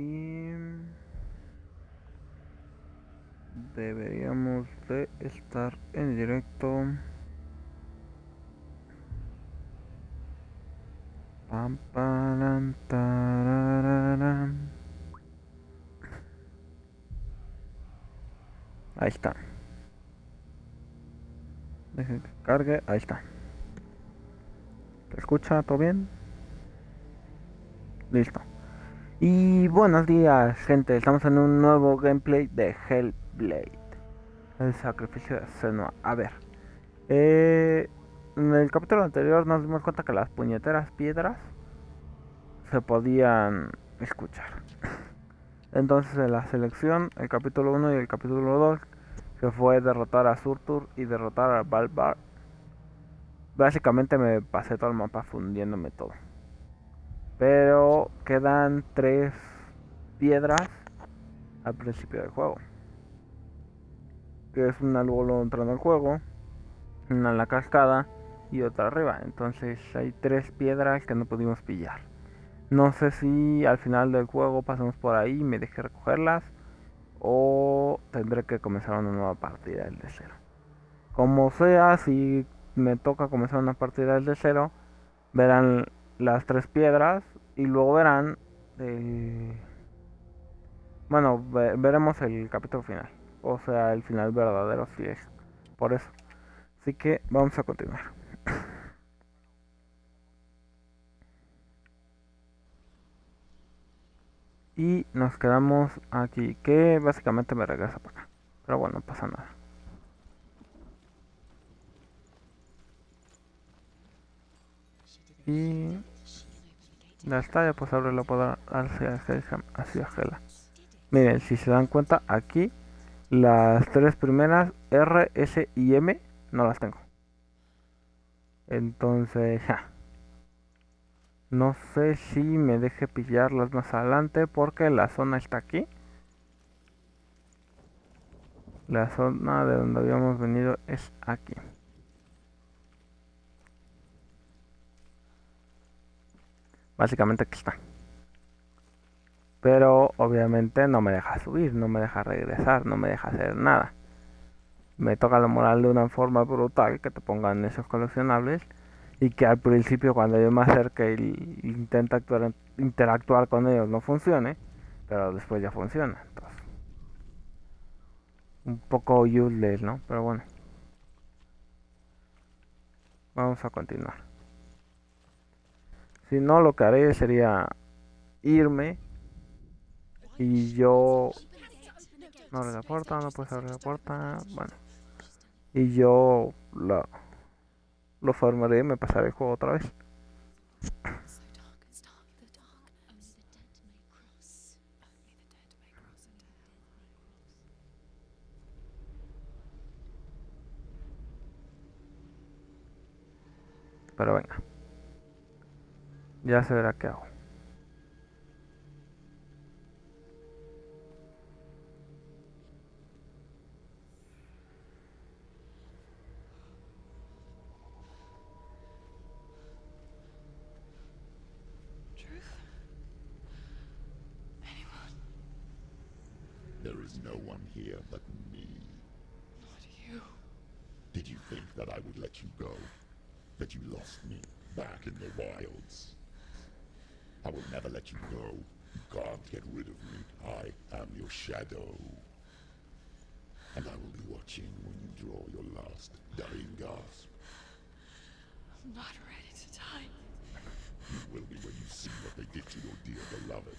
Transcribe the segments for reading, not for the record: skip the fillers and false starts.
Y deberíamos de estar en directo. Pam, param, tarararán. Ahí está. Dejen que cargue. Ahí está. ¿Se escucha? ¿Todo bien? Listo. Y buenos días, gente. Estamos en un nuevo gameplay de Hellblade. El sacrificio de Senua. A ver. En el capítulo anterior nos dimos cuenta que las puñeteras piedras se podían escuchar. Entonces en la selección, el capítulo 1 y el capítulo 2, que fue derrotar a Surtur y derrotar a Balbar. Básicamente me pasé todo el mapa fundiéndome todo. Pero quedan 3 piedras al principio del juego. Que es una luego entrando al juego, una en la cascada y otra arriba. Entonces hay 3 piedras que no pudimos pillar. No sé si al final del juego pasemos por ahí y me deje recogerlas, o tendré que comenzar una nueva partida desde cero. Como sea, si me toca comenzar una partida desde cero, verán las 3 piedras y luego verán bueno, veremos el capítulo final. O sea, el final verdadero, si es por eso. Así que vamos a continuar. Y nos quedamos aquí, que básicamente me regresa para acá. Pero bueno, no pasa nada. Y la estadia, pues abre la puedo hacia Gela. Miren, si se dan cuenta, aquí las 3 primeras, R, S y M, no las tengo. Entonces, no sé si me deje pillarlas más adelante porque la zona está aquí. La zona de donde habíamos venido es aquí. Básicamente aquí está. Pero obviamente no me deja subir, no me deja regresar, no me deja hacer nada. Me toca la moral de una forma brutal que te pongan esos coleccionables y que al principio cuando yo me acerque y intenta interactuar con ellos no funcione, pero después ya funciona. Entonces, un poco useless, ¿no? Pero bueno. Vamos a continuar. Si no, lo que haré sería irme y yo... No abre la puerta, no puedes abrir la puerta. Bueno. Y yo lo formaré y me pasaré el juego otra vez. Pero venga. Ya se verá qué hago. There is no one here but me. Not you. Did you think that I would let you go? That you lost me back in the wilds? I will never let you go. You can't get rid of me. I am your shadow. And I will be watching when you draw your last dying gasp. I'm not ready to die. You will be when you see what they did to your dear beloved.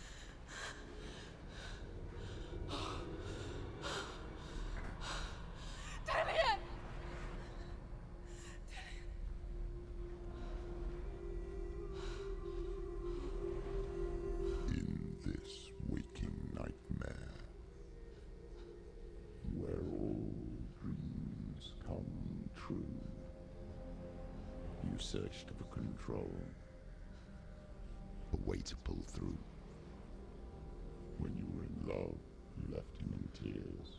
In this waking nightmare, where all dreams come true, you searched for control, a way to pull through. When you were in love, you left him in tears,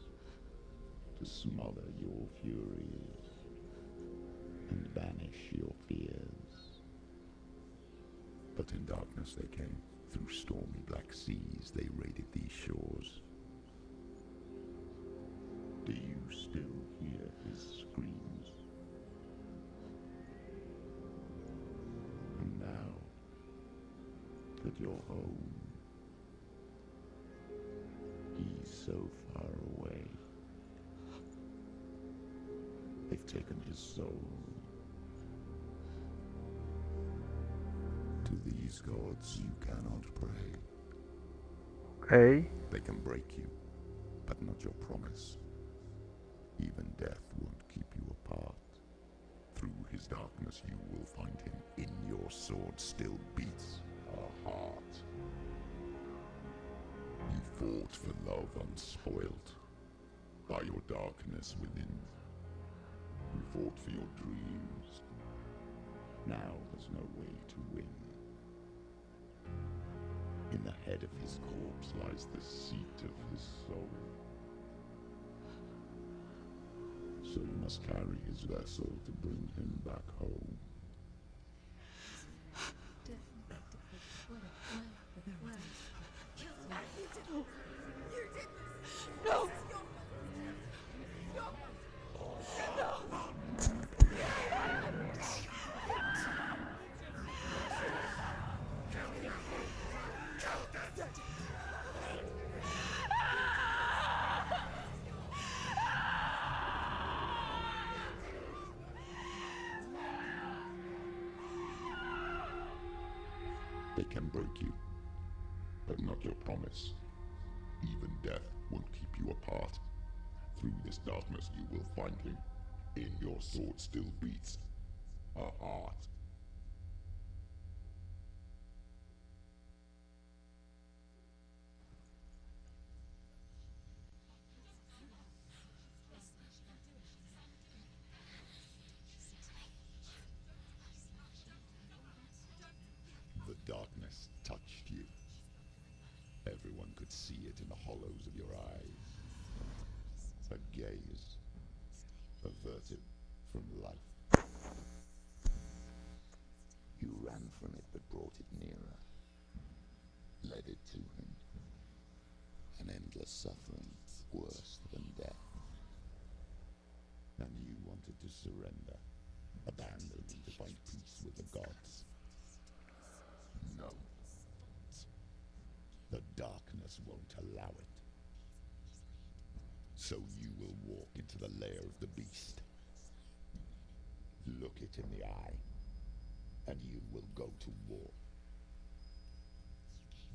to smother your furies and banish your fears. But in darkness they came, Through stormy black seas they raided these shores. Do you still hear his screams? And now that you're home, he's so far away. They've taken his soul. To these gods you cannot pray. Ok. They can break you, but not your promise. Even death won't keep you apart. Through his darkness you will find him. In your sword still beats a heart. You fought for love unspoilt by your darkness within. You fought for your dreams. Now there's no way to win. In the head of his corpse lies the seat of his soul. So you must carry his vessel to bring him back home. No! They can break you, but not your promise. Even death won't keep you apart. Through this darkness you will find him. In your sword still beats a heart. The darkness touched you. Everyone could see it in the hollows of your eyes. A gaze averted from life. You ran from it but brought it nearer. Led it to him. An endless suffering, worse than death. And you wanted to surrender, abandon and to find peace with the gods. No. The darkness won't allow it. So you will walk into the lair of the beast. Look it in the eye, and you will go to war.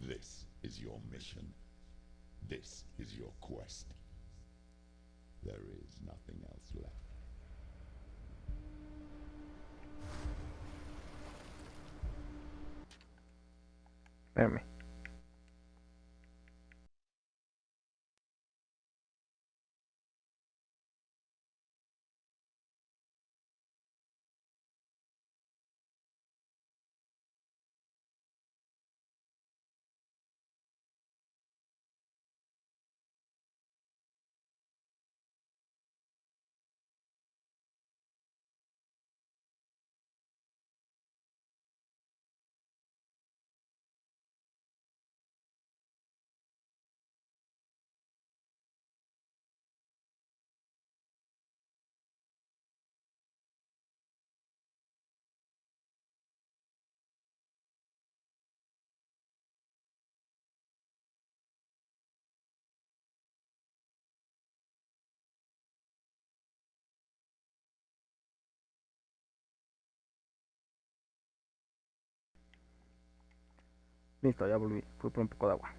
This is your mission. This is your quest. There is nothing else left. Espérame. Listo, ya volví. Fui por un poco de agua.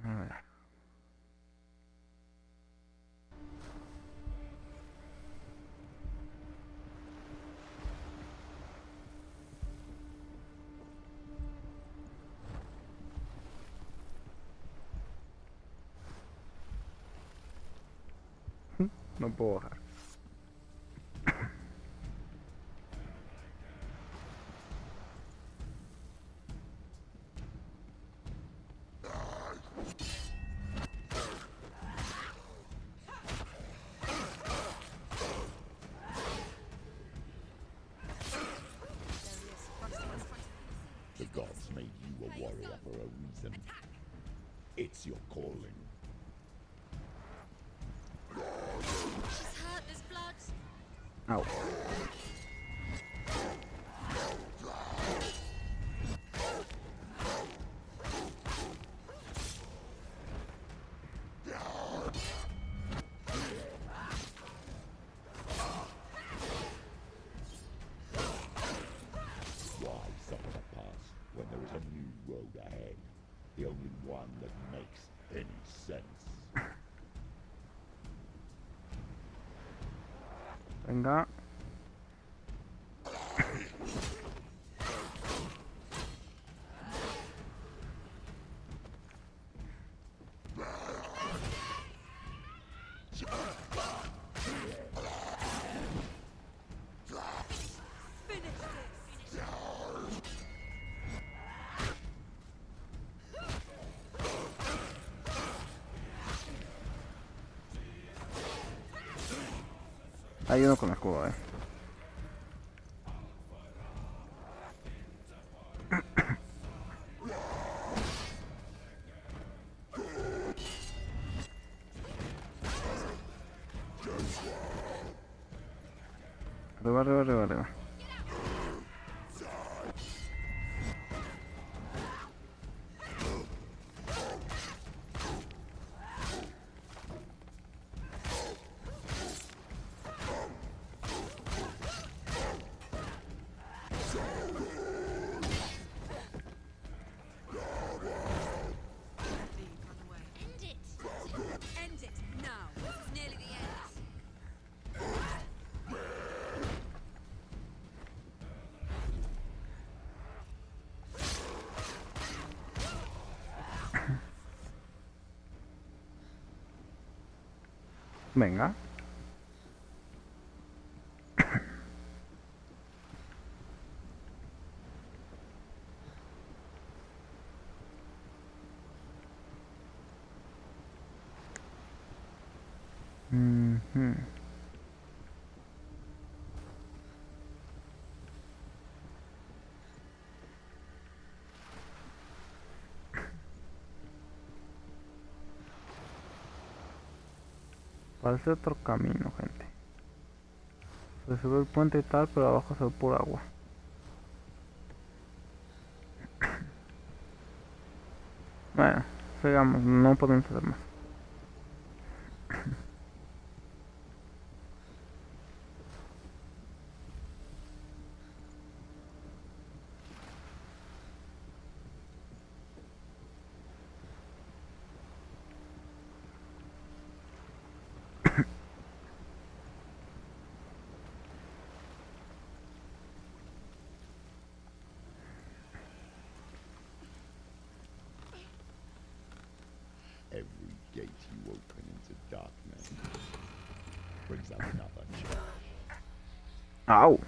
A ver. No puedo bajar. gods made you a warrior for a reason. It's your calling. She's hurt. There's blood. Au. Why suffer the past when there is a new road ahead? The only one that makes any sense. Venga. Hay uno con escudo, Arriba, arriba, arriba, arriba. End it. End it now. This is nearly the end. Venga. Mhm. Parece otro camino, gente. Se sube el puente y tal, pero abajo se ve pura agua. Bueno, sigamos, no podemos hacer más. Every gate you open into darkness brings out another challenge. ¡Au!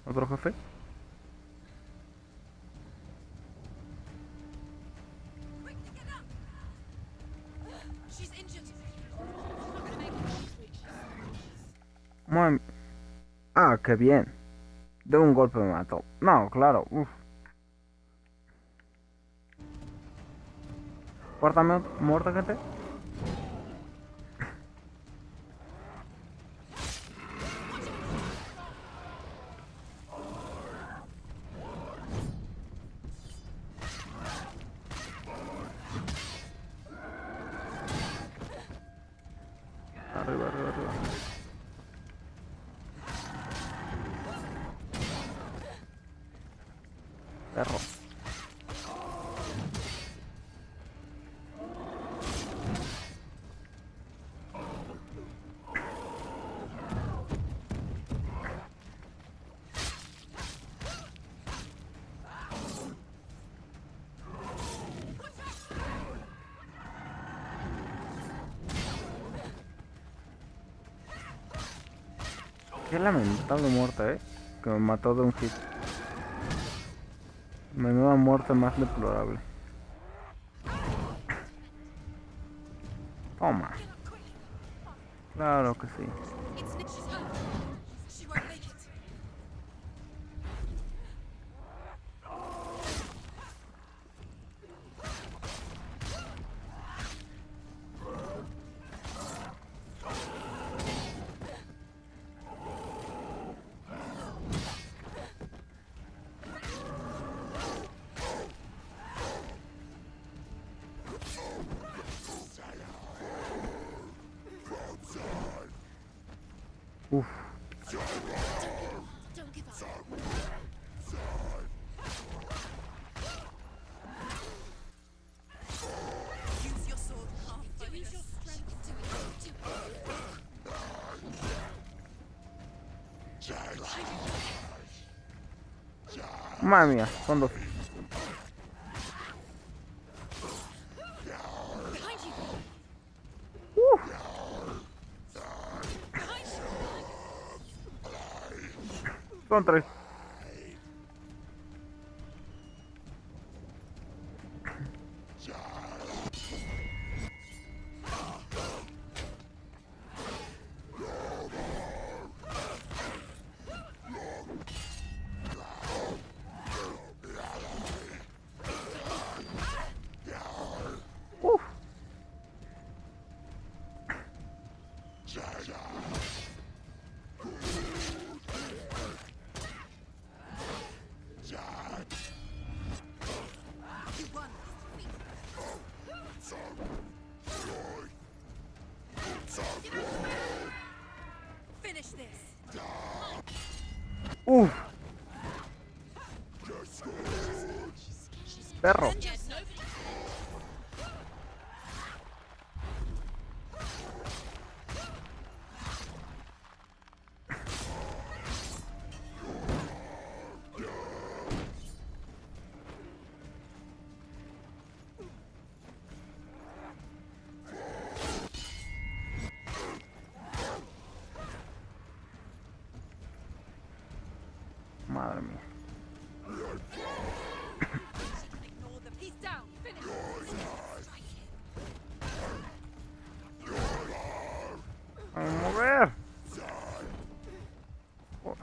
¿Otro jefe? Quick, get up. She's injured. Not gonna make it switch. Muy... Ah, qué bien. De un golpe me mató. No, claro. Uf. ¿Puerta muerta, gente? Arriba, arriba, arriba. Perro. Qué lamentable muerte, que me mató de un hit. Menuda muerte más deplorable. Toma. Claro que sí. It's Nick. She's hurt. She won't make it. Uf. Don't give up. Use your sword. Can't focus. Your strength. Do it. Madre mía, son dos. Behind you. Uf. Behind you. Son tres. Uf. You won. Finish this. Uf. Perro. Defend yourself. Madre mía. Ignore them. He's down. Finish him. Strike him. Vamos a mover. Joder.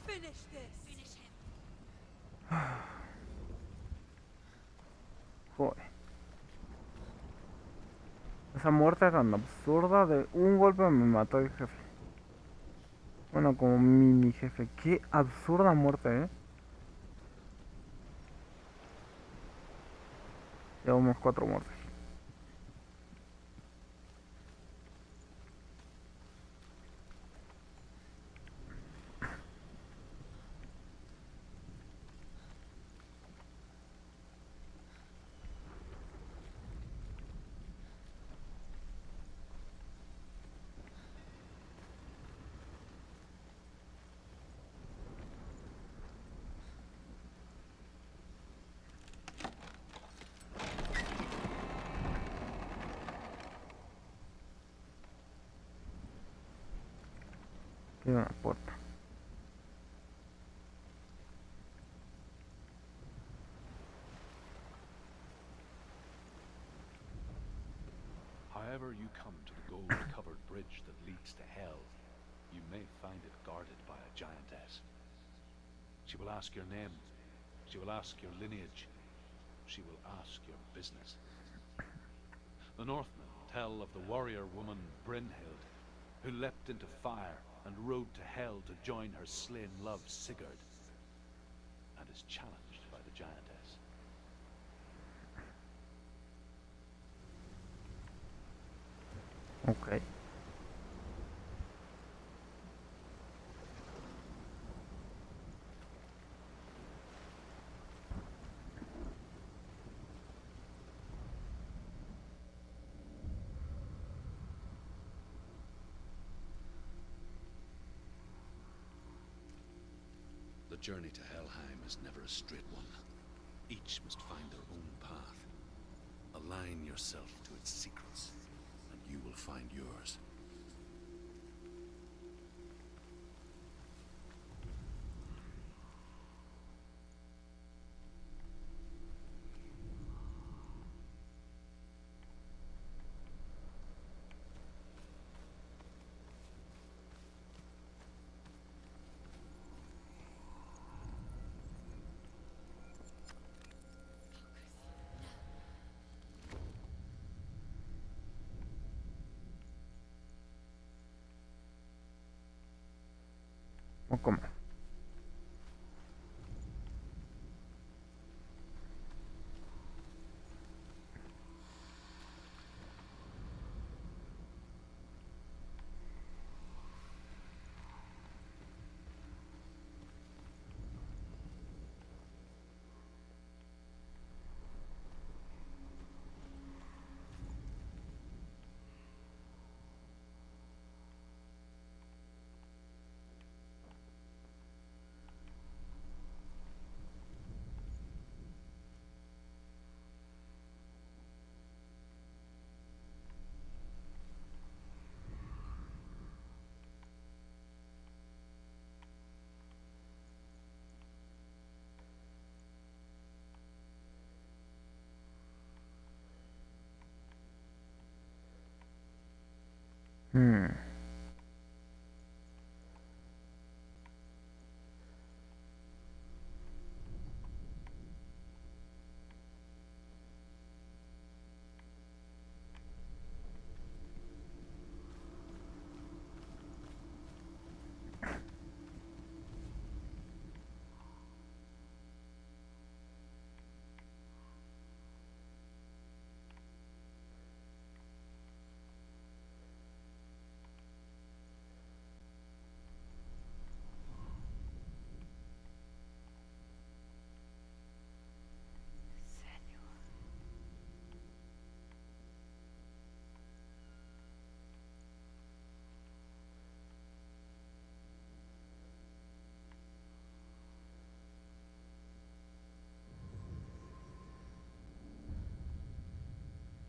Finish this. Finish him. Joder. Esa muerte tan absurda de un golpe me mató el jefe. Bueno, como mini jefe. Qué absurda muerte, Llevamos 4 muertes. Aquí hay una puerta. However you come to the gold-covered bridge that leads to hell, you may find it guarded by a giantess. She will ask your name. She will ask your lineage. She will ask your business. The Northmen tell of the warrior woman Brynhild, who leapt into fire and rode to hell to join her slain love Sigurd, and is challenged by the giantess. Ok. The The journey to Helheim is never a straight one. Each must find their own path. Align yourself to its secrets, and you will find yours. Un poco más. Hmm.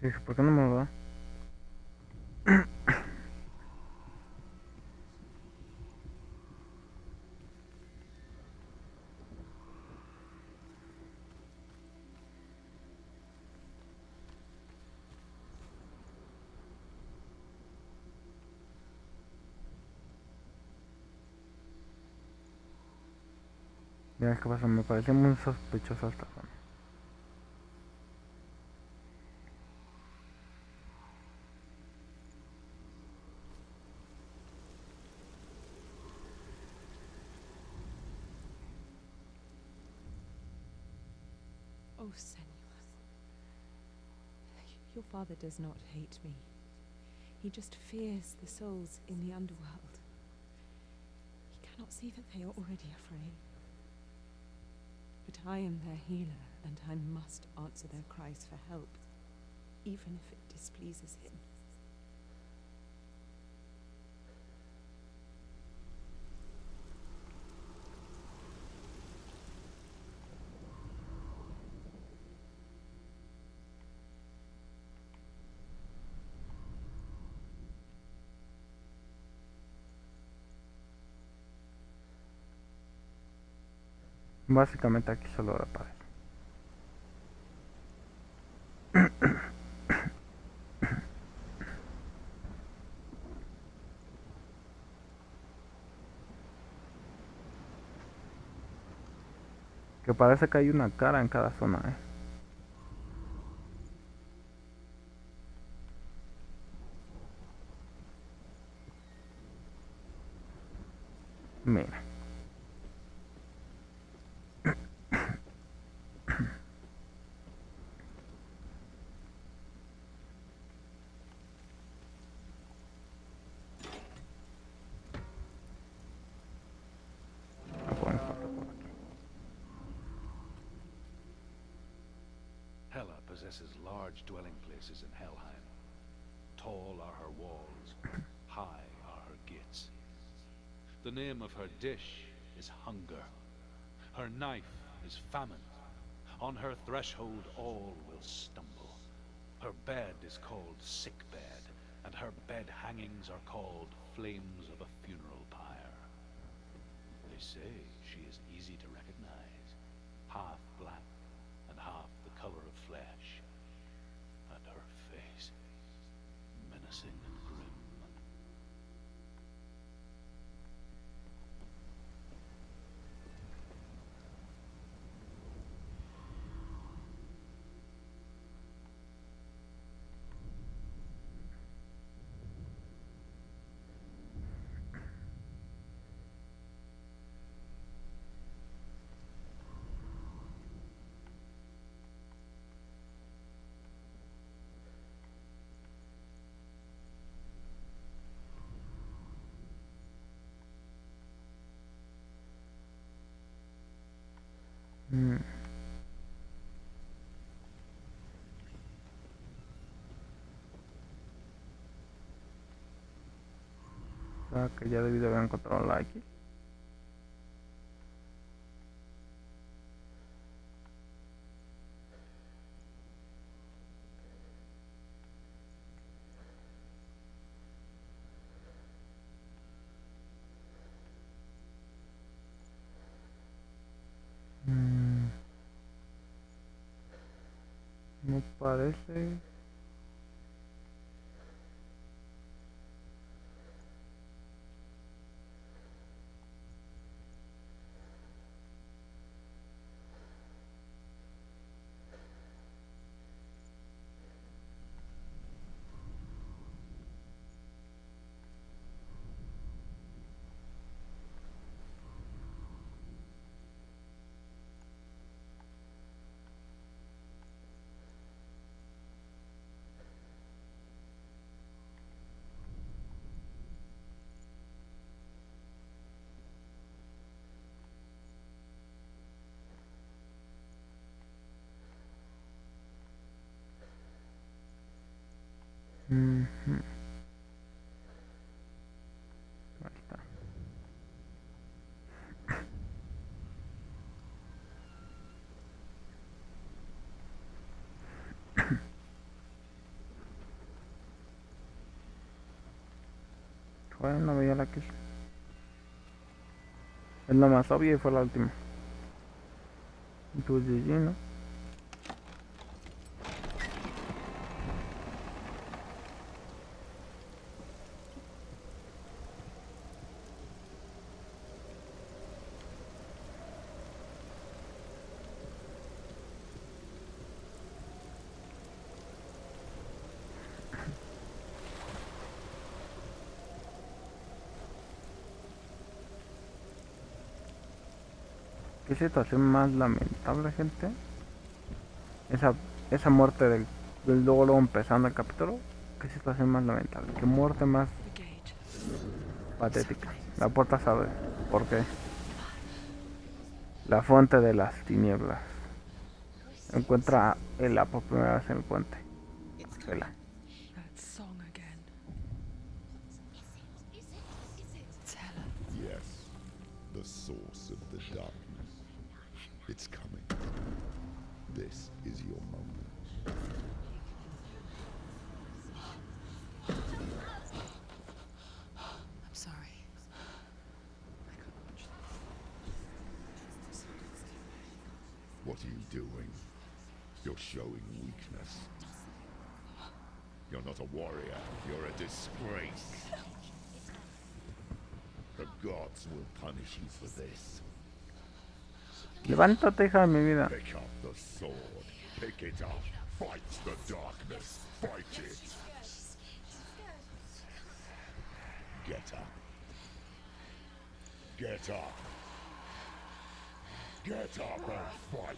Dije, ¿por qué no me lo da? Mira qué pasa, me parecía muy sospechosa esta zona. Oh, Senua. Your father does not hate me. He just fears the souls in the underworld. He cannot see that they are already afraid. But I am their healer, and I must answer their cries for help, even if it displeases him. Básicamente aquí solo reparé. Que parece que hay una cara en cada zona, Mira. Hela possesses large dwelling places in Helheim. Tall are her walls, high are her gates. The name of her dish is hunger, Her knife is famine. On her threshold all will stumble. Her bed is called sick bed, and her bed hangings are called flames of a funeral pyre. They say she is easy to recognize, half black and half the color of flesh, and her face menacing and grim. O sea, que ya debí de haber encontrado la X. No parece. Ujú. Ahí está. Joder, no veía la X. Es lo más obvio y fue la última. Y tu GG, ¿no? Qué situación más lamentable, gente. Esa muerte del luego empezando el capítulo. Qué situación más lamentable. Qué muerte más The gate. patética. La puerta sabe por qué. La fuente de las tinieblas. Encuentra a Ela por primera vez en el puente. Ela. That song again. Is it? It's Hela. Yes, the source of the darkness. It's coming. This is your moment. I'm sorry. I can't watch this. What are you doing? You're showing weakness. You're not a warrior. You're a disgrace. The gods will punish you for this. Levántate, hija de mi vida. Pick up the sword. Pick it up. Fight the darkness. Fight it. Get up. Get up. Get up and fight.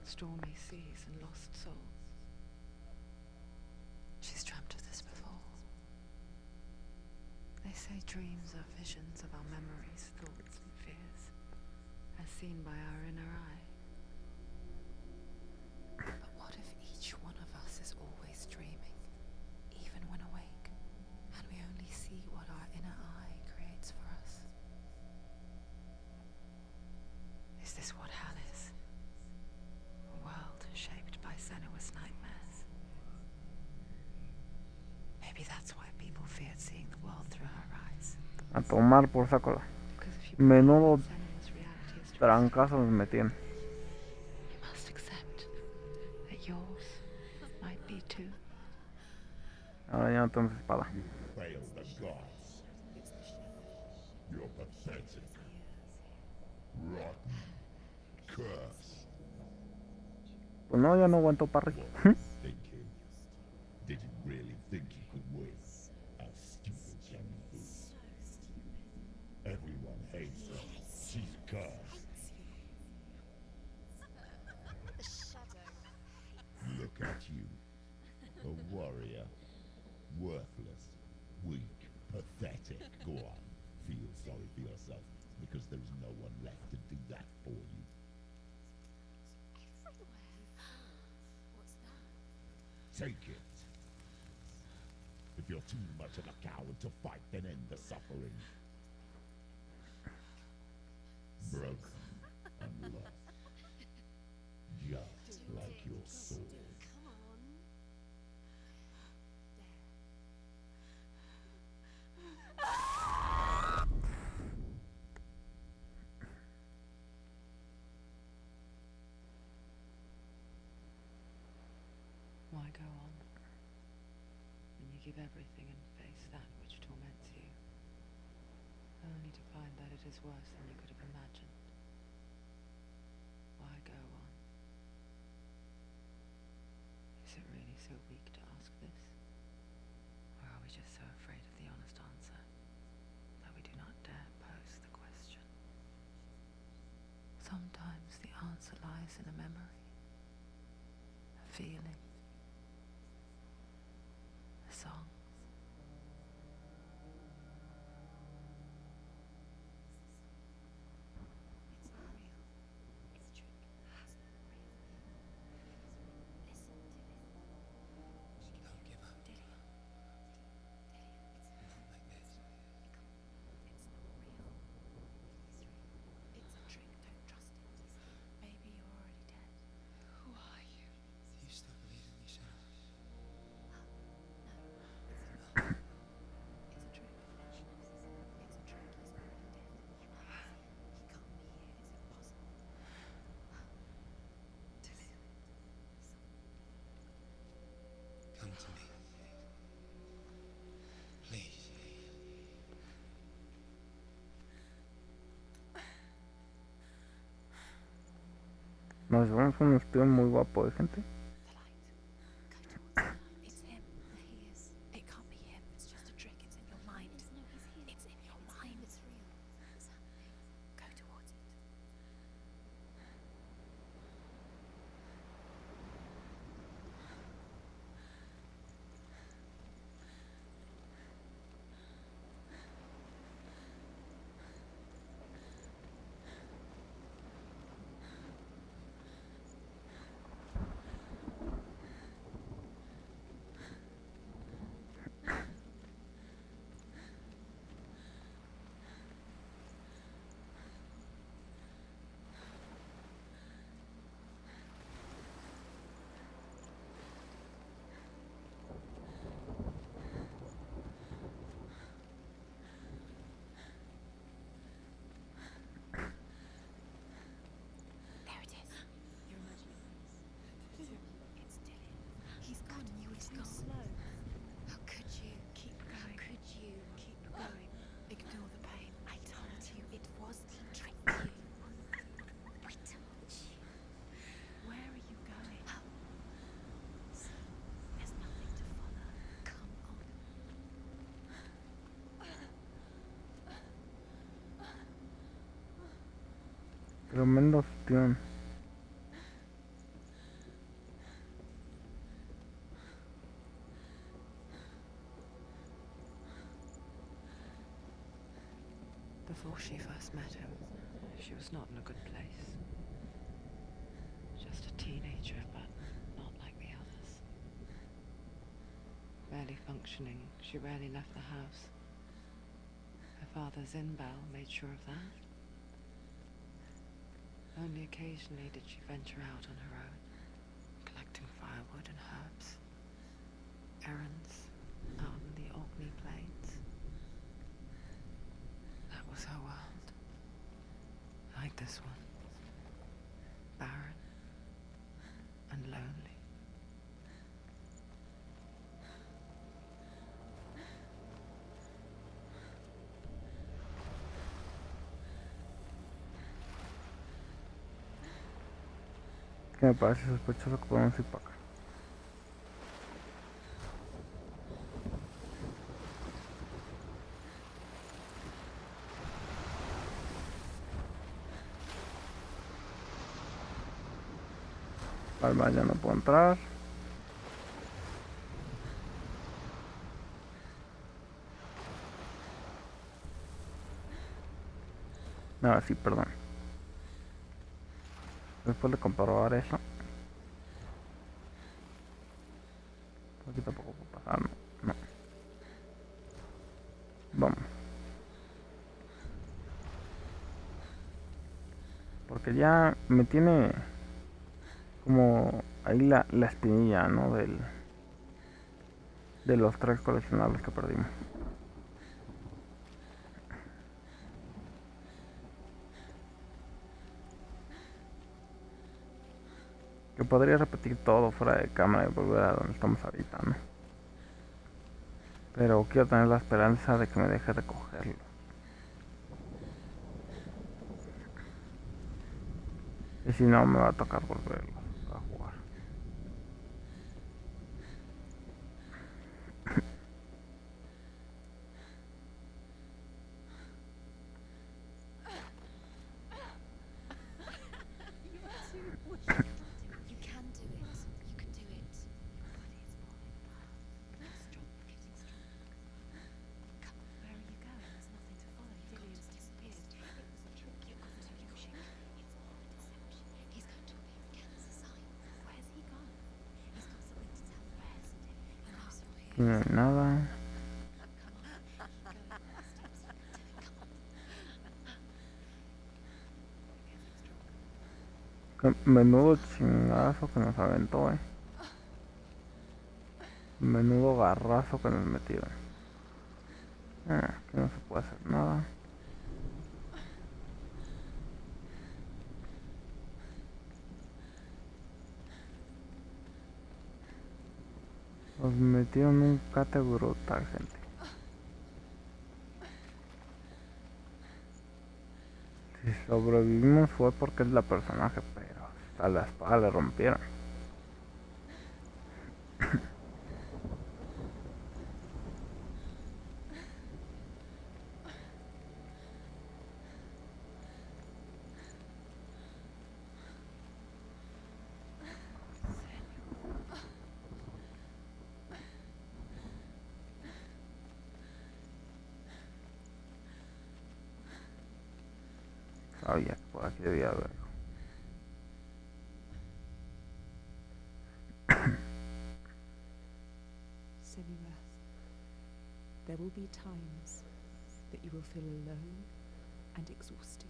Stormy seas and lost souls. She's dreamt of this before. They say dreams are visions of our memories, thoughts, and fears. seen by our inner eye. But what if each one of us is always dreaming, even when awake, and we only see what our inner eye creates for us? Is this what hell is? A world shaped by Senua's nightmares. Maybe that's why people feared seeing the world through her eyes. A tomar por saco. Because if you Menudo believe Senua's reality is true, trancazo me metieron. you must accept that yours might be too. Ahora ya no tenemos espada. Fail the gods. You're pathetic. Rotten. Cursed. Pues no, ya no aguanto parry. Thinking. Did you really think you could win? How stupid can you be? Everyone hates her. She's cursed. The shadow. Look at you. A warrior. Worthless. Weak. Pathetic. Go on. Feel sorry for yourself, because there's no one left to do that for you. Everywhere. What's that? Take it. If you're too much of a coward to fight, then end the suffering. Broken and lost. Just like your sword. Come on. Why go on when you give everything and face that which torments you, only to find that it is worse than you could have imagined? Why go on? Is it really so weak to ask this? Or are we just so afraid of the honest answer that we do not dare pose the question? Sometimes the answer lies in a memory, a feeling, a song. It's not real. It's a trick. It's not real. Listen to it. She don't give up. Dillian. It's Not like this. it's not real. It's a trick. Don't trust it. Maybe you're already dead. Who are you? Do you still believe in yourself? No. It's a trick. It's a trick. He's already dead. He can't be here. It's impossible. Dillian. Come to me. Please. Nos vemos un espión muy guapo de gente. The light. Go towards the light. It's him. There he is. It can't be him. It's just a trick. It's in your mind. No, he's here. It's in your mind. It's real. What's happening? Go towards it. There it is. You're imagining this. It's Dillian. He's gone. You were too slow. How could you? Keep going. How could you? Keep going. Ignore the pain. I told you it was he tricked you. I told you. Where are you going? See, there's nothing to follow. Come on. Tremendo ostión. Before she first met him, she was not in a good place. barely functioning, she rarely left the house. Her father's in-bell made sure of that. Only occasionally did she venture out on her own, collecting firewood and herbs, errands out in the Orkney Plains. That was her world. Like this one. Barren and lonely. Que me parece sospechoso que podemos ir para acá. Vale, ya no puedo entrar. No, sí, perdón. Después de comprobar eso. Aquí tampoco puedo pasar, no. No. Vamos. Porque ya me tiene como ahí la espinilla, ¿no? De los 3 coleccionables que perdimos. Que podría repetir todo fuera de cámara y volver a donde estamos ahorita, ¿no? Pero quiero tener la esperanza de que me deje de cogerlo. Y si no, me va a tocar volverlo a jugar. You can do it. You can do it. Your body is falling apart. Strong, getting stronger. Come on, where are you going? There's nothing to follow. Dillian's disappeared. It was a trick. You've got to push it. It's all a deception. He's going to appear again as a sign. Where's he gone? He's got something to tell the rest. He knows you're here. No hay nada. Come on. Keep going up the steps. You can do it. Come on. Getting stronger. Qué menudo chingazo que nos aventó, Menudo garrazo que nos metió. Aquí no se puede hacer nada. Nos metieron un cate brutal, gente. Si sobrevivimos fue porque es la personaje, pero hasta la espada le rompieron. Sabía que por aquí debía haber. Senua, there will be times that you will feel alone and exhausted,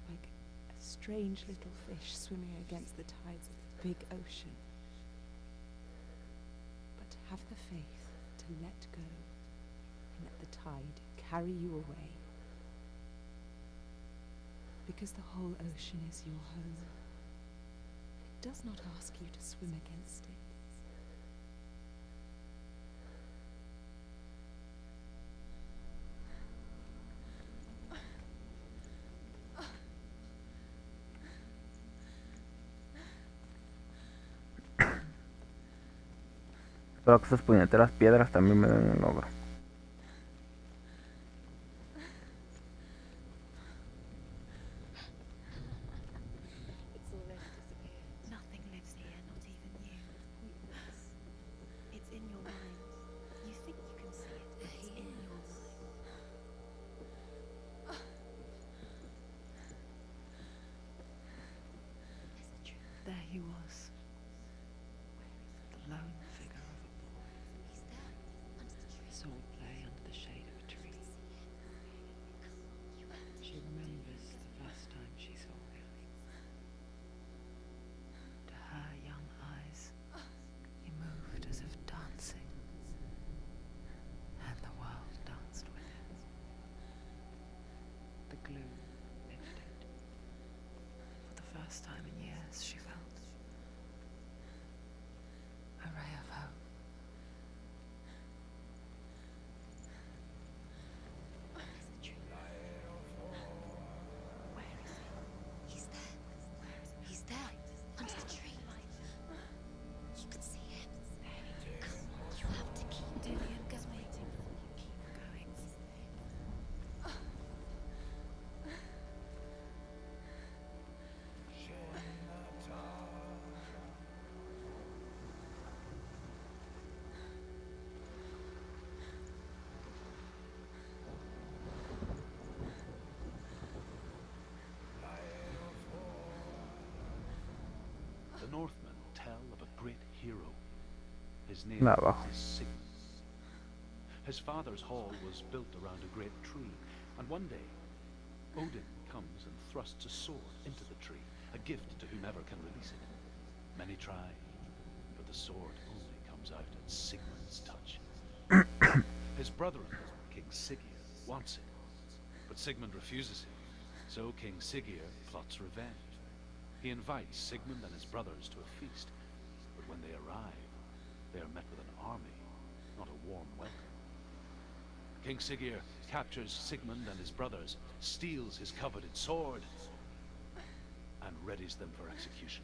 like a strange little fish swimming against the tides of the big ocean. But have the faith to let go and let the tide carry you away. Because the whole ocean is your home. It does not ask you to swim against it. Espero que esas puñeteras piedras también me den un logro. It's already disappeared. Nothing lives here, not even you. Pointless. It's in your mind. You think you can see it, but it's in your mind. Where's the truth? There he was. The lone figure of a boy. first time in years, she felt a ray of hope. Where's the tree? Where is he? He's there. Where is he? He's there. Under the tree. You can see him. There he is. You have to keep going. Keep going. The Northmen tell of a great hero. His name Nada abajo. is Sigmund. His father's hall was built around a great tree, and one day, Odin comes and thrusts a sword into the tree, a gift to whomever can release it. Many try, but the sword only comes out at Sigmund's touch. His brother-in-law, King Siggeir, wants it, but Sigmund refuses it, so King Siggeir plots revenge. He invites Sigmund and his brothers to a feast, but when they arrive, they are met with an army, not a warm welcome. King Siggeir captures Sigmund and his brothers, steals his coveted sword, and readies them for execution.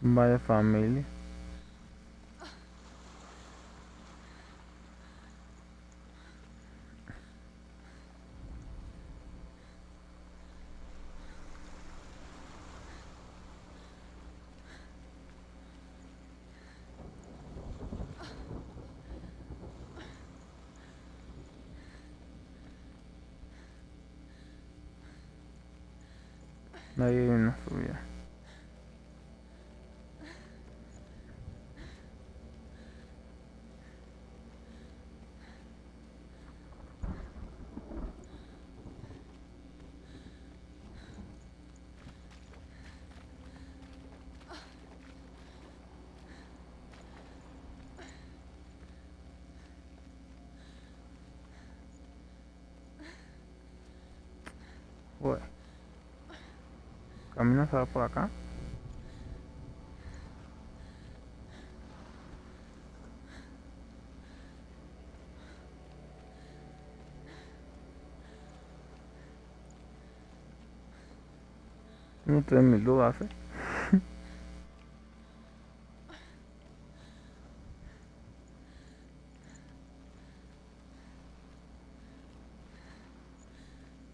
Vaya familia. Ahí hay una subida. Uy. Camino se va por acá. No tengo mis dudas, ¿eh?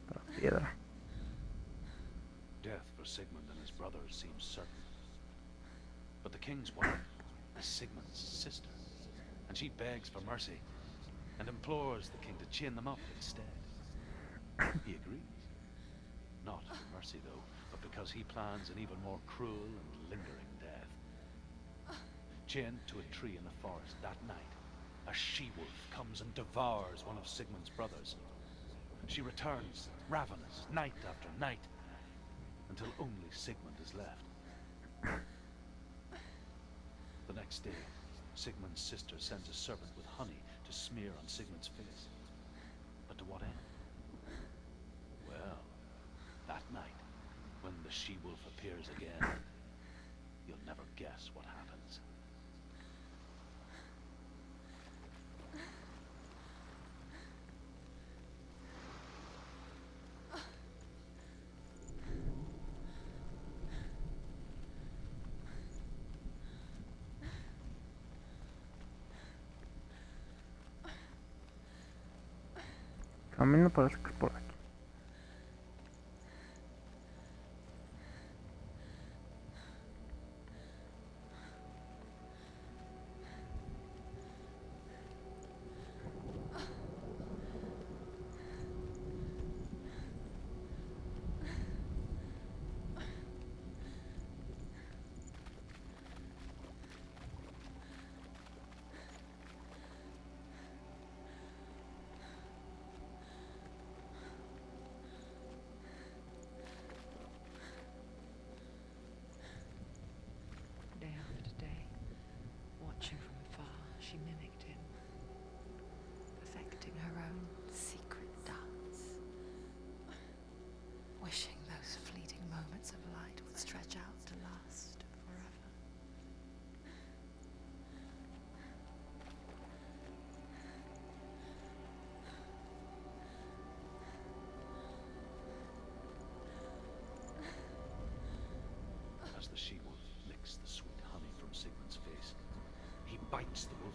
La piedra. Death for Sigmund and his brothers seems certain. But the king's wife is Sigmund's sister, and she begs for mercy and implores the king to chain them up instead. He agrees. Not for mercy, though, but because he plans an even more cruel and lingering death. Chained to a tree in the forest that night, a she-wolf comes and devours one of Sigmund's brothers. She returns, ravenous, night after night, until only Sigmund is left. The next day, Sigmund's sister sends a servant with honey to smear on Sigmund's face. But to what end? Well, that night, when the she-wolf appears again, you'll never guess what happens. Camino parece que es por aquí.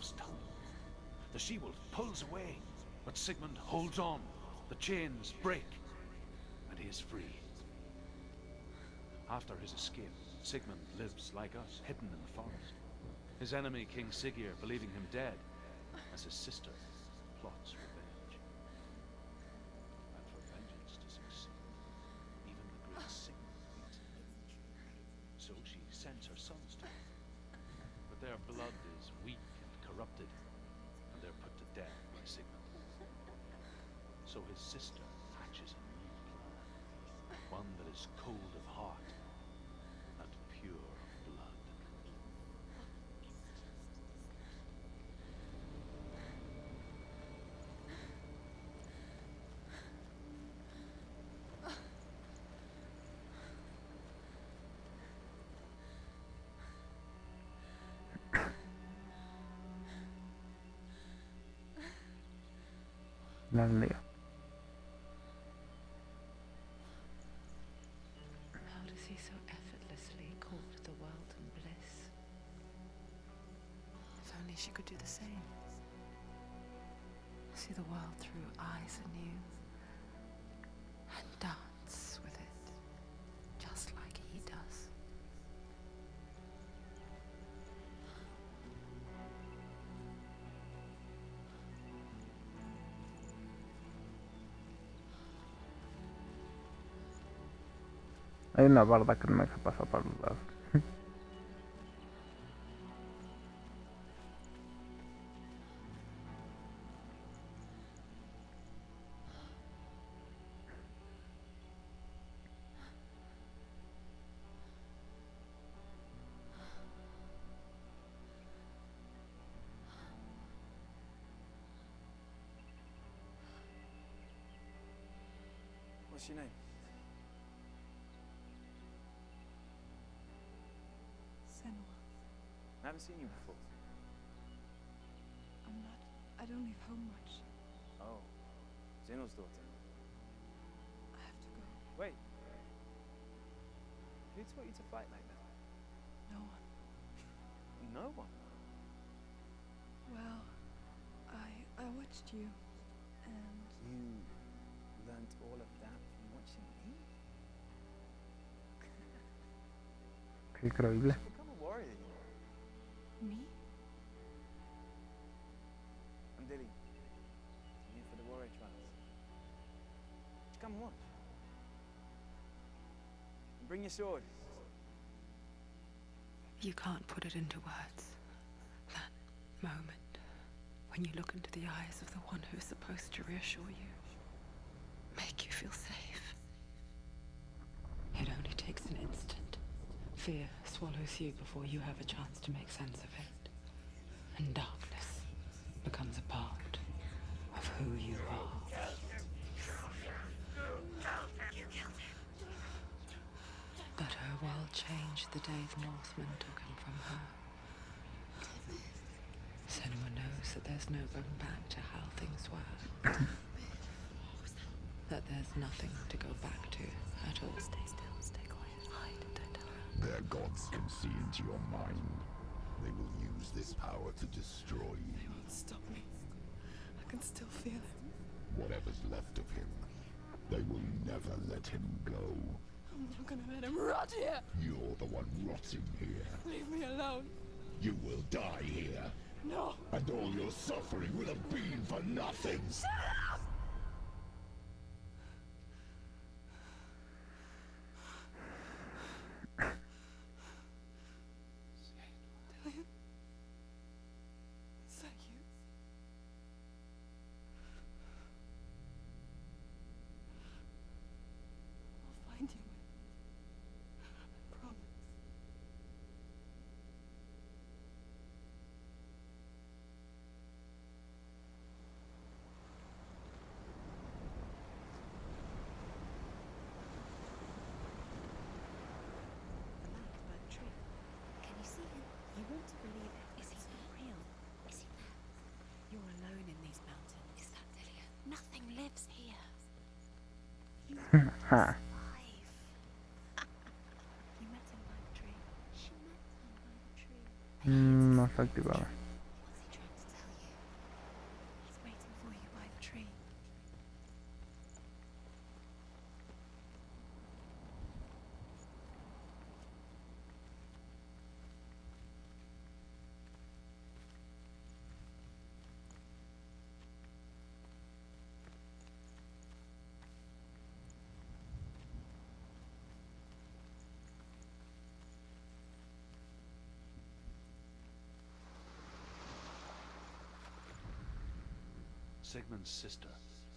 wolf's tongue. The she-wolf pulls away, but Sigmund holds on. The chains break, and he is free. After his escape, Sigmund lives like us, hidden in the forest. His enemy, King Siggeir, believing him dead, as his sister plots revenge. And for vengeance to succeed, even the great Sigmund needs it. So she sends her sons to him. But their blood is weak and corrupted, and they're put to death by Sigmund. So his sister hatches a new plan, one that is cold of heart and pure of blood. La leo. How does he so effortlessly court the world and bliss? If only she could do the same. See the world through eyes anew and dance with it, just like he does. Hay una barda que no me deja pasar por los lados. What's your name? Senua. I haven't seen you before. I don't leave home much. Oh, Zenua's daughter. I have to go. Wait. Who taught you to fight like that? No one. No one. Well, I watched you, and You learned all of that from watching me? Qué increíble. Become a warrior, you know. me? I'm Dilly. I'm here for the warrior trials. Just come and watch. And bring your sword. You can't put it into words. That moment when you look into the eyes of the one who's supposed to reassure you, make you feel safe. It only takes an instant. Fear swallows you before you have a chance to make sense of it. And darkness becomes a part of who you are. But her world changed the day the Northmen took him from her. Senua knows that there's no going back to how things were. That there's nothing to go back to at all. Stay still, stay quiet, hide, don't tell her. Their gods can see into your mind. They will use this power to destroy you. They won't stop me. I can still feel it. Whatever's left of him, they will never let him go. I'm not gonna let him rot here. You're the one rotting here. Leave me alone. You will die here, No. and all your suffering will have been for nothing. Dillian? Is that you? I'll find you. I promise. The man by the tree. Can you see him? You want to believe it. Is he not real? Is he there? You're alone in these mountains. Is that Dillian? Nothing lives here. You Ha. survive. You met him by the tree. She met him by the tree. No está activada. What's he trying to Sigmund's sister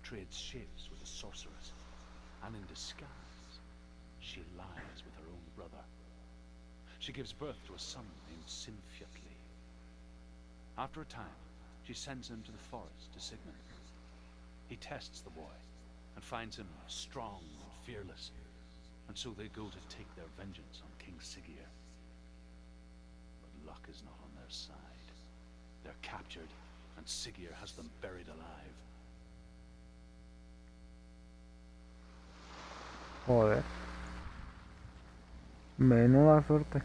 trades shapes with a sorceress, and in disguise, she lies with her own brother. She gives birth to a son named Sinfjotli. After a time, she sends him to the forest to Sigmund. He tests the boy and finds him strong and fearless, and so they go to take their vengeance on King Siggeir. But luck is not on their side. They're captured, and Siggeir has them buried alive. Joder. Menuda suerte.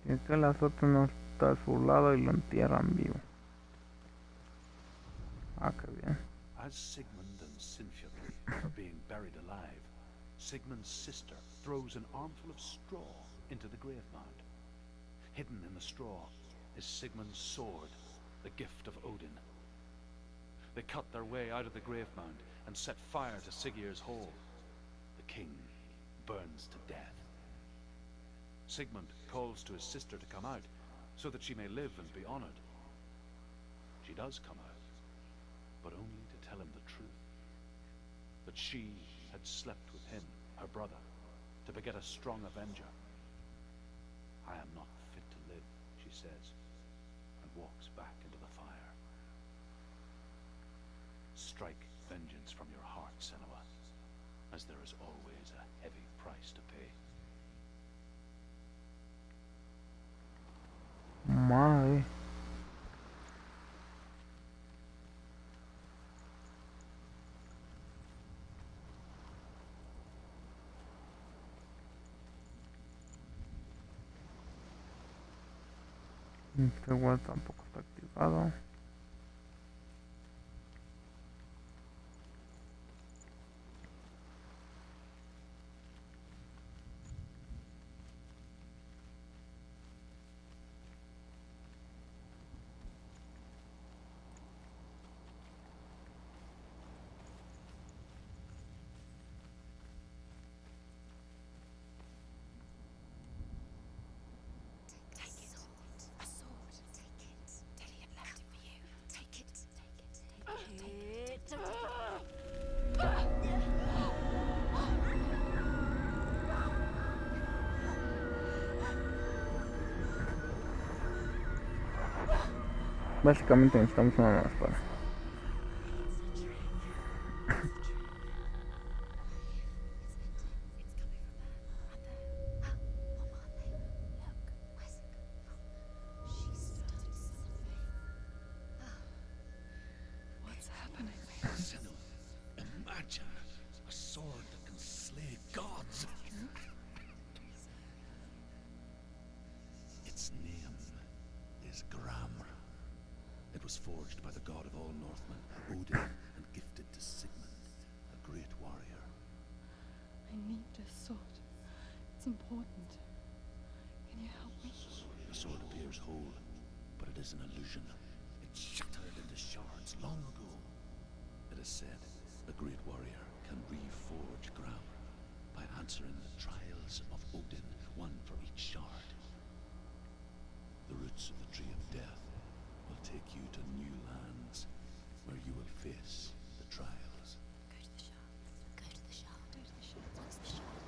Y es que la suerte no está a su lado y lo entierran vivo. Ah, qué bien. As Sigmund and Sinfjotli are being buried alive, Sigmund's sister throws an armful of straw into the grave mound. Hidden in the straw is Sigmund's sword, the gift of Odin. They cut their way out of the grave mound and set fire to Siggeir's hole. The king burns to death. Sigmund calls to his sister to come out, so that she may live and be honored. She does come out, but only to tell him the truth. That she had slept with him, her brother, to beget a strong avenger. I am not fit to live, she says, and walks back into the fire. Strike vengeance from your heart, Senua, as there is always a heavy price to pay. My. Este igual tampoco está activado. Básicamente necesitamos una nueva espada. What's happening? Senua, imagine a sword that can slay gods. Its name is Gramr. It was forged by the god of all Northmen, Odin, and gifted to Sigmund, a great warrior. I need this sword. It's important. Can you help me? The sword appears whole, but it is an illusion. It shattered into shards long ago. It is said a great warrior can reforge Gramr by answering the trials of Odin, one for each shard. The roots of the Tree of Death will take you to new lands, where you will face the trials. Go to the shard. Go to the shard. Go to the shard. What's the shard?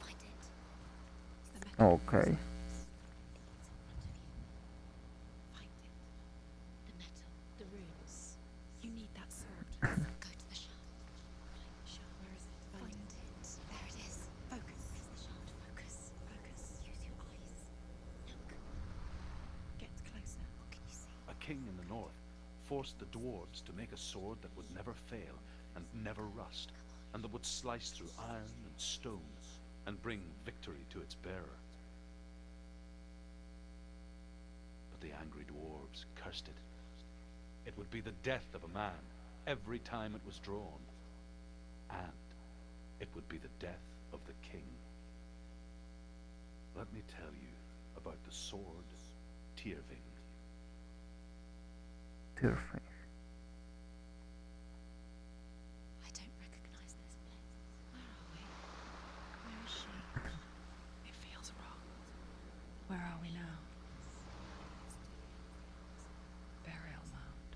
Find it. It's the metal. Okay. Find it. The metal. The runes. You need that sword. Go to the shard. Find the shard. Where is it? Find it. There it is. Focus. It's the shard. Focus. Focus. Use your eyes. Look. Get closer. What can you see? A king in the north forced the dwarves to make a sword that would never fail, and never rust, and that would slice through iron and stone and bring victory to its bearer. But the angry dwarves cursed it. It would be the death of a man every time it was drawn, and it would be the death of the king. Let me tell you about the sword Tyrving. Tyrving. I don't recognize this place. Where are we? Where is she? It feels wrong. Where are we now? Burial mound.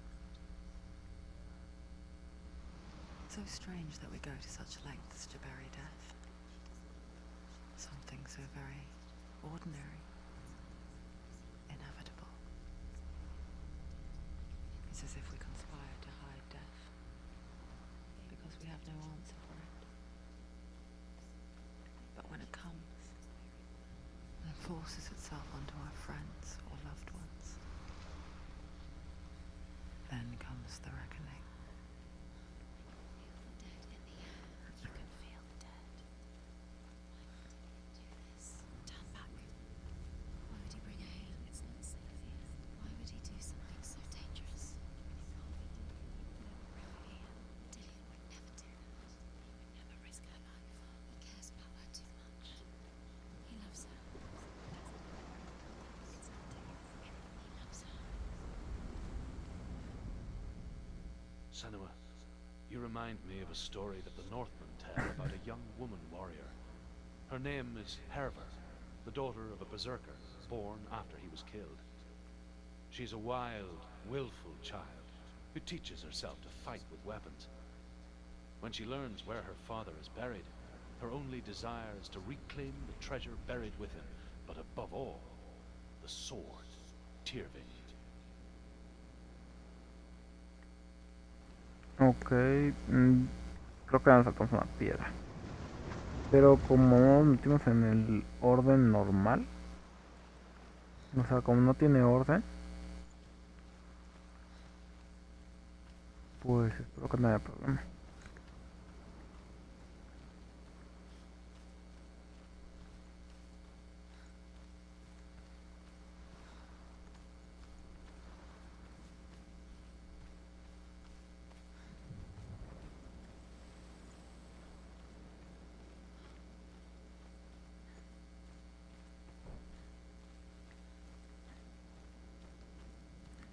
So strange that we go to such lengths to bury death. Something so very ordinary, inevitable. It's as if we conspire to hide death, because we have no answer for it. But when it comes, and forces itself onto our friends or loved ones, then comes the reckoning. Dead in the air. You can feel the dead. Why would he do this? Turn back. Why would he bring her here? It's not safe here. Why would he do something so dangerous? Dillian would never do that. He would never risk her life. He cares about her too much. He loves her. It's not Dillian. He loves her. Senua, you remind me of a story that the Northmen tell about a young woman warrior. Her name is Herver, the daughter of a berserker, born after he was killed. She's a wild, willful child who teaches herself to fight with weapons. When she learns where her father is buried, her only desire is to reclaim the treasure buried with him, but above all, the sword, Tyrving. Ok, creo que nos saltamos una piedra. Pero como no nos metimos en el orden normal, o sea, como no tiene orden, pues espero que no haya problema.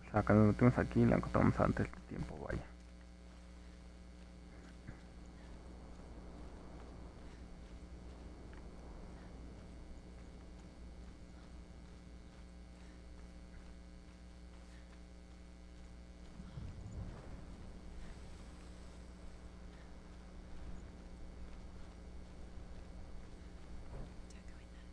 O sea, que nos metimos aquí y la encontramos antes de tiempo, vaya. Don't go in there.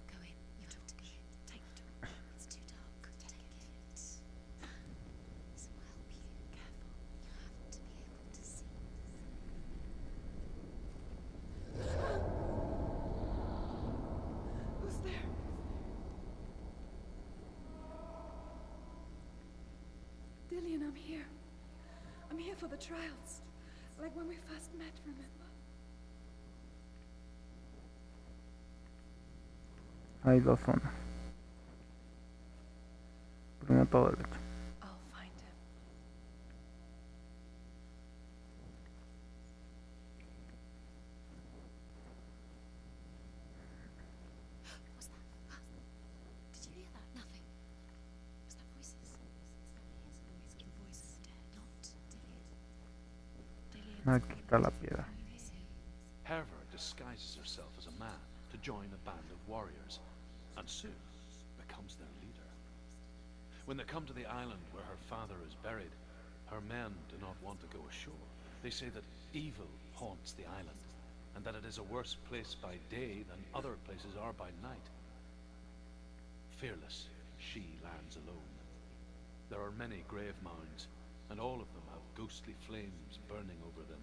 Go in. You have to go in. Take the torch. It's too dark. Take it. This will help you. Careful. You have to be able to see. Who's there? Dillian, I'm here. I'm here for the trials. Like when we first met, remember? Hay dos zonas. Primero todo derecho. I'll find him. What's that? Did you hear that? Nothing. Was that voices? It's the voices dead, not Dillian. Aquí está la piedra. Herver disguises herself as a man to join a band of warriors, and soon becomes their leader. When they come to the island where her father is buried, her men do not want to go ashore. They say that evil haunts the island, and that it is a worse place by day than other places are by night. Fearless, she lands alone. There are many grave mounds, and all of them have ghostly flames burning over them.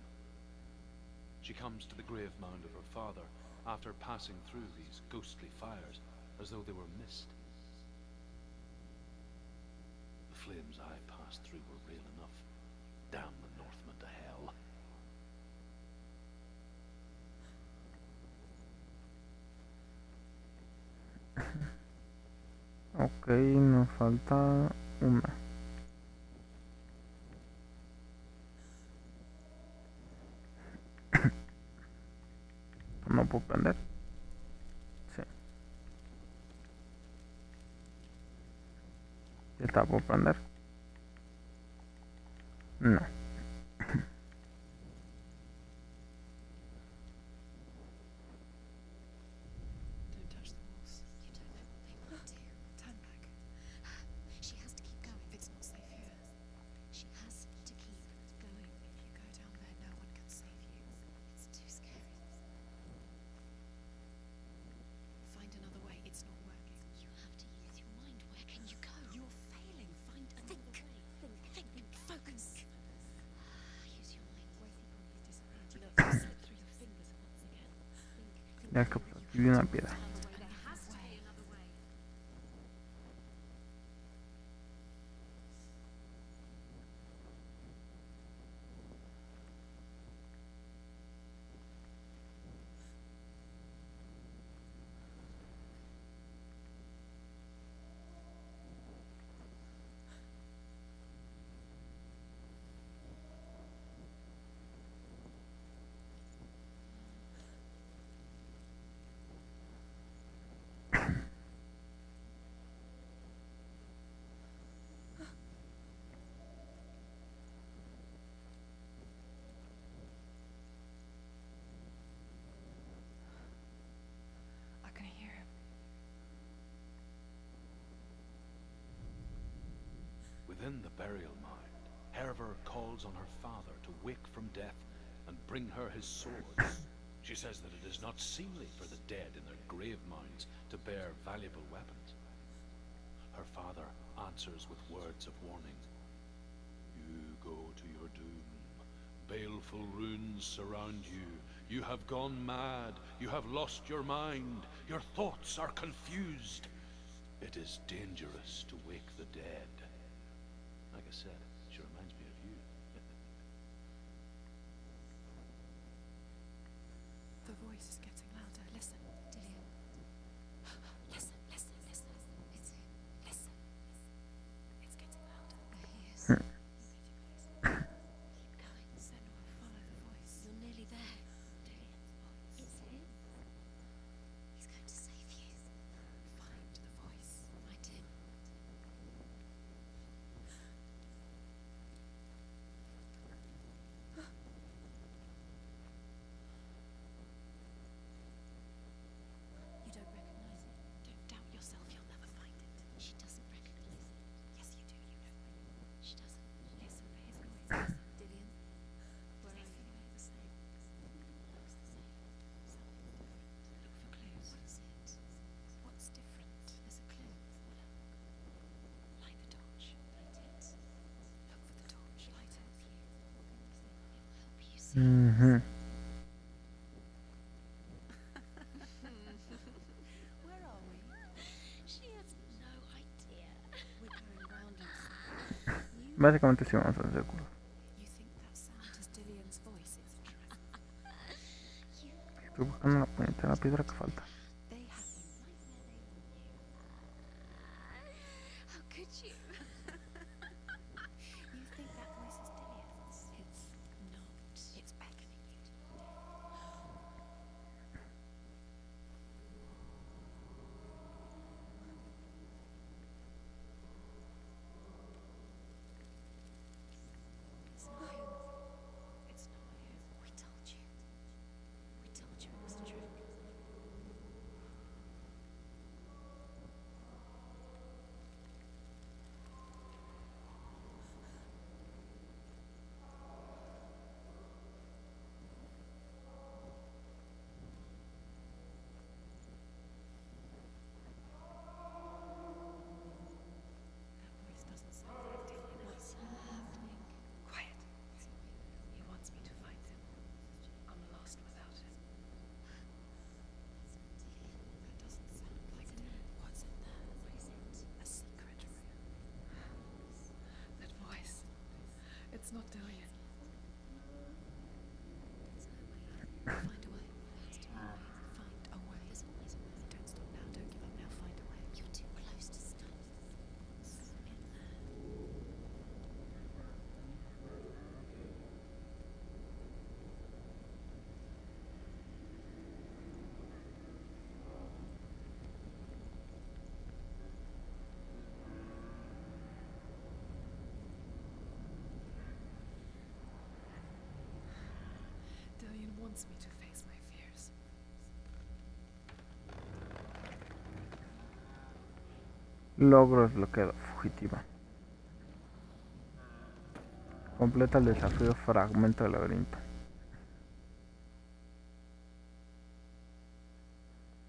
She comes to the grave mound of her father after passing through these ghostly fires as though they were mist. The flames I passed through were real enough. Damn the Northmen to hell. Ok, nos falta una. No puedo prender. Sí. ¿Esta puedo prender? No. Don't touch the walls. You don't know what they might do. Turn back. She has to keep going. It's not safe here. She has to keep going. If you go down there, no one can save you. It's too scary. Find another way. It's not working. You have to use your mind. Where can you go? You're failing. Find another way. Think. Focus. Use your mind. Look, you slip through your fingers once again. Ya que por aquí vi una piedra. There has to be another way. I can hear him. Within the burial mound, Herver calls on her father to wake from death and bring her his swords. She says that it is not seemly for the dead in their grave mounds to bear valuable weapons. Her father answers with words of warning. You go to your doom. Baleful runes surround you. You have gone mad. You have lost your mind. Your thoughts are confused. It is dangerous to wake the dead. Like I said, she reminds me of you. The voice is getting louder. Listen. Dillian, Listen. it's him. Listen. It's getting louder. He is. Hmm. Keep going. Senua, follow the voice. You're nearly there. It's him. He's going to save you. Find the voice. Find him. You don't recognize it. Don't doubt yourself. You'll never find it. She doesn't recognize it. Yes, you do. You know it. She doesn't. Listen for his noise. Dillian, where are you? The same. Looks the same. Look for clues. What's it? What's different? There's a clue. Light the torch. Light it. Look for the torch. Light it. It will help you see. Mhm. Where are we? She has no idea. We're going round in circles. Básicamente sí vamos en círculo. You think that sound is Dillian's voice? It's a trap. Estoy buscando la puñetera piedra que falta. They have you Right where they want you. How could you? You think that voice is Dillian's? It's not. It's beckoning you to It's not him. It's not him. We told you. We told you it was a trick. wants me to face my fears. Logro desbloqueado. Fugitiva. Completa el desafío fragmento del laberinto.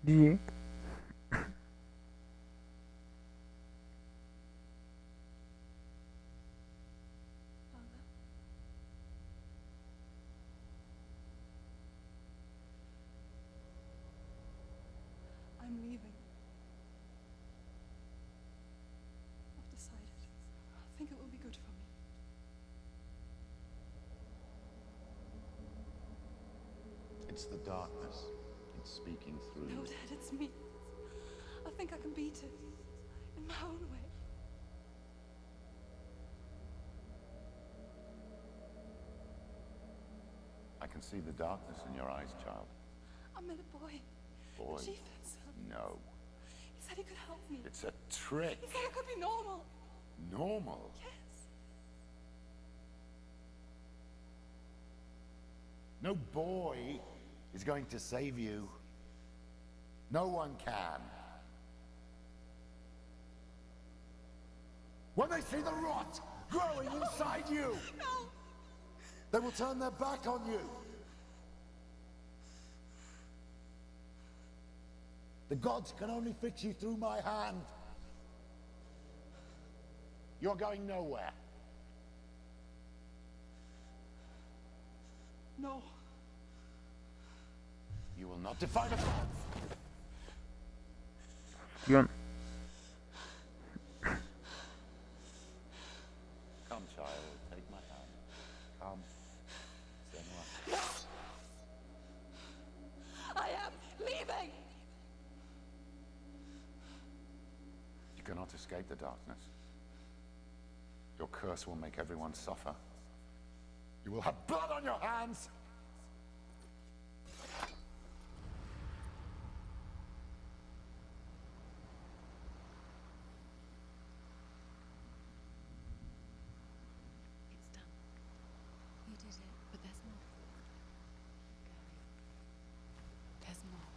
GG. Father? I'm leaving. I've decided. I think it will be good for me. It's the darkness. It's speaking through No, you. Dad, it's me. I think I can beat it. In my own way. I can see the darkness in your eyes, child. I met a boy. Boy, The chief had some. no. He said he could help me. It's a trick. He said I could be normal. Normal. Yes. No boy is going to save you. No one can. When they see the rot growing inside you, No. they will turn their back on you. The gods can only fix you through my hand. You're going nowhere. No. You will not defy the gods. Guión. Come, child, take my hand. Come. Senua. I am leaving. You cannot escape the darkness. Your curse will make everyone suffer. You will have blood on your hands! It's done. You did it, but there's more. There's more.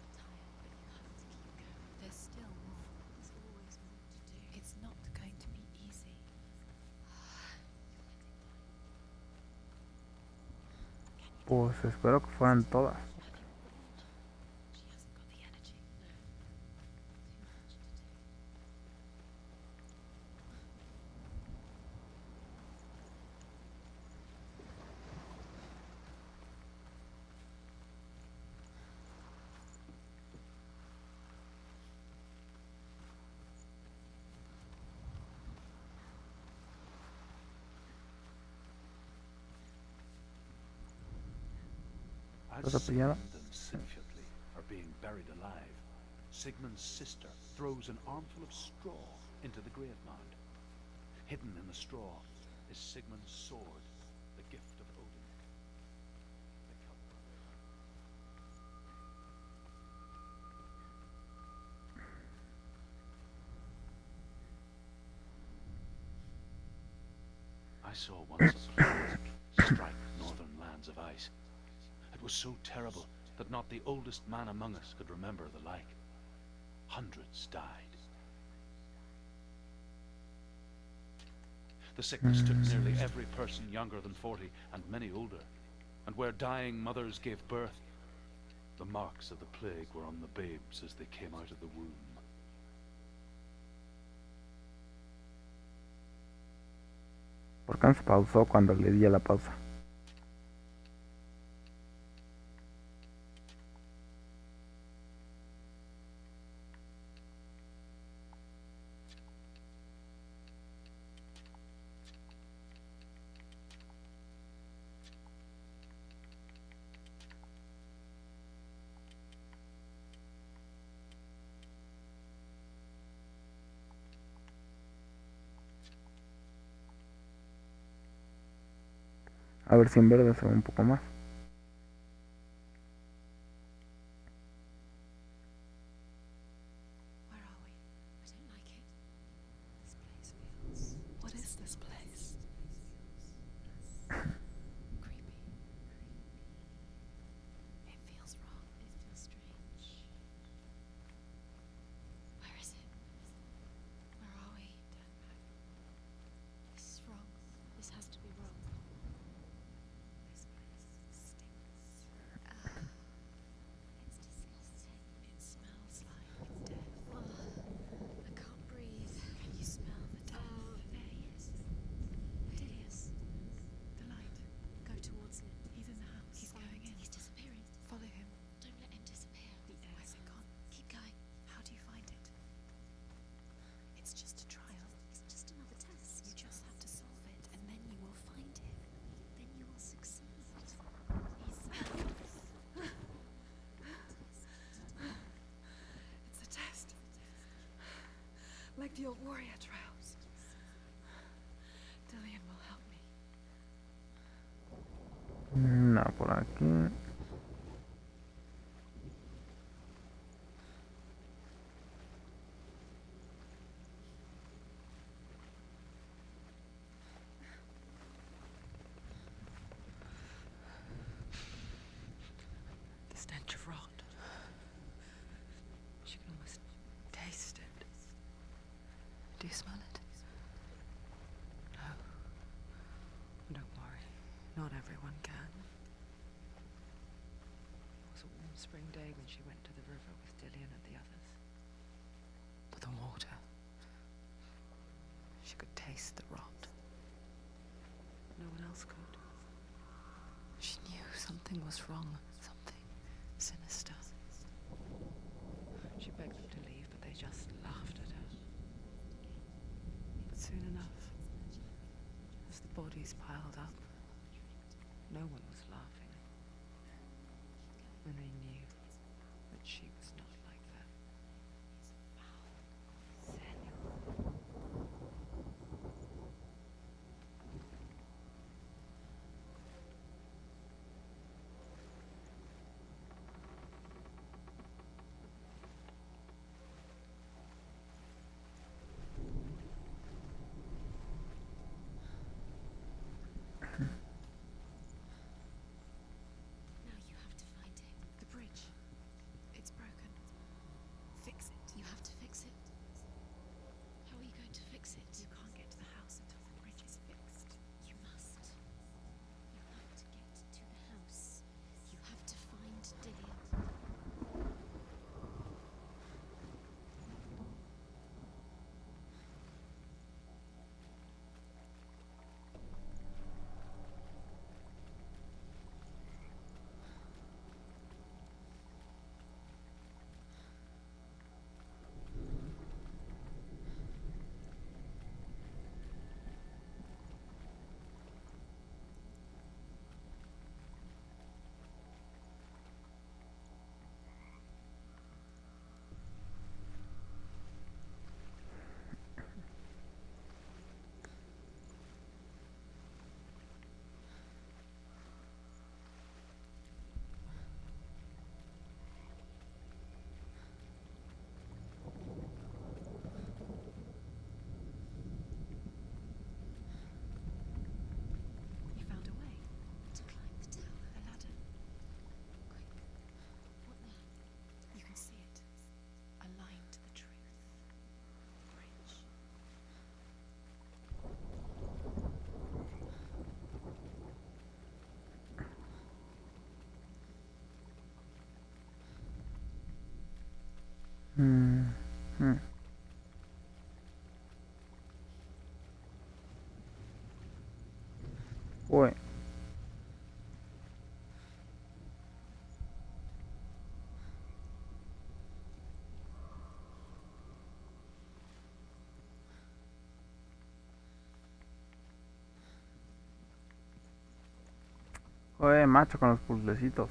You're tired, but you have to keep going. There's still more. There's always more to do. It's not going to be easy. Pues espero que fueran todas. She hasn't got the energy. No. Too much to do. As Otra pillada. Sigmund and Sinfjotli are being buried alive, Sigmund's sister throws an armful of straw into the grave mound. Hidden in the straw is Sigmund's sword, the gift of Odin. The Celtic- I saw once a plague strike northern lands of ice. It was so terrible that not the oldest man among us could remember the like. Hundreds died. The sickness took nearly every person younger than 40 and many older. And where dying mothers gave birth, the marks of the plague were on the babes as they came out of the womb. ¿Por qué no se pausó cuando le di a la pausa? A ver si en verde se ve un poco más. Where are we? I don't like it. This place feels... What is this place? Creepy. The old warrior trials. Dillion will help me. No, por aquí. The stench of rot. She can almost taste it. Do you smell it? No. Don't worry. Not everyone can. It was a warm spring day when she went to the river with Dillion and the others. But the water. She could taste the rot. No one else could. She knew something was wrong. Something sinister. She begged them to leave, but they just laughed at her. But soon enough, as the bodies piled up, no one was laughing. And they knew that she was not like that. Senua. Now you have to find it. The bridge. It's broken. Fix it. You have to fix it. How are you going to fix it? You can't get to the house until the bridge is fixed. You must. You have to get to the house. You have to find Dillion. You found a way to climb the tower, a ladder. Quick. What now? You can see it. A line to the truth. Bridge. Uy. Oye, macho, con los puzzlecitos.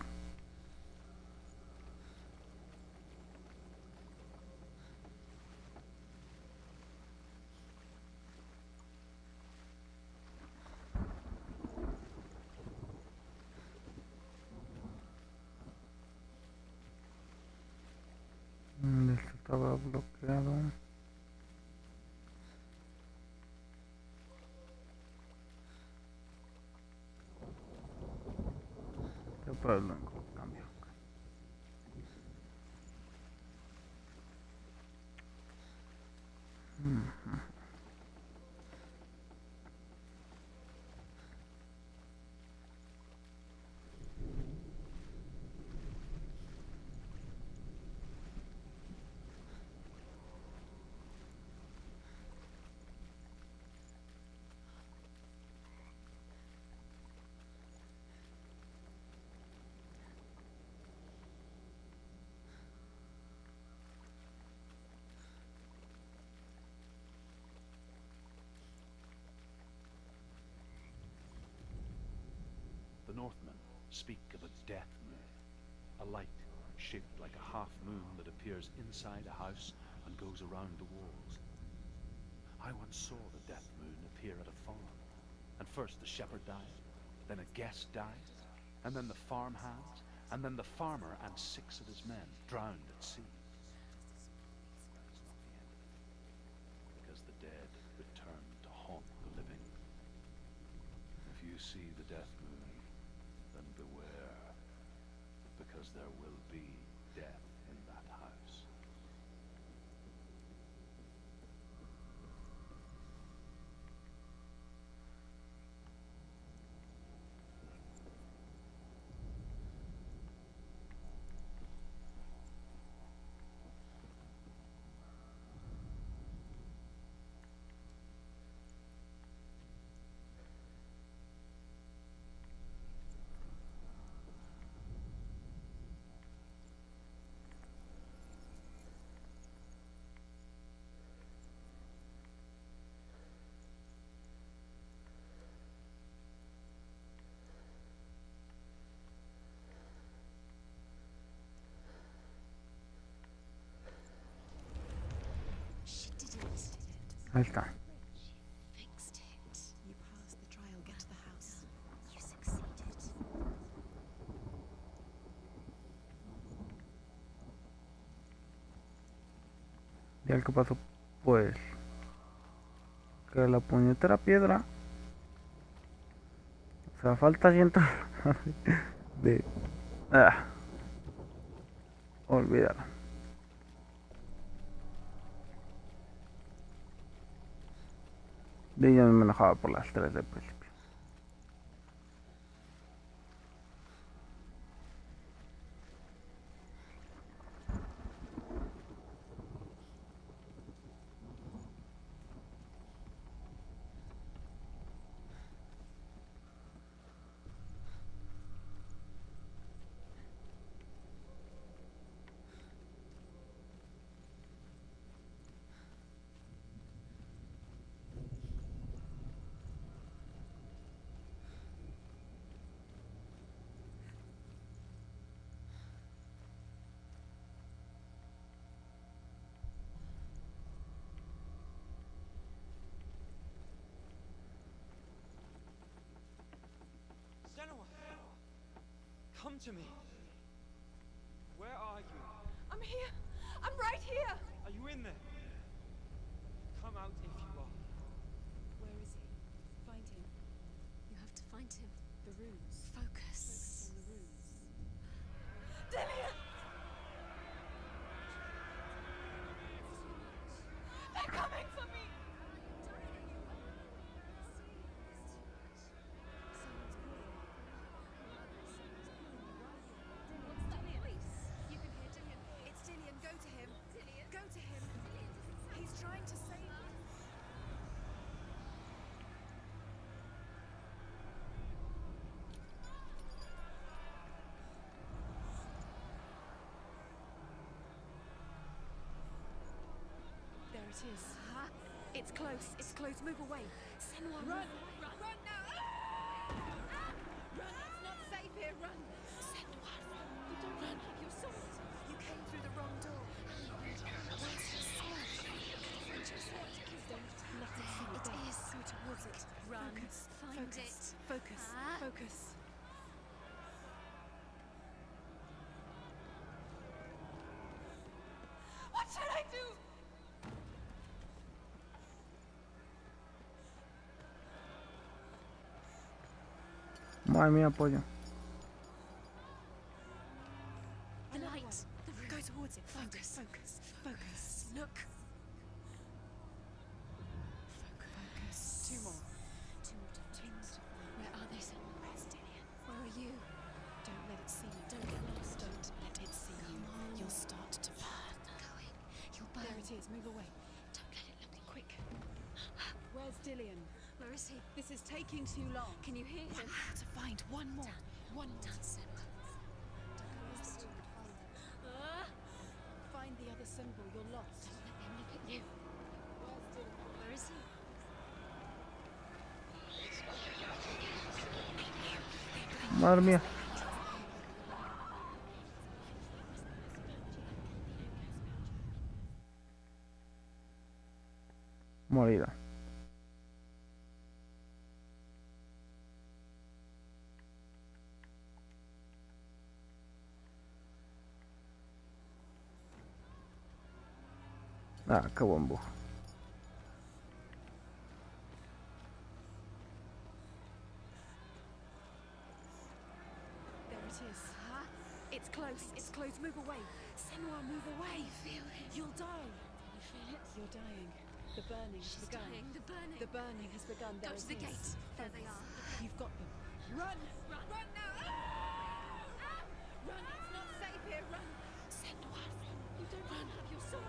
Esto estaba bloqueado. Después lo cambio. The Northmen speak of a death moon, a light shaped like a half moon that appears inside a house and goes around the walls. I once saw the death moon appear at a farm. And first the shepherd died, then a guest died, and then the farmhand, and then the farmer and 6 of his men drowned at sea. It's not the end of it, because the dead return to haunt the living. If you see the death moon, then beware, because there will be death in that house. She did it. Ahí está. Fixed it. You passed the trial. Get to the house. You succeeded. ¿Y el que pasó? Pues que la puñetera piedra, o sea, falta ciento de olvídalo. De ella me enojaba por las 3 del principio. Senua! Come to me! Where are you? I'm here. I'm right here. Are you in there? Come out if you are. Where is he? Find him. You have to find him. The runes. Focus. Focus on the runes. Dillian! They're coming for me. You can hear Dillian. It's Dillian. Go to him. Dillian. Go to him. He's trying to save you. There it is. It's close. It's close. Move away. Senua, Run! Run! Run now! Run! It's not safe here. Run! Senua, run! You don't Run! have your sword. You came through the wrong door. Where's your sword? Find your sword. Don't let it see you. It There. is. Go towards it. Run. Focus. Find Focus. it. Focus. Focus. What should I do? Madre mía, pollo. The light. The room. Go towards it. Focus. Focus. Focus. Look. Focus. Two more. Two more to find. Where are they, Senua? Where's Dillian? Where are you? Don't let it see you. Don't get lost. Don't let it see you. on. You'll start to burn. Going. You'll burn. There it is. Move away. Don't let it look at you. Quick. Where's Dillian? Where is he? This is taking too long. Can you hear him? To find one more. One more. Done, Senua. Don't go lost. Find the other symbol. You're lost. Don't let him look at you. Where's Dillian? Where is he? Madre mía. morirá. Ah, qué buen bug. There it is. Huh? It's close. It's close. Move away. Senua, move away. Feel it. You'll die. You feel it? You're dying. The burning has begun. Dying. The burning. The burning has begun. Go There to the it is. gate. There they are. You've got them. Run! Run! Run now! Run! It's not safe here. Run! Senua, run! You don't have your sword.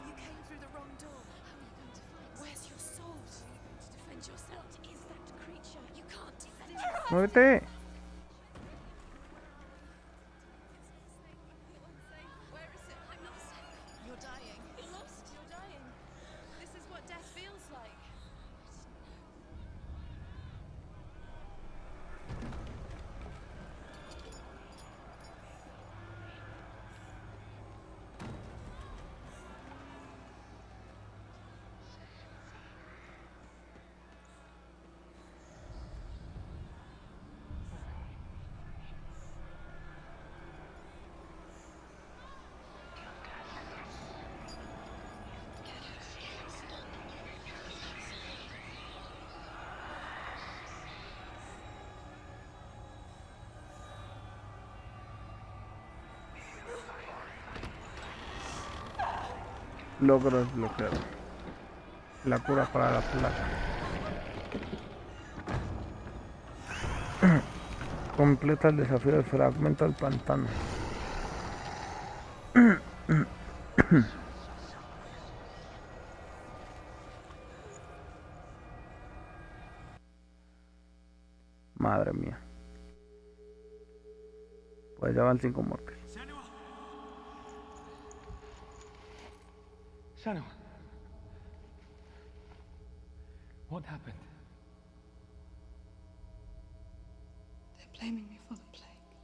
You came through the wrong door. How are you going to fight? Where's your sword? Are you going to defend yourself? What is that creature? You can't defend yourself. ¡Muévete! Where is it? I'm not safe. You're dying. You're lost. You're dying. This is what death feels like. Logro desbloqueado. La cura para la placa. Completa el desafío del fragmento del pantano. Madre mía. Pues ya van 5 muertes. Senua. What happened? They're blaming me for the plague.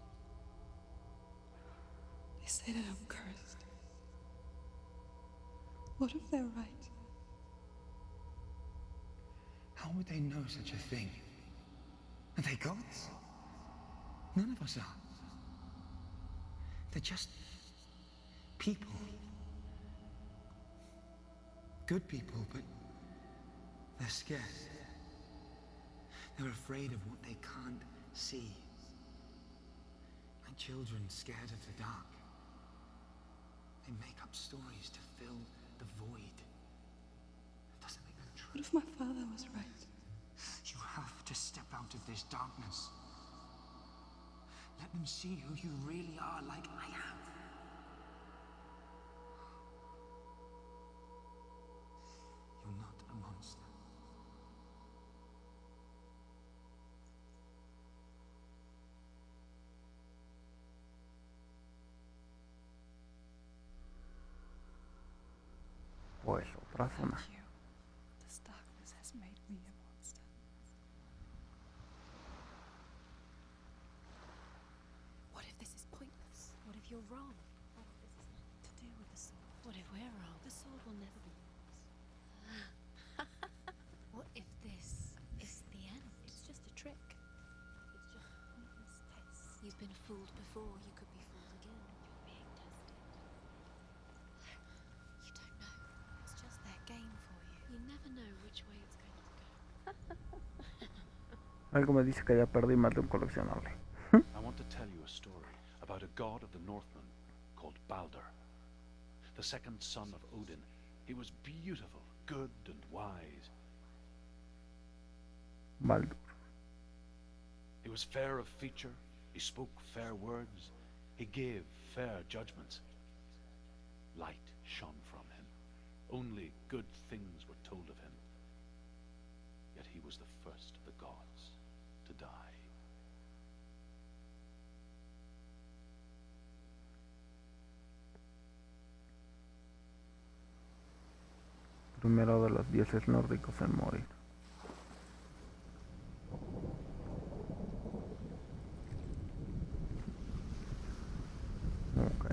They say that I'm cursed. What if they're right? How would they know such a thing? Are they gods? None of us are. They're just people. Good people, but they're scared. They're afraid of what they can't see. Like children scared of the dark. They make up stories to fill the void. It doesn't make them true. What if my father was right? You have to step out of this darkness. Let them see who you really are, like I am. You're not a monster. Pues otra zona. Thank you. This darkness has made me a monster. What if this is pointless? What if you're wrong? What if this is nothing to do with the sword? What if we're wrong? The sword will never be yours. What if this is the end? It's just a trick. It's just a pointless test. You've been fooled before. You could be fooled again. You're being tested. You don't know. It's just their game for you. You never know which way it's going to go. Algo me dice que ya perdí más de un coleccionable. I want to tell you a story about a god of the Northmen called Baldur. The second son of Odin. He was beautiful, good and wise. Baldur. He was fair of feature, he spoke fair words, he gave fair judgments. Light shone from him. Only good things were told of him. Yet he was the first of the gods to die. Primero de los dioses nórdicos en morir. Ok.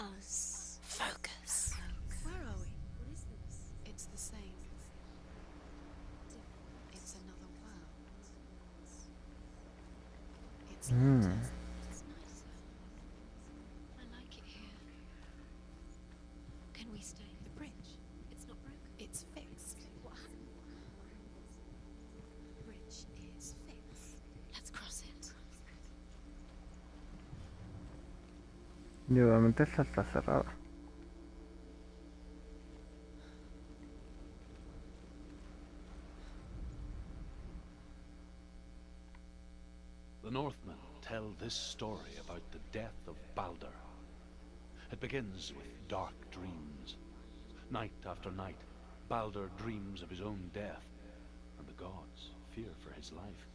Focus. Focus. Where are we? What is this? It's the same. It's another world. It's lighter. It's nicer. I like it here. Can we stay? The bridge. It's not broken. It's fixed. What happened? The bridge is fixed. Let's cross it. Y obviamente esta está cerrada. The Northmen tell this story about the death of Balder. It begins with dark dreams. Night after night, Balder dreams of his own death, and the gods fear for his life.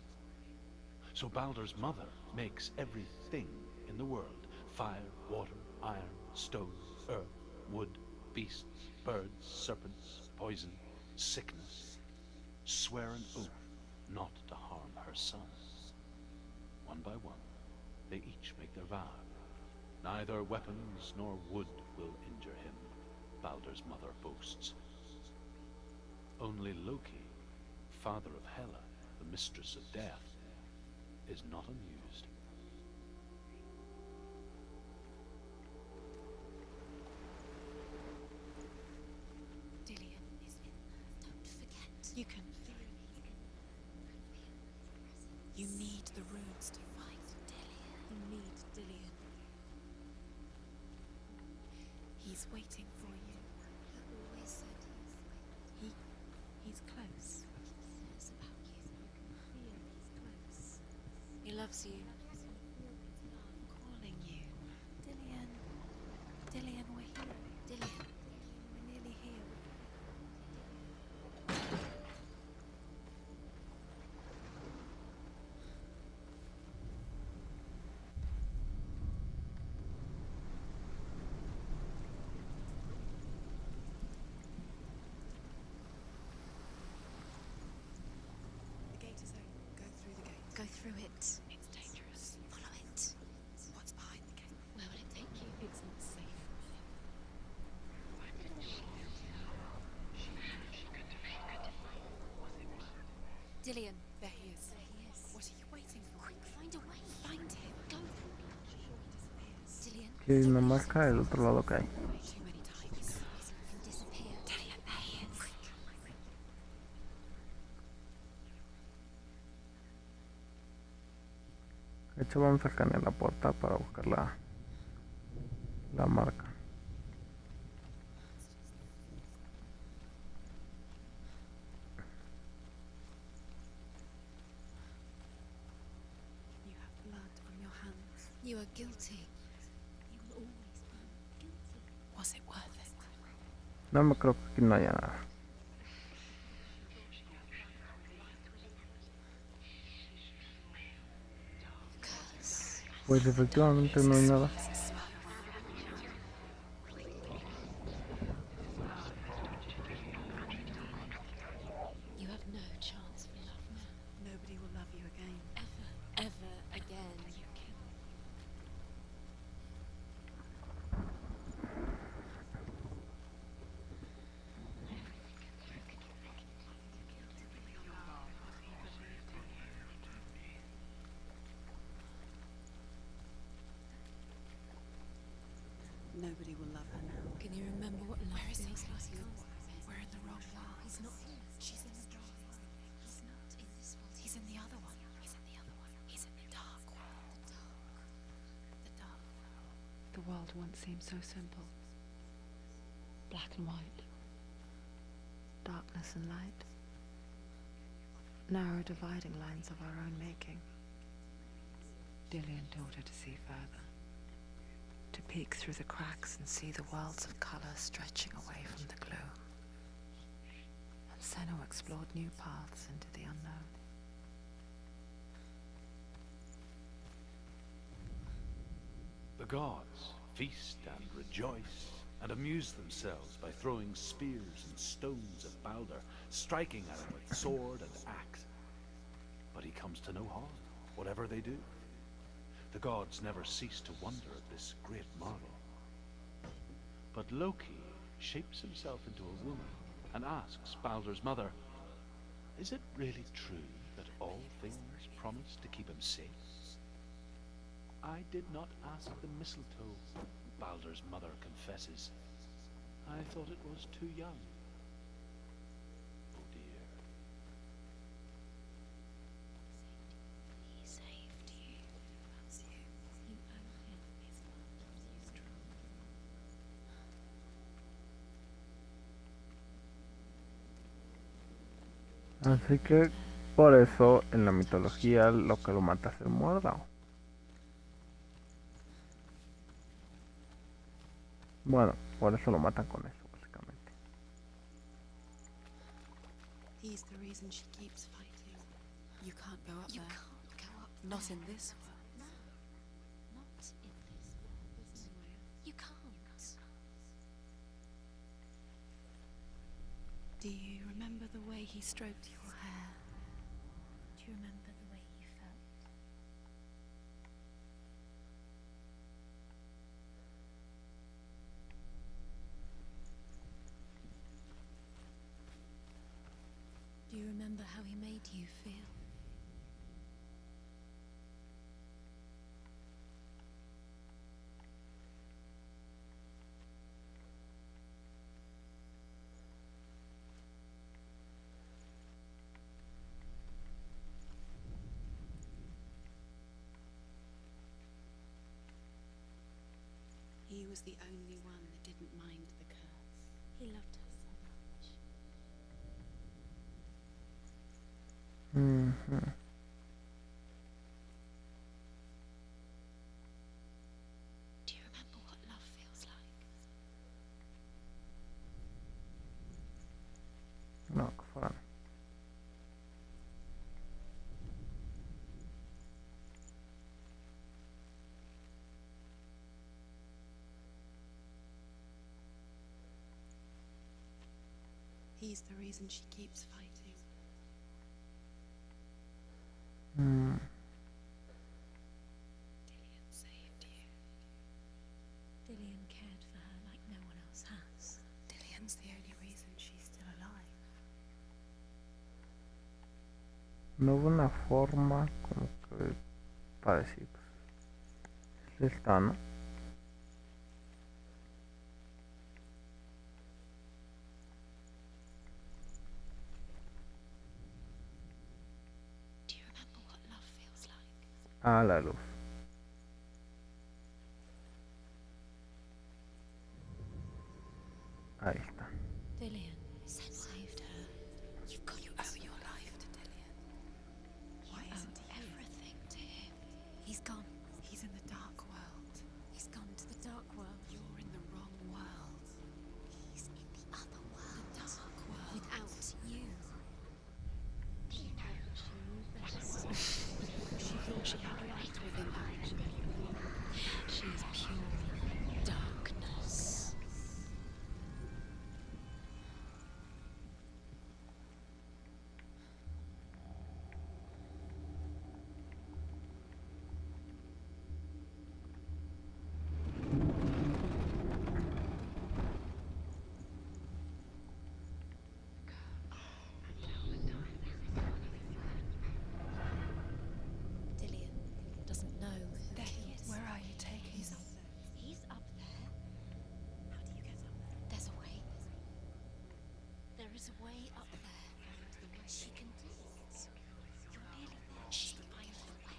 So Balder's mother makes everything in the world: fire, water, iron, stone, earth, wood, beasts, birds, serpents, poison, sickness. Swear an oath not to harm her son. One by one, they each make their vow. Neither weapons nor wood will injure him, Balder's mother boasts. Only Loki, father of Hela, the mistress of death, is not amused. Dillion is in there. Don't forget. You can feel it. You need the runes to fight Dillion. You need Dillion. He's waiting for you. He always said he's close. He cares about you. You can feel he's close. He loves you. Calling you. Dillion. Dillion, we're here. Dillion. We're nearly here. The gate is open. Go through the gate. Go through it. It's dangerous. Follow it. What's behind the gate? Where will it take you? It's not safe. Dillion. There he is. There he is. What are you waiting for? Quick, find a way. Find him. Go. Sure he disappears. Dillion. Aquí hay una máscara del otro lado que hay. Too many times. Can disappear. Dillion, there he is. Quick. De hecho vamos a escanear la puerta para buscar la marca. You have blood on your hands. You are guilty. You will always be guilty. Was it worth it? No me creo que aquí no haya nada. Curse. Pues efectivamente no hay nada. You have no chance for love now. Nobody will love you again. Ever again. You can. Nobody will love her now. Can you remember what love feels like? We're in the wrong world. He's not here. She's in the dark world. He's not in this world. He's in the other one. He's in the other one. He's in the dark world. The dark world. The world once seemed so simple. Black and white. Darkness and light. Narrow dividing lines of our own making. Dillion taught her to see further. To peek through the cracks and see the worlds of colour stretching away from the gloom. And Senua explored new paths into the unknown. The gods feast and rejoice and amuse themselves by throwing spears and stones at Balder, striking at him with sword and axe. But he comes to no harm, whatever they do. The gods never cease to wonder at this great marvel. But Loki shapes himself into a woman and asks Baldur's mother, "Is it really true that all things promise to keep him safe?" "I did not ask the mistletoe," Baldur's mother confesses. "I thought it was too young." Oh dear. He saved you. Loves you. You owe him. His love keeps you strong. Así que por eso en la mitología lo que lo mata es el muérdago. Bueno, por eso lo matan con eso, básicamente. He's the reason she keeps fighting. You can't go up You there. can't go up Not there. in this world. No. Not in this world. You can't. Do you remember the way he stroked your hair? Do you remember the way you felt? Do you remember how he made you feel? He was the only one that didn't mind the curse. He loved her so much. Ujú. Do you remember what love feels like? No, que fueran. He's the reason she keeps fighting. Mm. Dillian saved you. Dillian cared for her like no one else has. Dillian's the only reason she's still alive. No hubo una forma como que para decir, pues, está, ¿no? Do you remember what love feels like? A la luz. Ahí está. Dillian saved her. You've got You owe your life to Dillian. Why You isn't owe he? everything to him. He's gone. He's in the dark world. He's gone to the dark world. You're in the wrong world. He's in the other world. The dark world. Without you. Do you know she knew best? She thought she had light within her. She is pure darkness. Dillian doesn't know who he is. Where are you taking He's him? up there. He's up there. How do you get up there? There's a way. There is a way up there. She can do it. You're nearly there. She can find the way.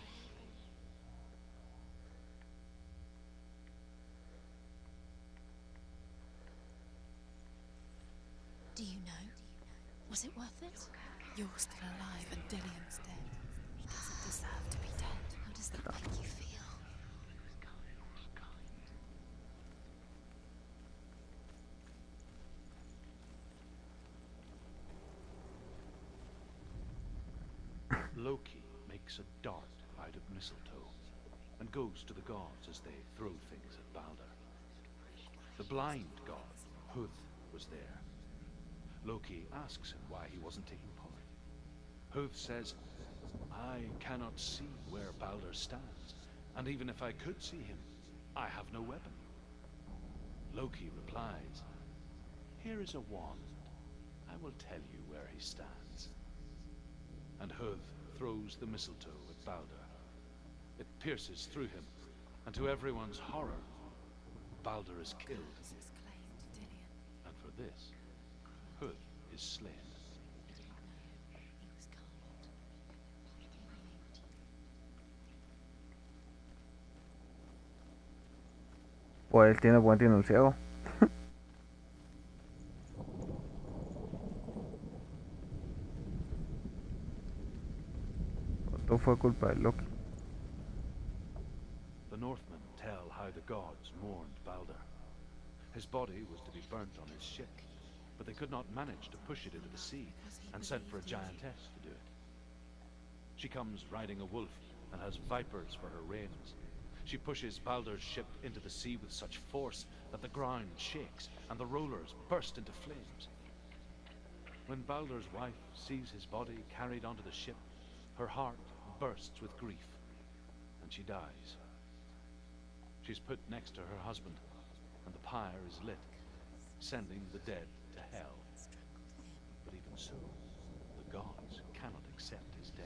Do you know? Was it worth it? You're still alive and Dillian's dead. He doesn't deserve to be dead. How does that make you feel? Loki makes a dart out of mistletoe and goes to the gods as they throw things at Balder. The blind god, Huth, was there. Loki asks him why he wasn't taking part. Huth says, "I cannot see where Balder stands, and even if I could see him, I have no weapon." Loki replies, "Here is a wand. I will tell you where he stands." And Hud throws the mistletoe at Balder. It pierces through him, and to everyone's horror, Balder is killed. And for this, Hud is slain. Pues tiene buen tiene un ciego. Todo fue culpa de Loki. The Northmen tell how the gods mourned Balder. His body was to be burnt on his ship, but they could not manage to push it into the sea, and sent for a giantess to do it. She comes riding a wolf and has vipers for her reins. She pushes Balder's ship into the sea with such force that the ground shakes and the rollers burst into flames. When Balder's wife sees his body carried onto the ship, her heart bursts with grief, and she dies. She's put next to her husband, and the pyre is lit, sending the dead to hell. But even so, the gods cannot accept his death.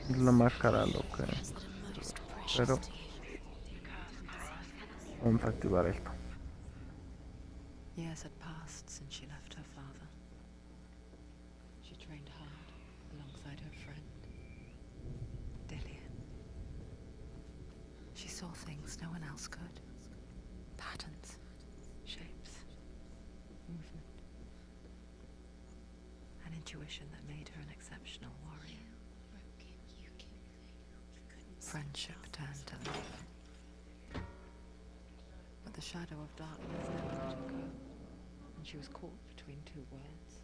Es la máscara lo que... Pero... Vamos a activar esto. Years had passed since she left her father. She trained hard alongside her friend, Dillian. She saw things no one else could. Patterns, shapes, movement. An intuition that made her an exceptional warrior. Friendship turned to love. But the shadow of darkness never let her go, and she was caught between two worlds.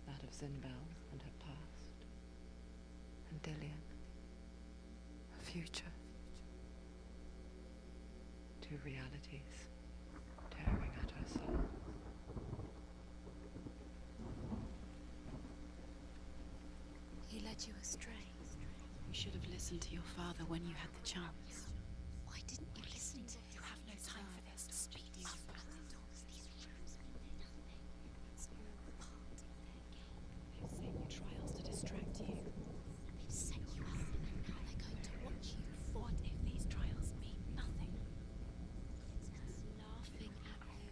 That of Zinbel and her past, and Dillian, her future. Two realities tearing at her soul. He led you astray. You should have listened to your father when you had the chance. Why didn't you listen to him? You have no time for this. Speak to your father. It's all part of their game. They've set you trials to distract you. They've set you up, and now they're going to watch you. What if these trials mean nothing? It's just laughing at you.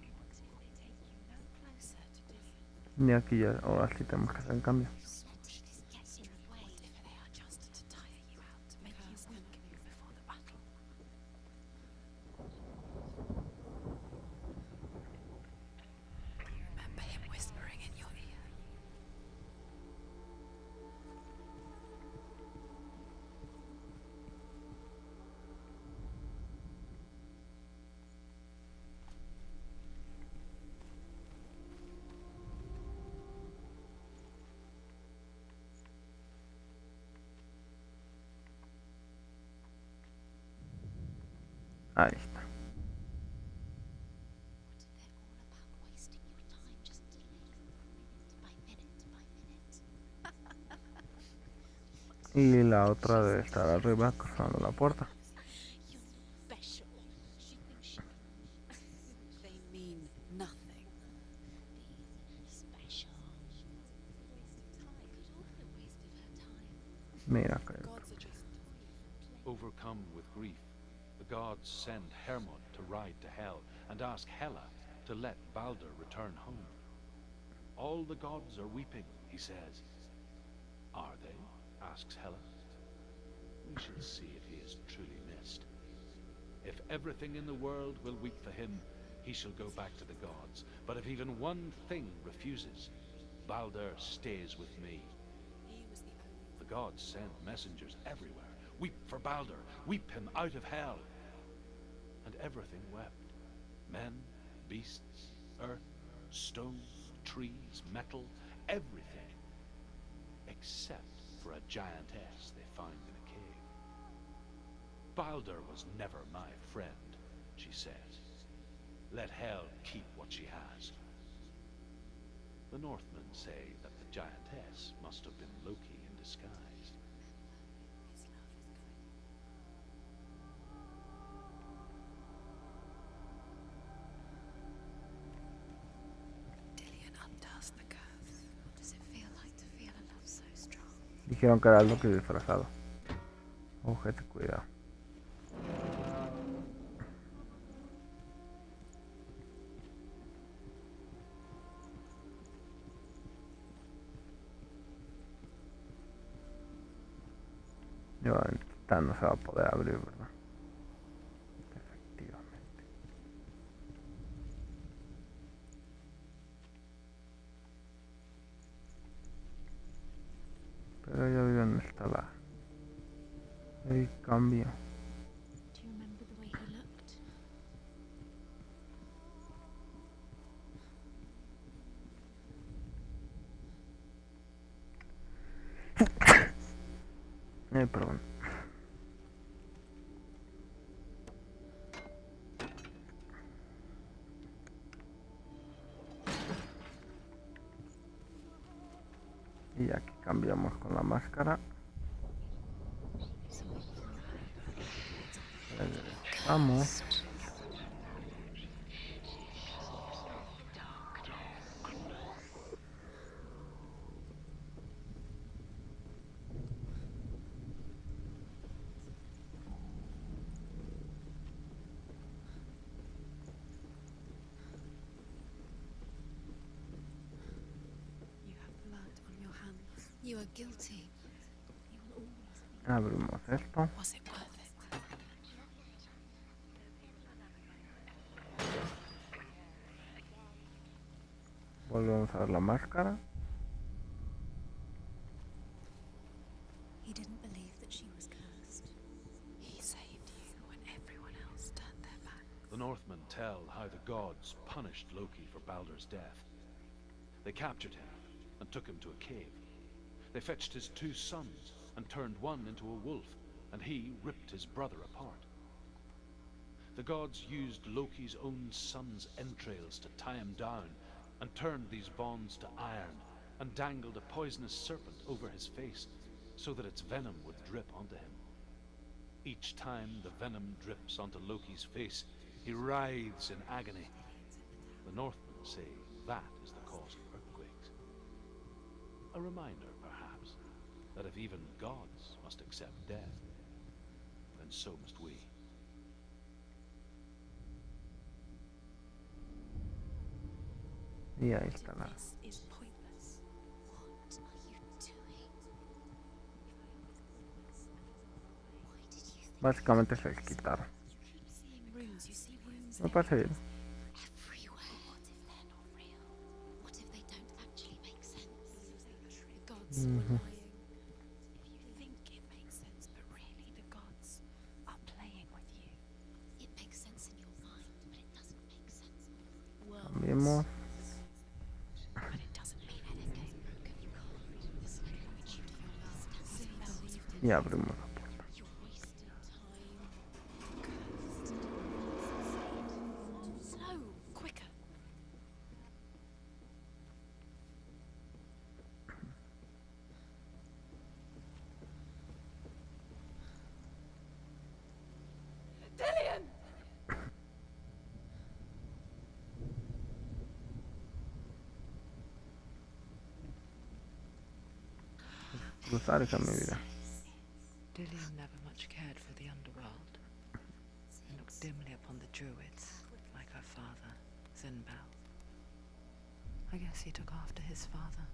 What if they take you no closer to Dillian? Y aquí ya, ahora sí tenemos que hacer el cambio. Ahí está. Y la otra debe estar arriba cruzando la puerta. Mira que Overcome with grief, the gods send Hermod to ride to Hell and ask Hela to let Balder return home. All the gods are weeping, he says. Are they? Asks Hela. We shall see if he is truly missed. If everything in the world will weep for him, he shall go back to the gods. But if even one thing refuses, Balder stays with me. The gods send messengers everywhere. Weep for Balder, weep him out of Hell. And everything wept. Men, beasts, earth, stone, trees, metal, everything. Except for a giantess they found in a cave. Baldur was never my friend, she said. Let Hel keep what she has. The Northmen say that the giantess must have been Loki in disguise. Dillion undoes the curse. What does it feel like to feel a love so strong? Dijeron que era Loki disfrazado. Ojete, cuidado. Yo, esta no se va a poder abrir, ¿verdad? Efectivamente. Pero ya vi dónde está el cambio. Do you remember the way he looked? Perdón. Y aquí cambiamos con la máscara. Vamos. You have blood on your hands. You are guilty. You will always be. Abrimos esto. Was it worth it? Volvemos a ver la máscara. He didn't believe that she was cursed. He saved you when everyone else turned their back. The Northmen tell how the gods punished Loki for Baldur's death. They captured him and took him to a cave. They fetched his 2 sons and turned one into a wolf, and he ripped his brother apart. The gods used Loki's own son's entrails to tie him down, and turned these bonds to iron, and dangled a poisonous serpent over his face, so that its venom would drip onto him. Each time the venom drips onto Loki's face, he writhes in agony. The Northmen say that is the cause of earthquakes. A reminder, perhaps, that if even gods must accept death, then so must we. Y ahí está la... This is pointless. What are you doing? Why did you think Básicamente se quitaron. seeing runes? You see runes Me parece bien. everywhere. What if they're not real? What if they don't actually make sense? The gods were lying. If you think it makes sense, but really the gods are playing with you. It makes sense in your mind, but it doesn't make sense. Cambiemos. But it doesn't mean anything. You can't. This language you don't understand. Y abrimos la puerta. You're wasting time. Slow, quicker. Dillion! Cruzar esa medida. Dillion never much cared for the underworld, and looked dimly upon the druids, like her father, Zinbel. I guess he took after his father,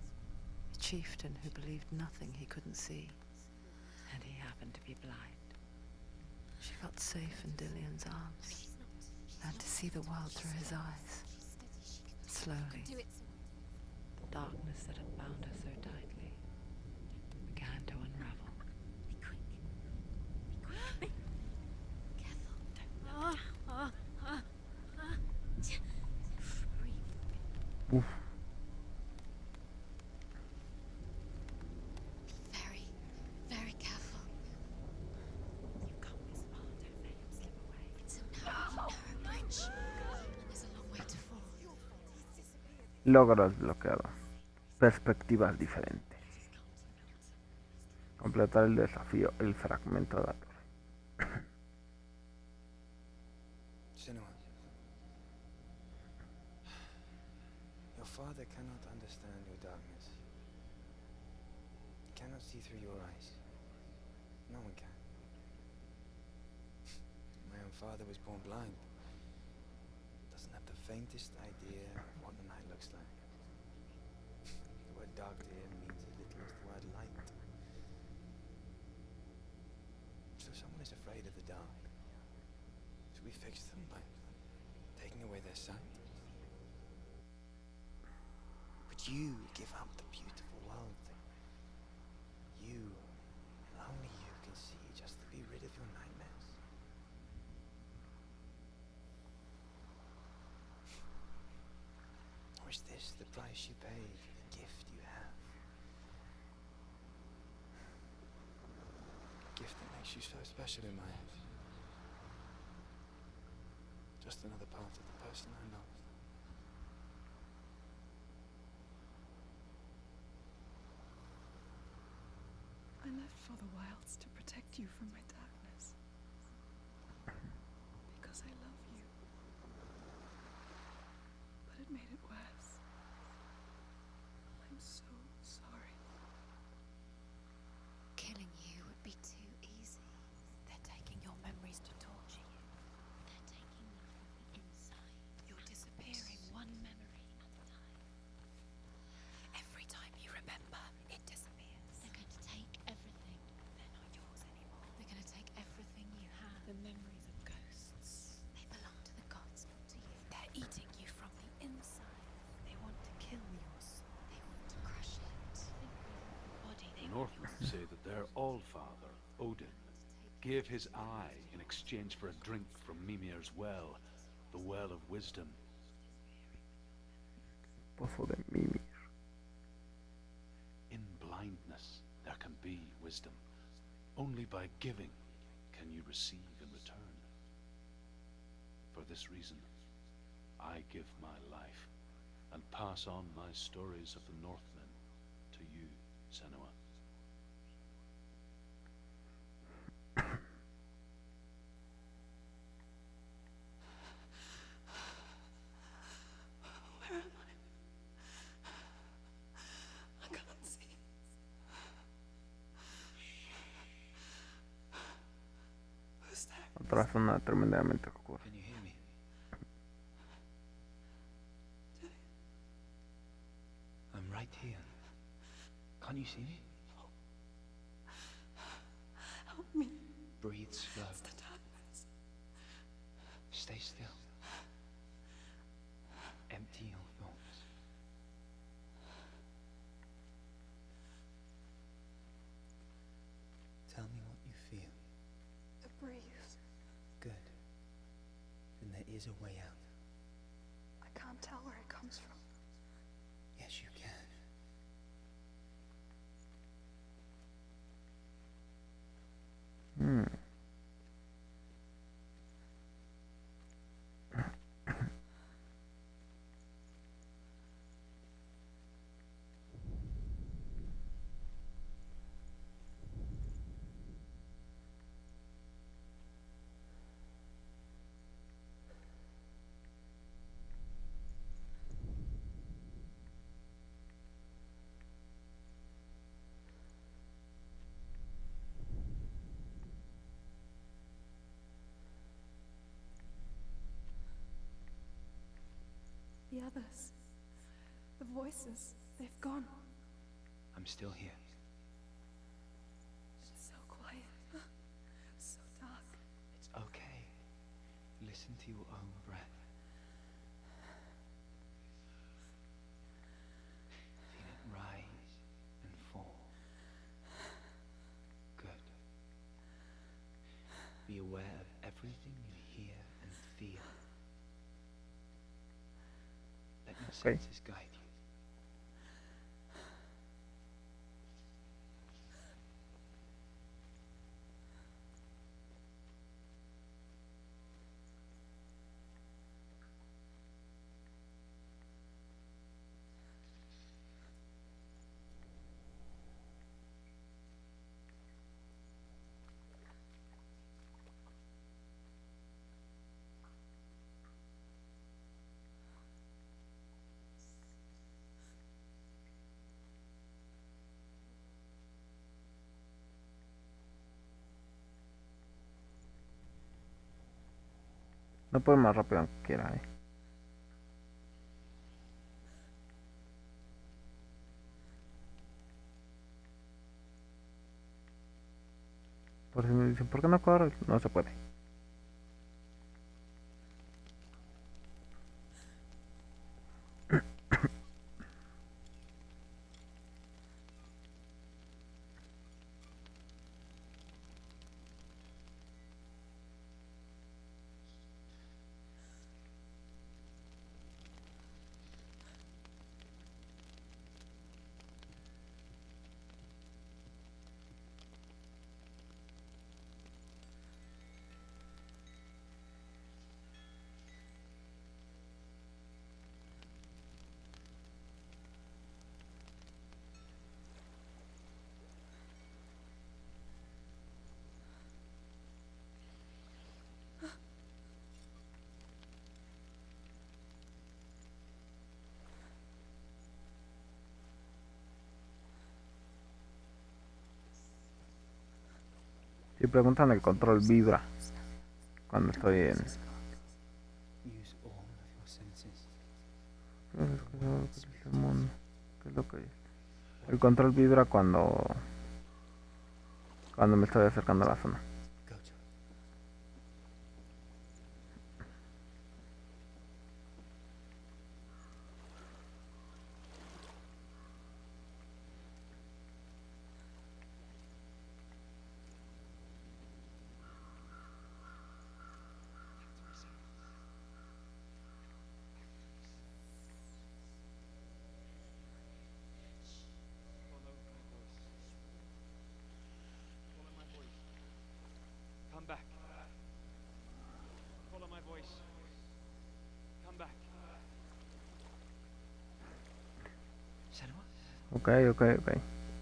a chieftain who believed nothing he couldn't see, and he happened to be blind. She felt safe in Dillion's arms, learned to see the world through his eyes. Slowly, the darkness that had bound her so tightly began to unravel. Be quick. Be quick. Careful. Don't Breathe. Uf. Be very, very careful. You've come this far, Logro desbloqueado. Perspectivas diferentes. Completar el desafío, el fragmento de la torre. Senua, your father cannot understand your darkness. He cannot see through your eyes. No one can. My own father was born blind. Doesn't have the faintest idea of what the night looks like. The word dark to him means as little as the word light. So someone is afraid of the dark. Should we fix them by taking away their sight? Would you give up the beautiful world that you, and only you, can see just to be rid of your nightmares? Or is this the price you pay for the gift you have? A gift that makes you so special in my eyes. Just another part of the person I love. I left for the wilds to protect you from my darkness. Because I love you. But it made it worse. I'm so sorry. Killing you would be too easy. They're taking your memories to torture you. They're taking you from the inside. You're disappearing one memory at a time. Every time you remember, it disappears. They're going to take everything. They're not yours anymore. They're going to take everything you have. The memories of ghosts. They belong to the gods, not to you. They're eating you from the inside. They want to kill your soul. They want to crush it. Body. The Northmen say that their all-father, Odin, gave his eye in exchange for a drink from Mimir's well, the well of wisdom. Pozo de Mimir. In blindness, there can be wisdom. Only by giving can you receive in return. For this reason, I give my life and pass on my stories of the Northmen to you, Senua. Where am I? I can't see. Who's there? Otra zona tremendamente oscura. Can you hear me? I'm right here. Can't you see me? Help me. Breathe slow. It's the darkness. Stay still. Empty your thoughts. Tell me what you feel. The breeze. Good. Then there is a way out. I can't tell where it comes from. Yes, you can. The others. The voices. They've gone. I'm still here. It's so quiet. So dark. It's okay. Listen to your own breath. Feel it rise and fall. Good. Be aware of everything you hear and feel. Let your senses guide you. No puedo ir más rápido aunque quiera, Por si me dicen, ¿por qué no corres? No se puede. Si preguntan, el control vibra cuando estoy en... Use all of your senses. ¿Qué es lo que es? El control vibra cuando me estoy acercando a la zona. Go to it. Follow my voice. Come back. Follow my voice. Come back. Senua? Ok.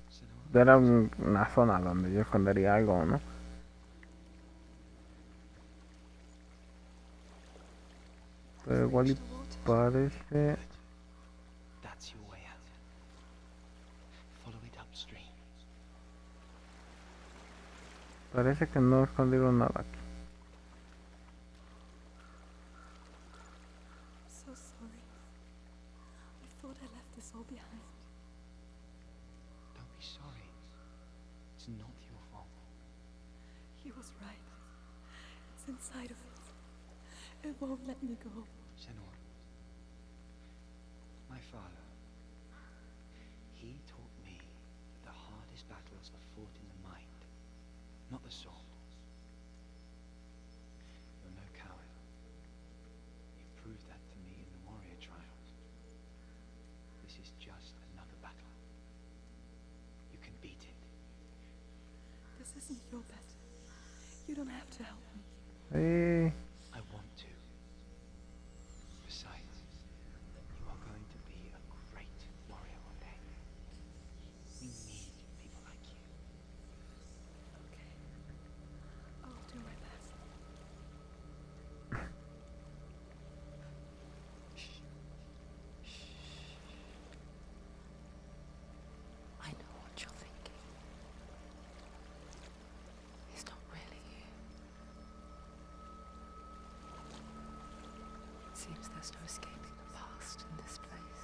Senua? Era una zona donde yo escondería algo, ¿no? Pero igual y parece... That's your way out. Follow it upstream. Parece que no escondieron nada aquí. I'm so sorry. I thought I left this all behind. Don't be sorry. It's not your fault. He was right. It's inside of me. It won't let me go. Senua. My father. He taught me that the hardest battles are fought in the mind, not the sword. You're no coward. You proved that to me in the warrior trials. This is just another battle. You can beat it. This isn't your battle. You don't have to help me. Eh, I want to. Besides, you are going to be a great warrior one day. We need people like you. Okay. I'll do my best. I know what you're thinking. He's not really here. It seems there's no escaping the past in this place.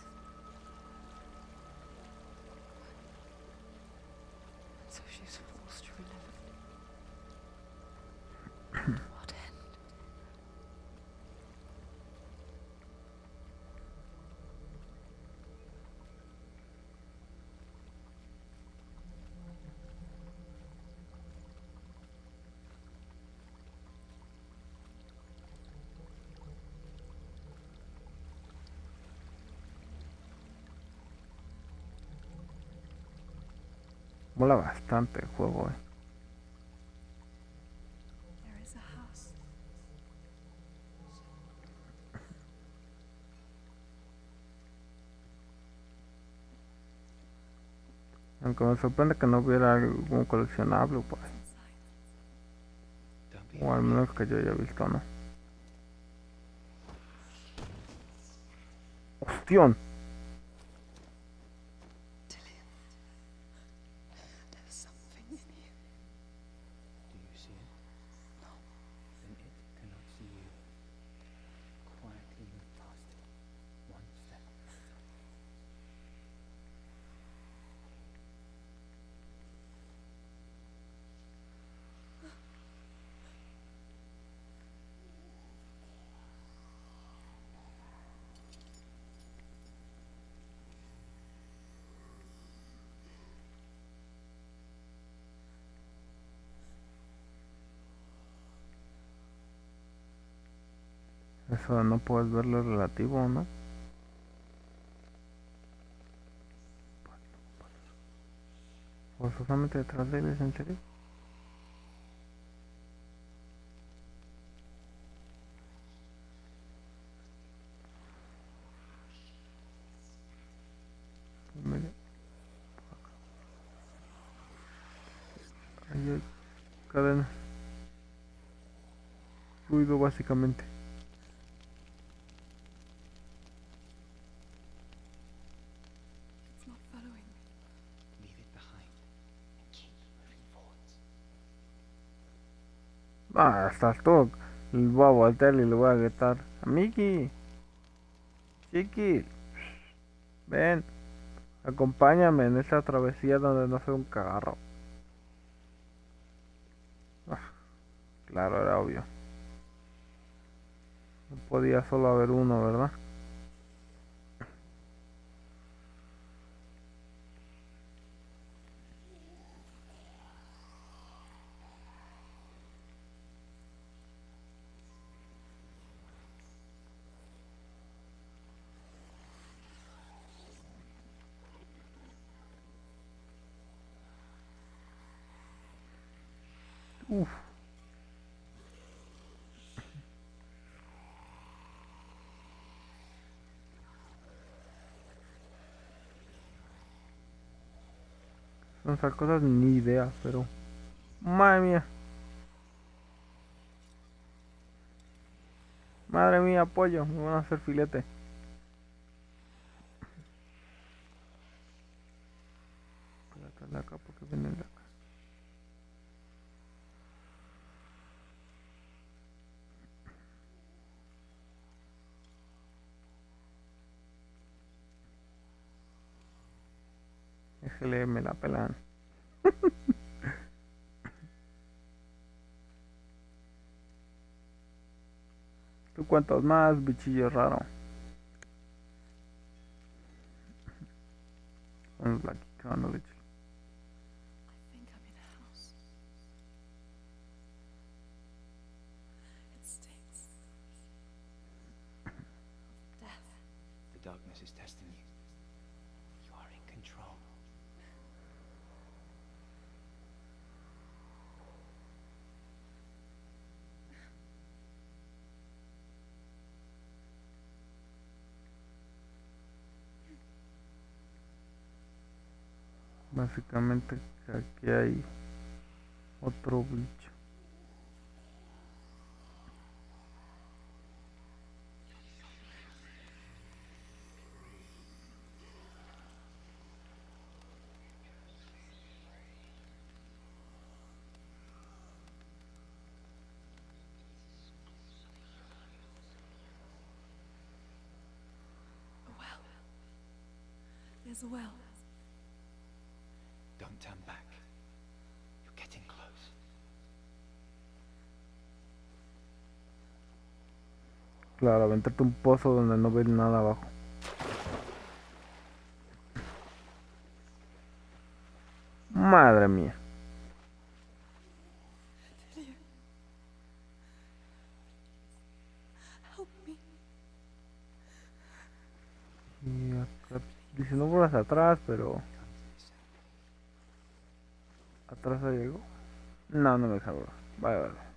And so she's forced to relive it. To what end? mola bastante el juego, There is a house. Aunque me sorprende que no hubiera algún coleccionable, pues. Inside. Don't be O al menos que yo haya visto, ¿no? ¡Hostión! There's something in here. Do you see it? No. Then it cannot see you. Eso no puedes verlo relativo, ¿no? Forzosamente detrás de él, ¿es en serio? Mira, ahí hay cadenas. Ruido básicamente. It's not following me. Leave it behind and keep moving forwards. Ah, estás tú. Voy a voltear y le voy a gritar: Amigui, Chiqui, ven, acompáñame en esta travesía donde no soy un cagarro. Ah, claro, era obvio. No podía solo haber uno, ¿verdad? Uf. Son esas cosas ni idea, pero... Madre mía. Madre mía, pollo, me van a hacer filete. Espérate, acá porque vienen de acá. Déjele, me la pelan. ¿Tú cuántos más, bichillo raro? Vamos aquí, cagando leche. I think I'm in a house. It stinks of death. The darkness is testing you. You are in control. Básicamente aquí hay otro bicho. A well. There's a well. Don't turn back. You're getting close. Claro, aventarte un pozo donde no ves nada abajo. Madre mía. Help me. Y acá dice no vuelvas atrás, pero... ¿Atrás hay algo? No, no me deja ver. Vale, vale.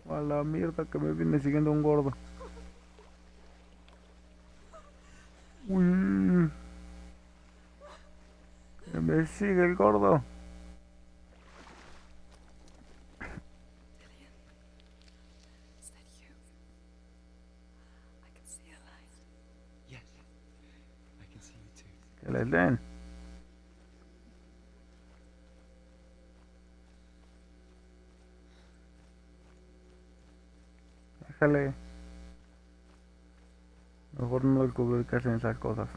A la mierda que me viene siguiendo un gordo. Uy. Que me sigue el gordo. Is that you? I can see a light. Yes. I can see you too. Que les den. Déjale. Mejor no descubrir que hacen esas cosas.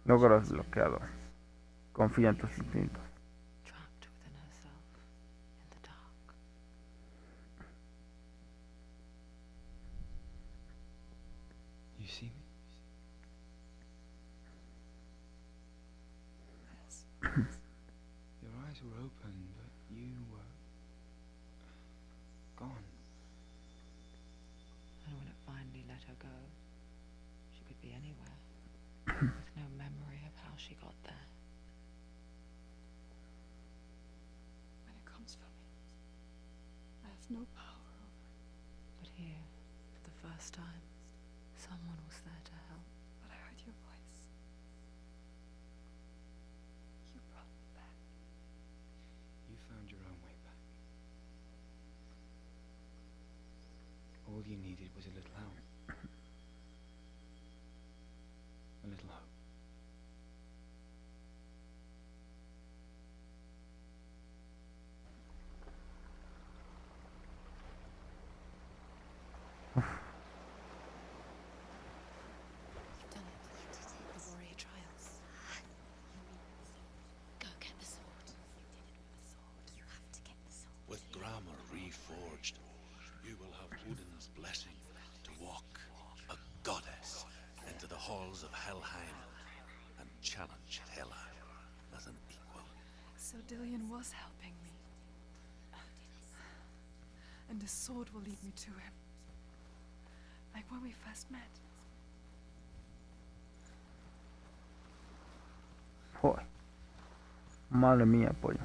Logro desbloqueado. Confía en tus instintos. Trapped within herself in the dark. You see me? Yes. Your eyes were open, but you were gone. And when it finally let her go, she could be anywhere, with no memory of how she got there. When it comes for me, I have no power over it. But here, for the first time, someone was there to help. But I heard your voice. You brought me back. You found your own way back. All you needed was a little help. A little hope. You've done it. You did it. The warrior trials. Go get the sword. You did it with the sword. You have to get the sword. With grammar reforged, you will have Odin's blessing to walk, a goddess, into the halls of Helheim and challenge Hela as an equal. So Dillion was helping me. And the sword will lead me to him. Like when we first met. Joder. Madre mía, pollo.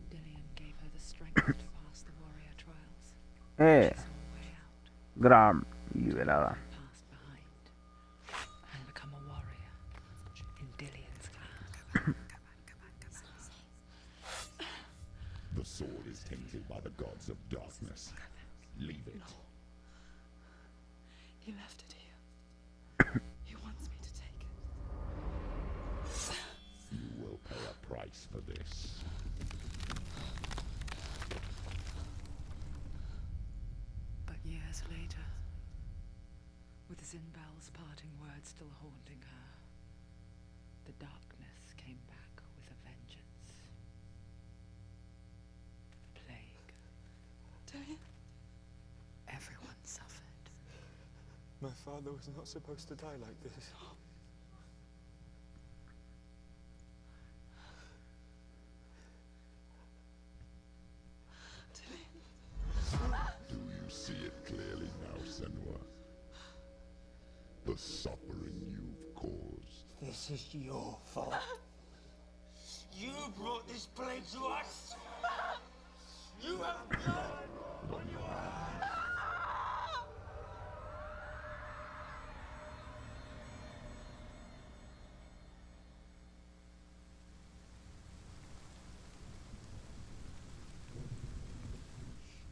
Dillion gave her the strength to pass the warrior trials. Eh, She saw a way out, Gram liberada. pass behind, and become a warrior in Dillion's clan. The sword is tainted by the gods of darkness. Leave it. He left it here. He wants me to take it. You will pay a price for this. But years later, with Zinbel's parting words still haunting her, the darkness came back with a vengeance. The plague. Dillion? Everyone suffered. My father was not supposed to die like this. Do you see it clearly now, Senua? The suffering you've caused. This is your fault. You brought this plague to us. You have blood on your hands.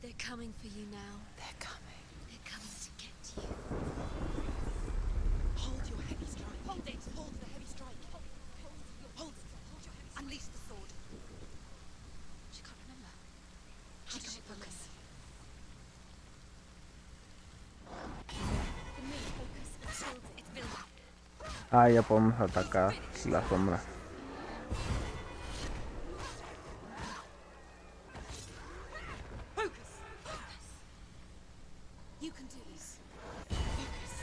They're coming for you now. They're coming. They're coming to get you. Hold your heavy strike. Hold it! Hold the heavy strike. Hold it. Hold your heavy strike. Unleash the sword. She can't remember. How does she focus? The main focus. It shields it. It's building. Ah, ya podemos atacar las sombras. Focus. You can do this. Focus.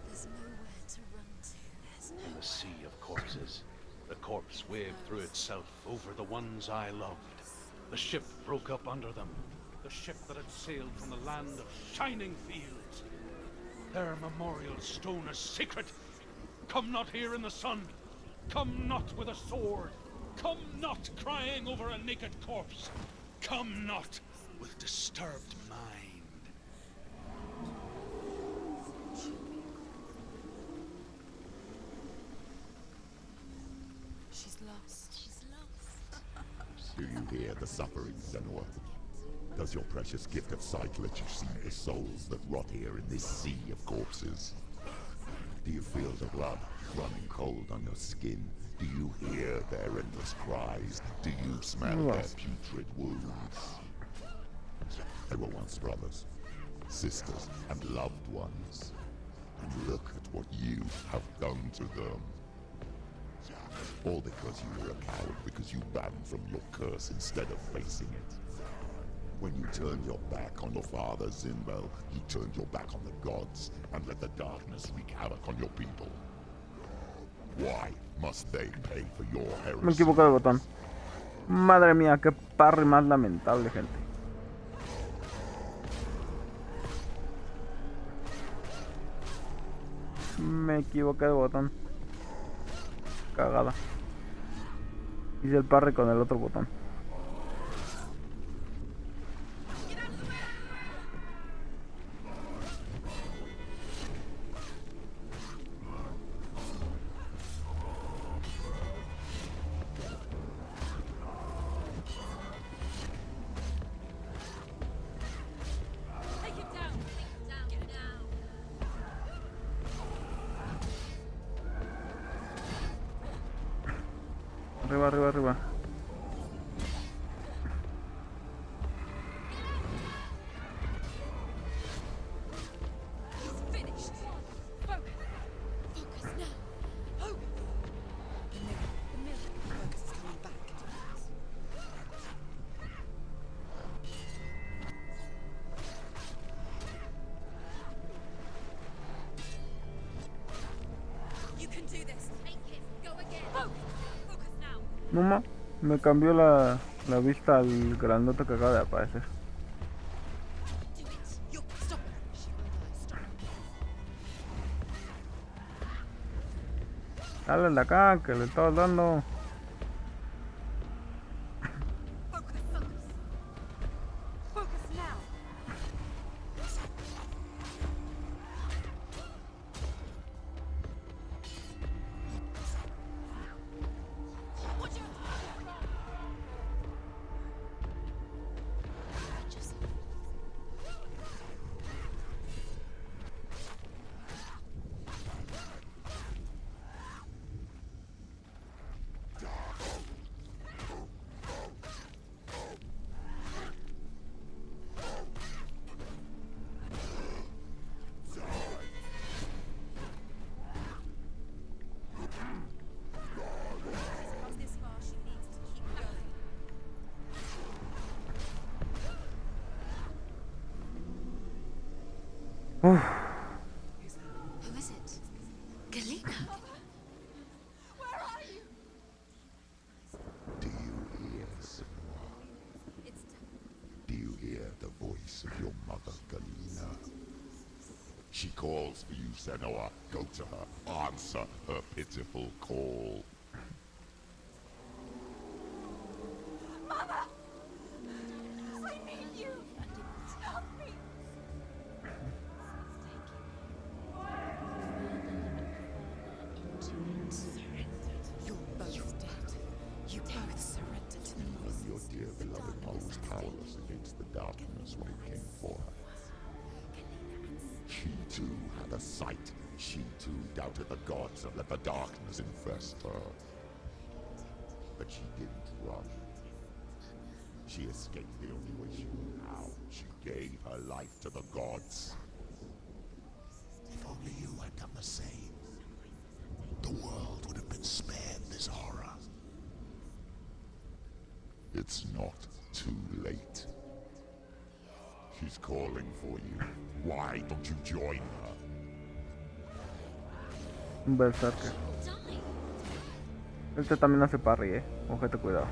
There's nowhere to run to. There's no. A sea of corpses. The corpse waved through itself over the ones I loved. The ship broke up under them. The ship that had sailed from the land of shining fields. Their memorial stone is sacred. Come not here in the sun. Come not with a sword. Come not crying over a naked corpse. Come not with disturbed mind. She's lost. She's lost. Do you hear the suffering, Senua? Does your precious gift of sight let you see the souls that rot here in this sea of corpses? Do you feel the blood running cold on your skin? Do you hear their endless cries? Do you smell their putrid wounds? They were once brothers, sisters, and loved ones. And look at what you have done to them. All because you were a coward, because you ran from your curse instead of facing it. When you turned your back on your father, Zinbel, you turned your back on the gods and let the darkness wreak havoc on your people. Why must they pay for your heresy? Me equivoqué de botón. Madre mía, qué parry más lamentable, gente. Me equivoqué de botón. Cagada. Hice el parry con el otro botón. Arriba, arriba, arriba. He's finished. Focus. Focus now. Oh. The mirror. Focus is coming back into place. You can do this. Take him. Go again. Focus. Focus now. No, me cambió la vista al grandote que acaba de aparecer. Do it. You stop. She will die. Stop. Dale de acá, que le estaba dando. Focus. Focus. Focus now. Watch out. This far, she needs to keep going. Uf, Who is it? Galena. Where are you? Do you hear, Senua? It's Do you hear the voice of your mother, Galena? She calls for you, Senua. Go to her. Answer her pitiful call. Mother! I need you! Help me! You're both dead. You both surrendered to the And your dear beloved mother was powerless against the darkness when it came for her. She too had a sight. She too doubted the gods and let the darkness infest her. But she didn't run. She escaped the only way she knew how. She gave her life to the gods. If only you had done the same, the world would have been spared this horror. It's not too late. She's calling for you. Why don't you join her? un berserker. Este también hace parry, ojete, cuidado.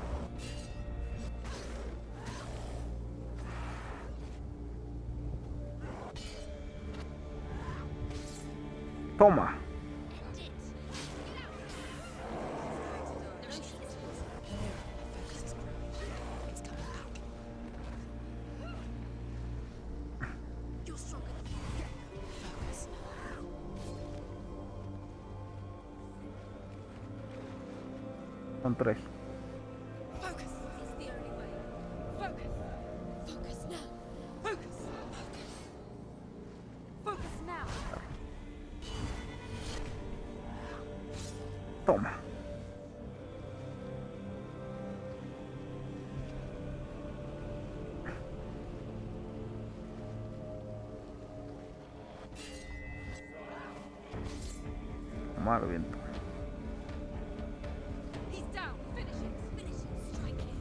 Toma. Son 3. Focus is the only way. Focus. Focus now. Focus. Focus. Focus now. Toma. Tomar viento. He's down. Finish it. Finish it. Strike him.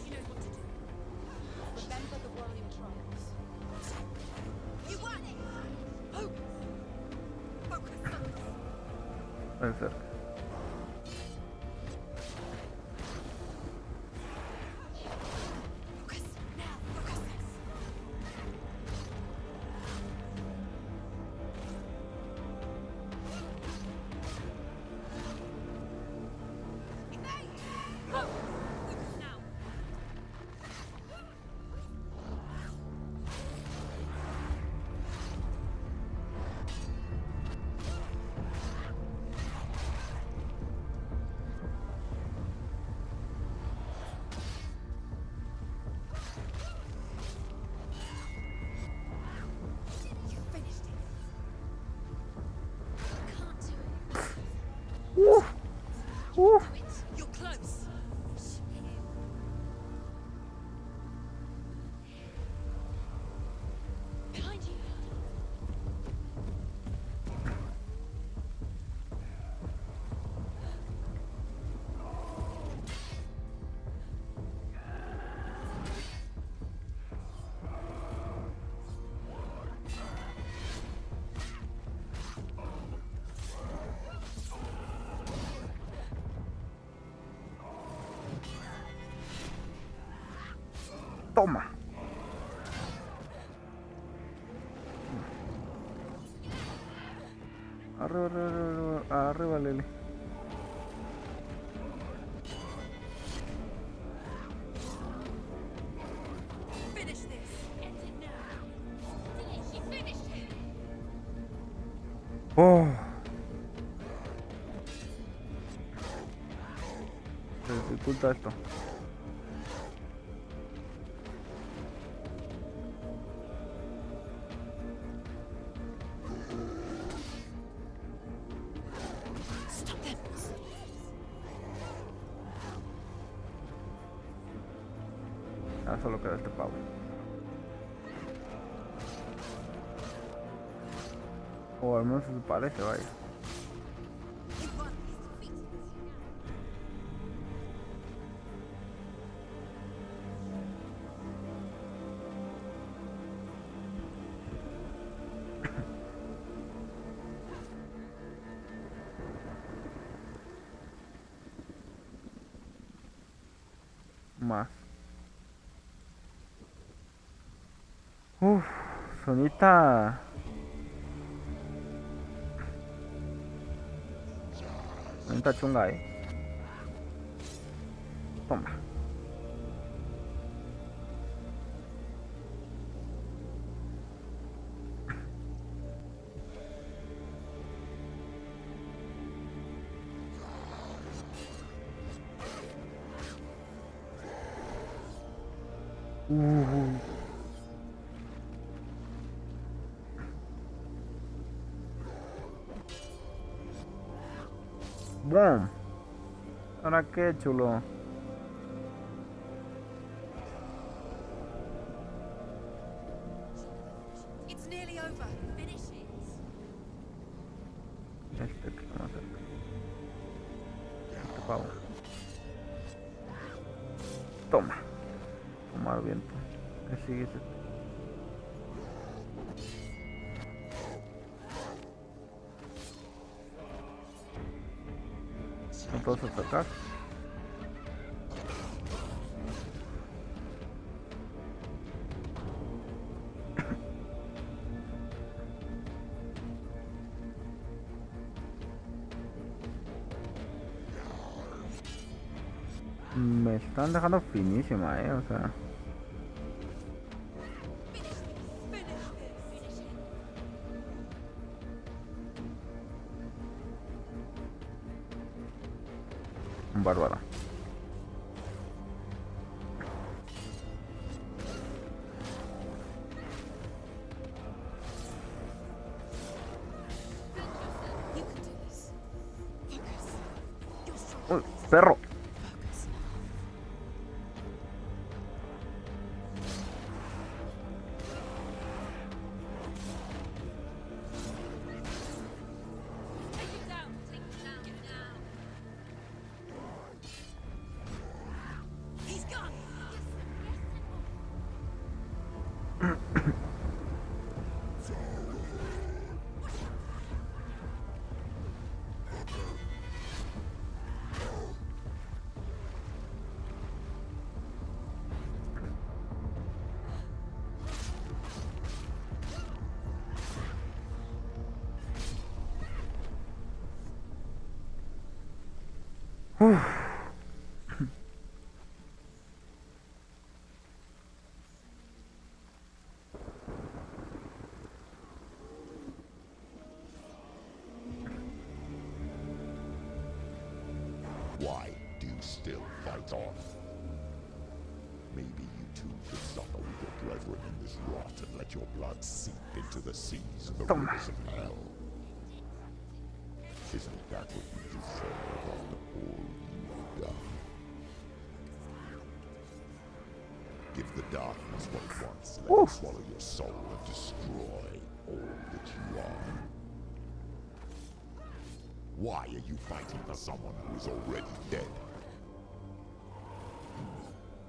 She knows what to do. Remember the whirling trolls. You want it! Focus! Focus! Puede ser. Focus! Now! Focus! Focus now! You finished it. Can't do it. Do it. You're close. Behind you. Toma. Arriba, arriba, arriba, arriba, Lili. Finish this. End it now. She finished it. Oh. Se dificulta esto. Stop them. Ah, solo queda este pavo. O al menos se parece, vaya. You won. He's defeated. Más. Uf, sonita. Sonita chunga, Toma. Boom. Ahora qué chulo. It's nearly over. Finish it. Este que vamos a hacer. Este pavo. Toma. Tomar viento. ¿Qué sigue este? ¿No puedo atacar? Me están dejando finísima, o sea. Bárbaro. Uy, perro. Why do you still fight on? Maybe you too could suffer with your brethren in this rot and let your blood seep into the seas and the rivers of hell. Isn't that what you deserve after all you've done? Give the darkness what it wants, let it swallow your soul and destroy all that you are. Why are you fighting for someone who is already dead?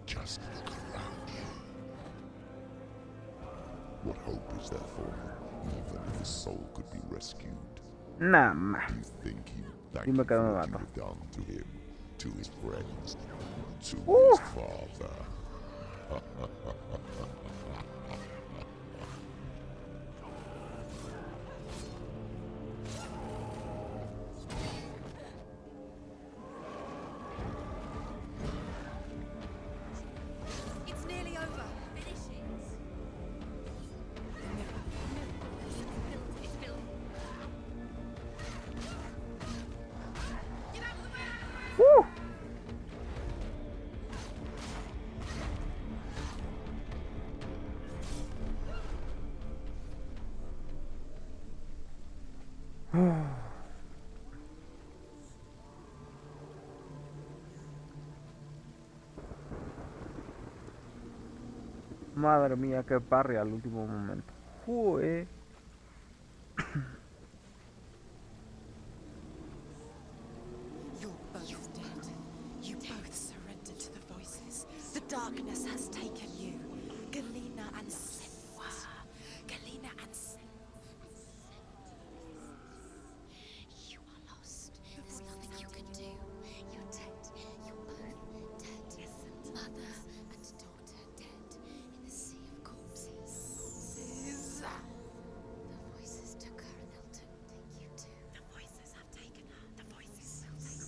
Just look around you. What hope is there for him, even if his soul could be rescued? Nah, Do you think he would thank Dime you que for no me what you mato. have done to him, to his friends, to his father? It's nearly over. Finish it. It's built. Get out of the way! Woo! Madre mía, qué parry al último momento. Jue. You're both dead. You both surrendered to the voices. The darkness has taken you. Galena and Senua. Galena and You are lost. There's nothing you can do. You're dead. You're both dead. Mother and daughter dead in the sea of corpses. The voices took her and they'll take you too. The voices have taken her. The voices will take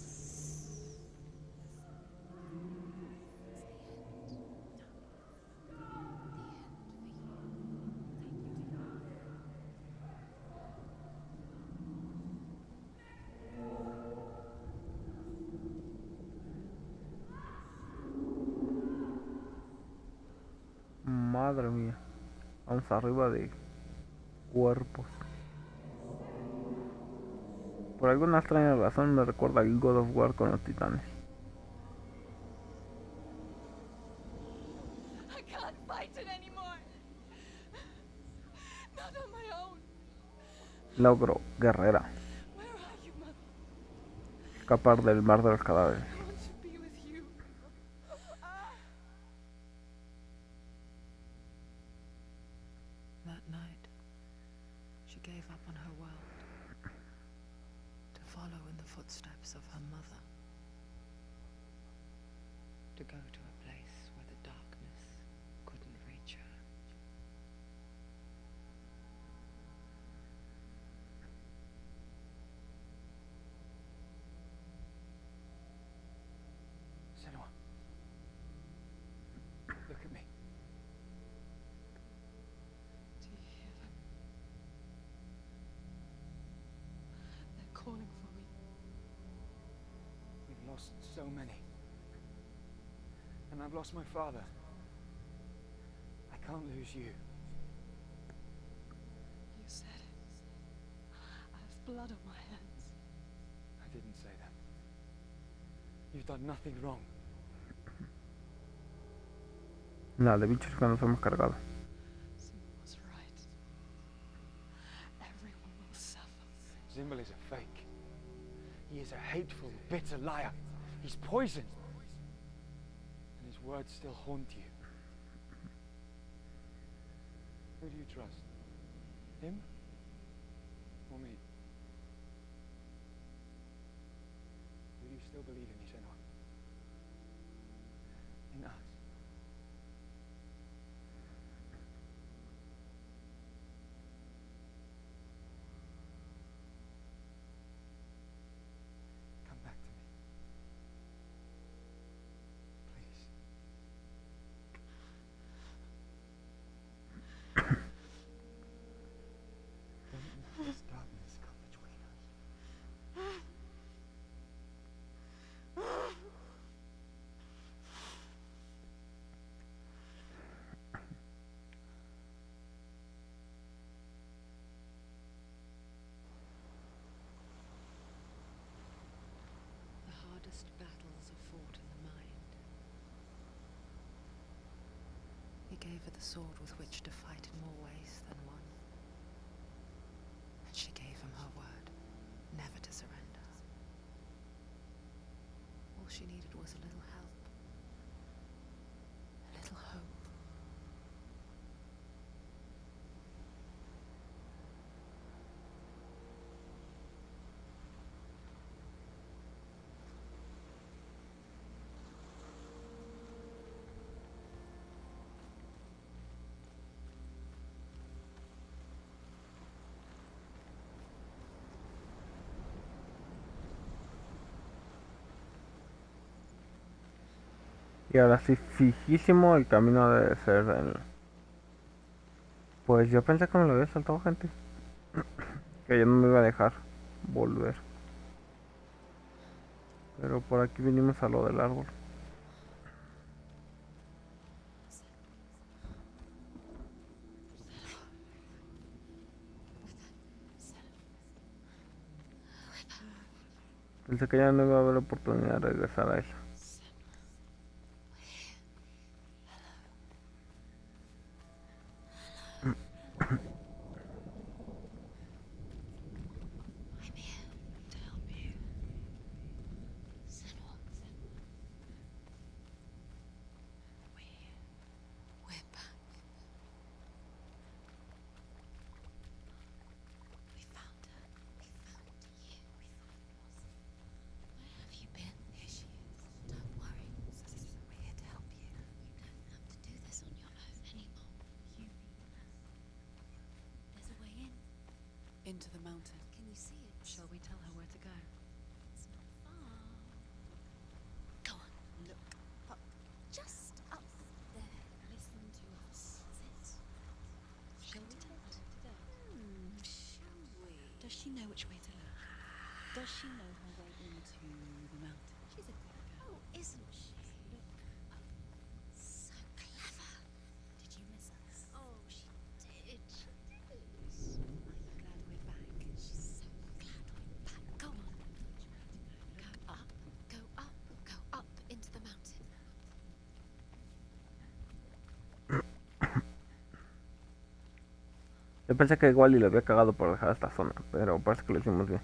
Madre mía. Vamos arriba de cuerpos. Por alguna extraña razón me recuerda al God of War con los titanes. I can't fight it anymore. Not on my own. Logro, guerrera. Where are you, Mother? Escapar del mar de los cadáveres. I want to be with you. That night, she gave up on her world to follow in the footsteps of her mother, to go to a place where the darkness couldn't reach her. Senua. lost so many. And I've lost my father. I can't lose you. You said it. I have blood on my hands. I didn't say that. You've done nothing wrong. La de bichos que nos hemos cargado. Senua was right. Everyone will suffer. Zimbel is a fake. He is a hateful, bitter liar. He's poison. And his words still haunt you. Who do you trust? Him? Or me? Do you still believe in me, Senua? In us? Come back to me. Please. Don't let this darkness come between us. The hardest battles are fought in the mind. He gave her the sword with which to fight in more ways than one. And she gave him her word, never to surrender. All she needed was a little help. A little hope. Y ahora sí, fijísimo, el camino debe ser el... Pues yo pensé que me lo había saltado, gente. Que ya no me iba a dejar volver. Pero por aquí vinimos a lo del árbol. Pensé que ya no iba a haber oportunidad de regresar a eso. I'm here to help you. Senua. We're back. We found her. We found you. Where have you been? Here she is. Don't worry. We're here to help you. You don't have to do this on your own anymore. You need us. There's a way in. Into the mountain. Can you see it? Shall we tell her where to go? It's not far. Go on. Look up. Just up there. Listen to us. Sit. Shall we tell her where to go? Shall we? Does she know which way to look? Does she know her way into the mountain? She's a good girl. Oh, isn't she? Look up. So clever. Did you miss us? Oh, she did. She did. Are you glad we're back? She's so glad we're back. Go on. Go up. Go up. Go up into the mountain. Yo pensé que igual y le había cagado por dejar esta zona, pero parece que lo hicimos bien.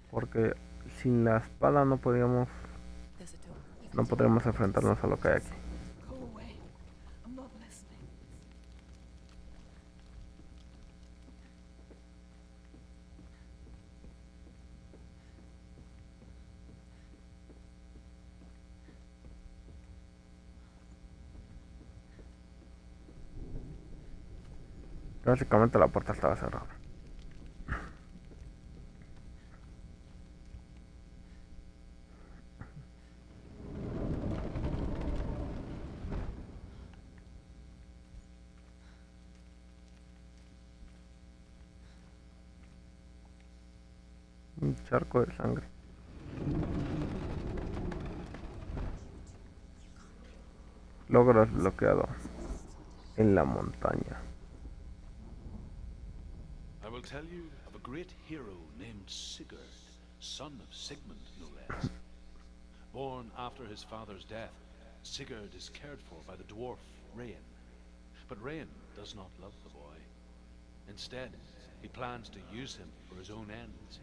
Porque sin la espada no podíamos, There's a door. no podríamos enfrentarnos a lo que hay aquí. Go away. I'm not listening. Básicamente la puerta estaba cerrada. Un charco de sangre. Logro desbloqueado. En la montaña. I will tell you of a great hero named Sigurd, son of Sigmund, no less. Born after his father's death, Sigurd is cared for by the dwarf Rain. But Rain does not love the boy. Instead, he plans to use him for his own ends.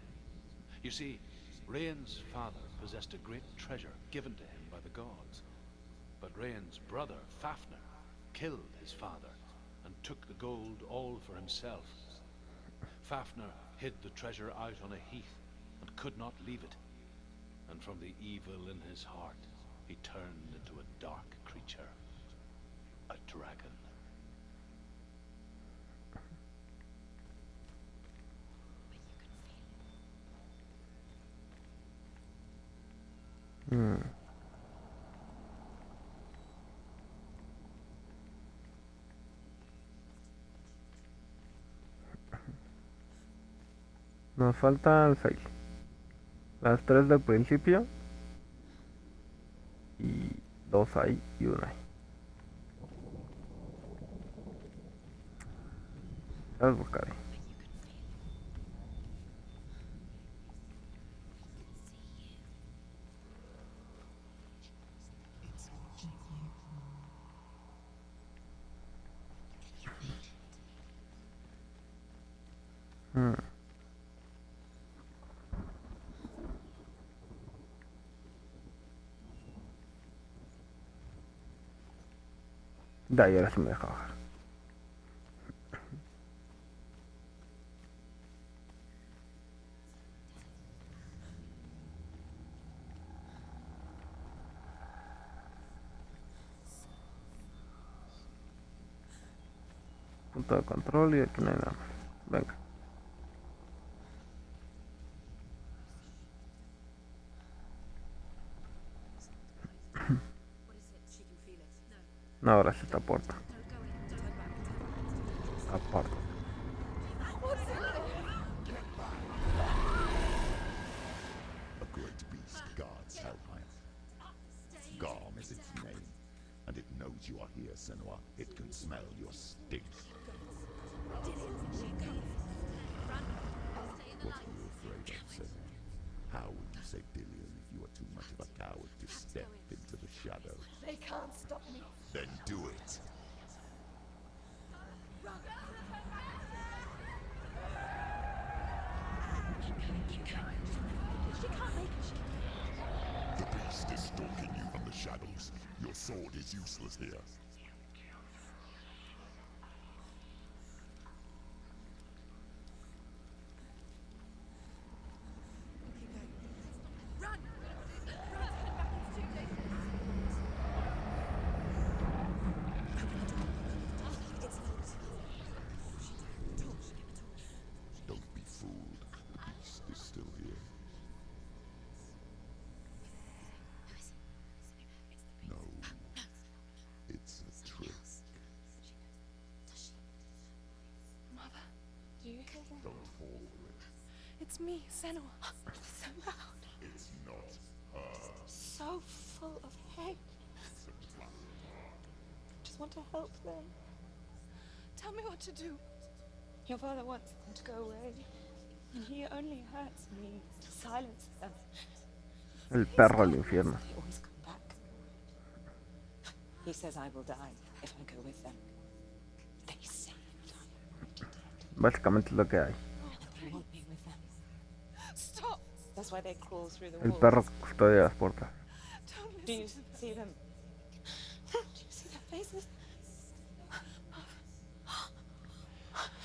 You see, Rain's father possessed a great treasure given to him by the gods. But Rain's brother, Fafnir, killed his father and took the gold all for himself. Fafnir hid the treasure out on a heath and could not leave it. And from the evil in his heart, he turned into a dark creature, a dragon. Nos faltan 6. Las 3 del principio. Y 2 ahí y 1 ahí. Las buscaré. De ahí ahora sí me deja bajar. Punto de control y aquí no hay nada más. Venga. No, ahora sí está puerta. Aparte. A great beast guards Helheim. Garm is its name, and it knows you are here, Senua. It can smell your stink. What are you afraid of, Senua? How will you save Dillion if you are too much of a coward to step into the shadows? They can't stop me. Then do it. The beast is stalking you from the shadows. Your sword is useless here. Don't be fooled. The beast is still here. No, it's a trick. Mother, do you hear that? Don't fall for it. It's me, Senua. So loud. It's not her. So full of hate. It's a trap. Just want to help them. Tell me what to do. Your father wants them to go away. And he only hurts me to silence them. El perro del infierno. They always come back. He says I will die if I go with them. They say that I'm already dead. Básicamente es lo que hay. They want me with them. Stop! That's why they crawl through the El walls. perro custodia las puertas. Do you see them? Do you see their faces?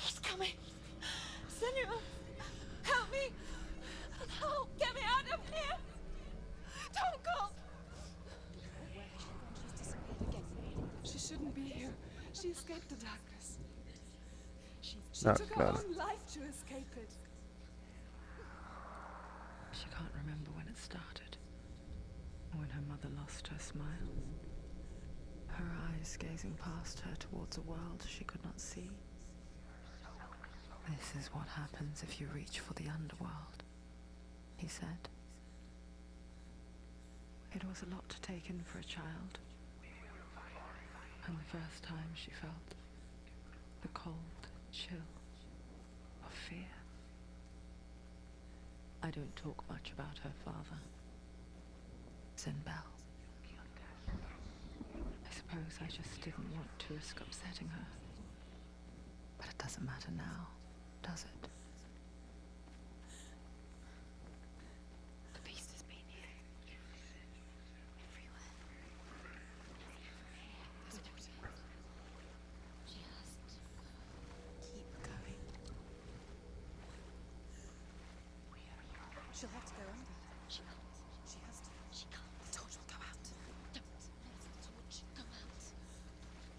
He's coming. Senua, help me! Help! Get me out of here! Don't go! She shouldn't be here. She escaped the darkness. She Ah, took her claro. own life to escape it. She can't remember when it started. When her mother lost her smile. Her eyes gazing past her towards a world she could not see. This is what happens if you reach for the underworld, he said. It was a lot to take in for a child. And the first time she felt the cold chill of fear. I don't talk much about her father, Sinbel. I suppose I just didn't want to risk upsetting her. But it doesn't matter now, does it? The beast has been here. Everywhere. There's water. She has to keep going. She'll have to go under. She can't. She has to. She can't. The torch will go out. Don't let the torch go out.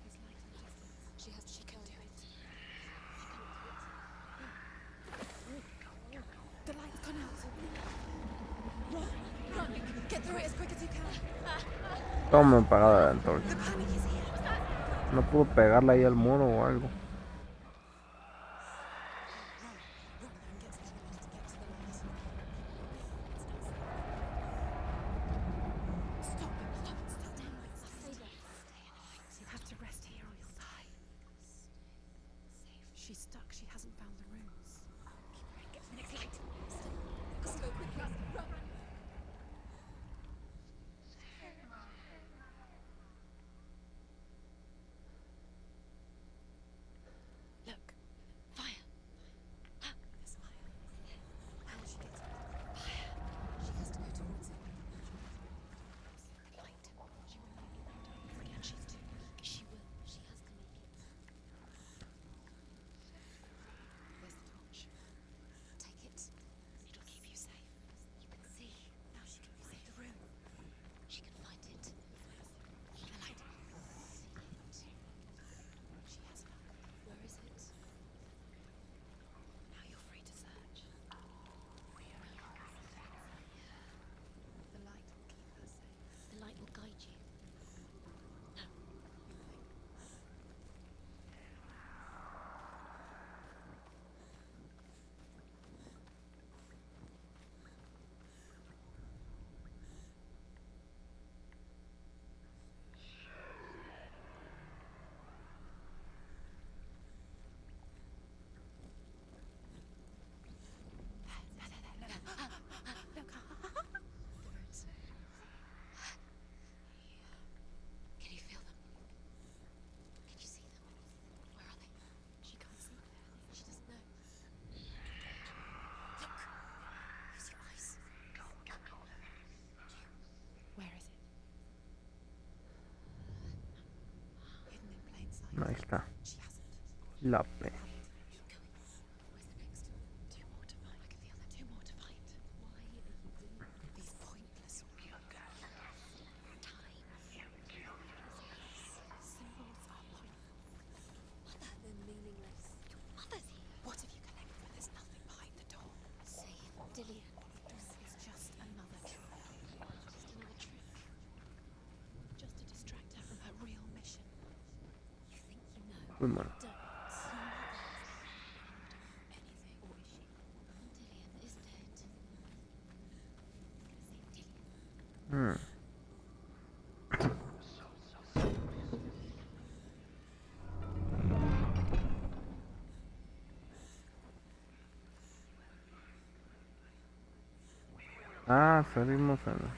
There's light in the distance. She has to. She can do it. The light's gone out. Run! Run! Get through it as quick as you can. Toma apagada la antorcha. The panic is here. No pudo pegarle ahí al muro o algo. She's stuck. She hasn't found the rooms. Get to the next light. Let's go quickly. Run. Look. Fire. There's fire. How will she get to it? Fire. She has to go towards it. The light. She will make it out. And she's too weak. She will. She has to make it. Where's the torch? Take it. It'll keep you safe. You can see. Now she can find the room. She can find it. The light. See it. She has luck. Where is it? Now you're free to search. The light will keep her safe. The light will guide you. Now. Look. The roots. Can you feel them? Can you see them? Where are they? She can't see. She doesn't know. Look. Use your eyes. Where is it? Hidden in plain sight. Ahí está. She hasn't. La P. Where's the next? Two more to find. Like the other. Two more to find. Why are you doing these pointless time? Symbols are pointless. They're meaningless. Your mother's here. What have you collected when there's nothing behind the door? Save Dillian. This is just another trick. Just another trick. Just to distract her from her real mission. You think you know? Muy bueno. Don't. Anything, or is she? Dillian is dead. He's gonna save Dillian. Ah, salimos en...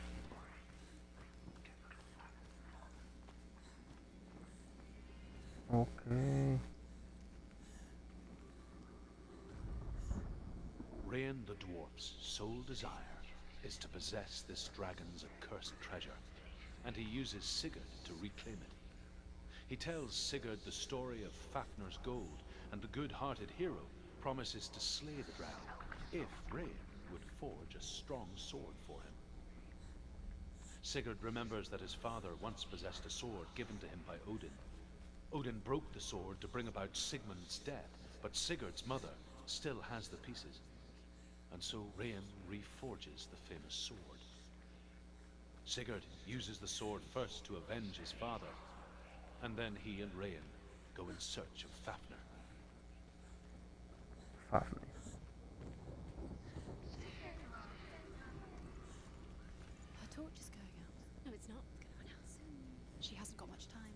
Ok. Rain the dwarf's sole desire is to possess this dragon's accursed treasure, and he uses Sigurd to reclaim it. He tells Sigurd the story of Fafnir's gold, and the good-hearted hero promises to slay the dragon if Rain would forge a strong sword for him. Sigurd remembers that his father once possessed a sword given to him by Odin. Odin broke the sword to bring about Sigmund's death, but Sigurd's mother still has the pieces. And so Rain reforges the famous sword. Sigurd uses the sword first to avenge his father, and then he and Rain go in search of Fafnir. Fafnir. Her torch is going out. No, it's not. It's going out soon. She hasn't got much time.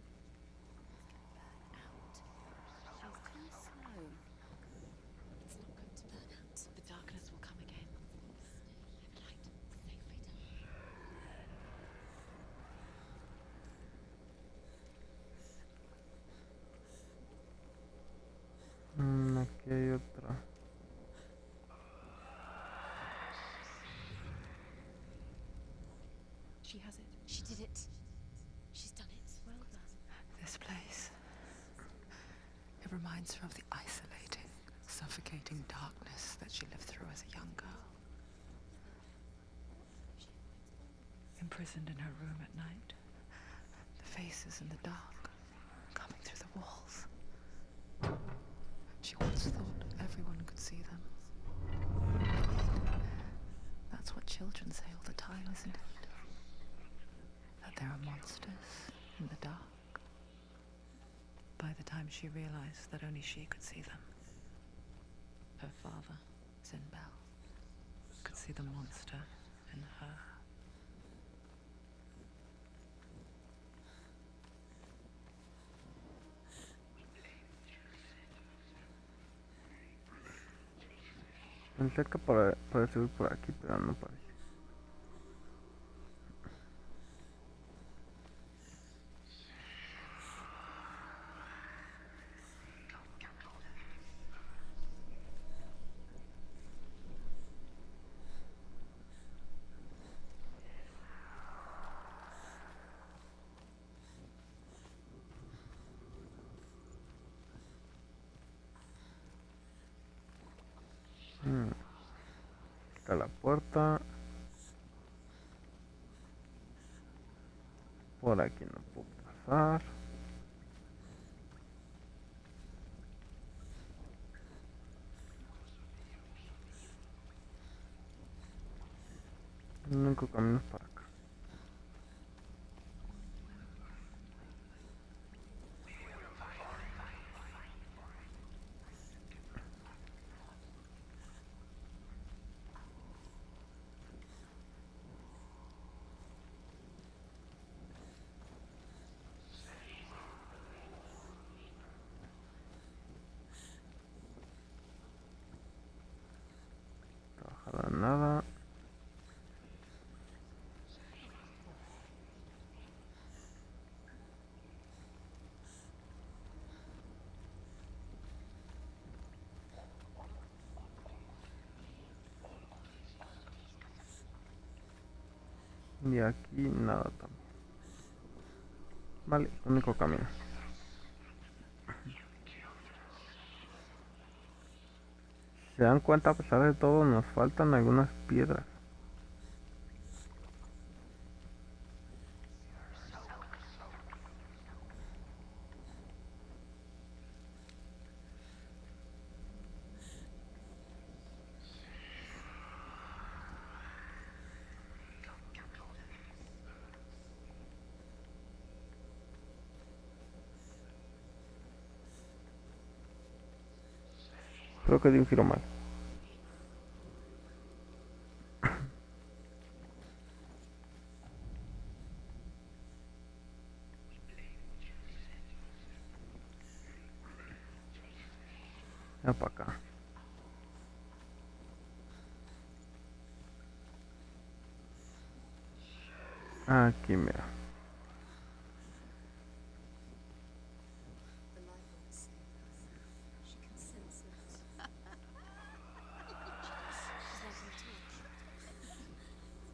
She has it. She did it. She's done it. Well done. This place. It reminds her of the isolating, suffocating darkness that she lived through as a young girl. Imprisoned in her room at night. The faces in the dark, coming through the walls. She once thought everyone could see them. That's what children say all the time, isn't it? That there are monsters in the dark. By the time she realized that only she could see them, her father, Zinbel, could see the monster in her. Pensé que puede subir por aquí, pero no parece. Está la puerta. Por aquí no puedo pasar. El único camino es para acá. Trabajada nada. Y aquí nada también. Vale, único camino. Si se dan cuenta, a pesar de todo, nos faltan algunas piedras. Creo que di un giro mal. Ya para acá. Aquí mira. She can sense it. She's like in a torch. It's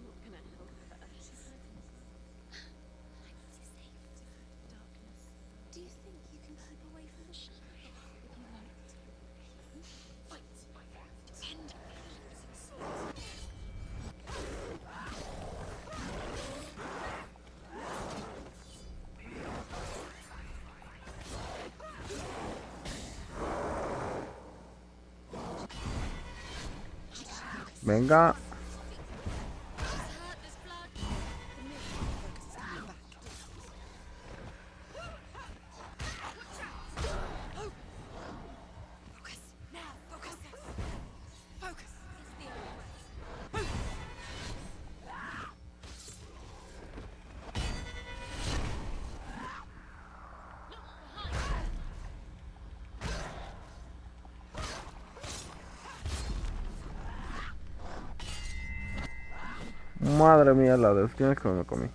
not gonna help her. She's hiding. I need you safe. Darkness. Do you think you can keep away from the shadow? If you want. Fight. Defend. Venga. Focus. Now. Focus. Focus. It's the only way. Madre mía, la de opciones que me comí. You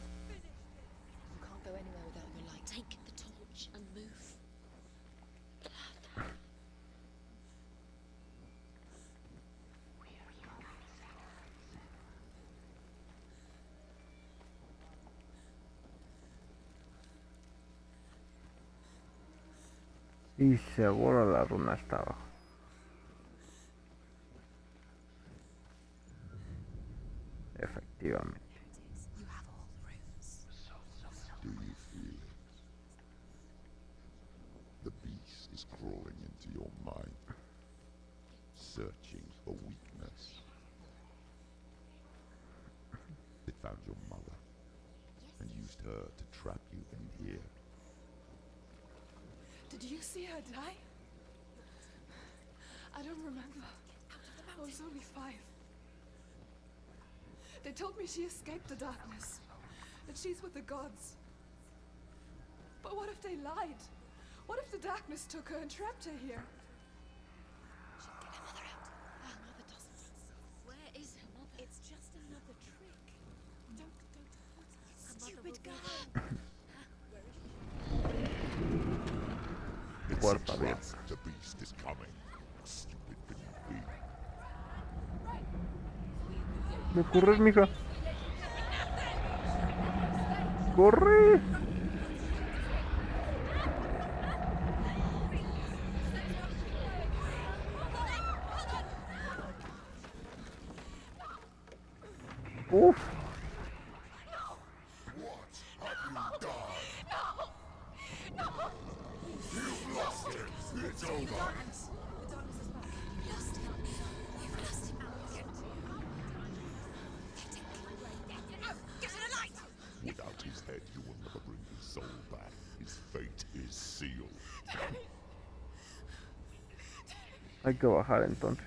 can't go anywhere without your light. Take the torch and move. Y seguro la runa está abajo. Efectivamente. You have all the runes. Do you feel it? The beast is crawling into your mind, searching for weakness. It found your mother and used her to trap you in here. Did you see her die? I don't remember. I was only 5. They told me she escaped the darkness, that she's with the gods. But what if they lied? What if the darkness took her and trapped her here? Get her mother out. Her mother doesn't exist. Where is her mother? It's just another trick. Don't put her. Stupid girl. It's Puerta a abierta. trap. The beast is coming. Stupid can you be? ¡De correr, mija! ¡Corre! ¡Uf! It's over. Without his head, you will never bring his soul back. His fate is sealed. Hay que bajar entonces.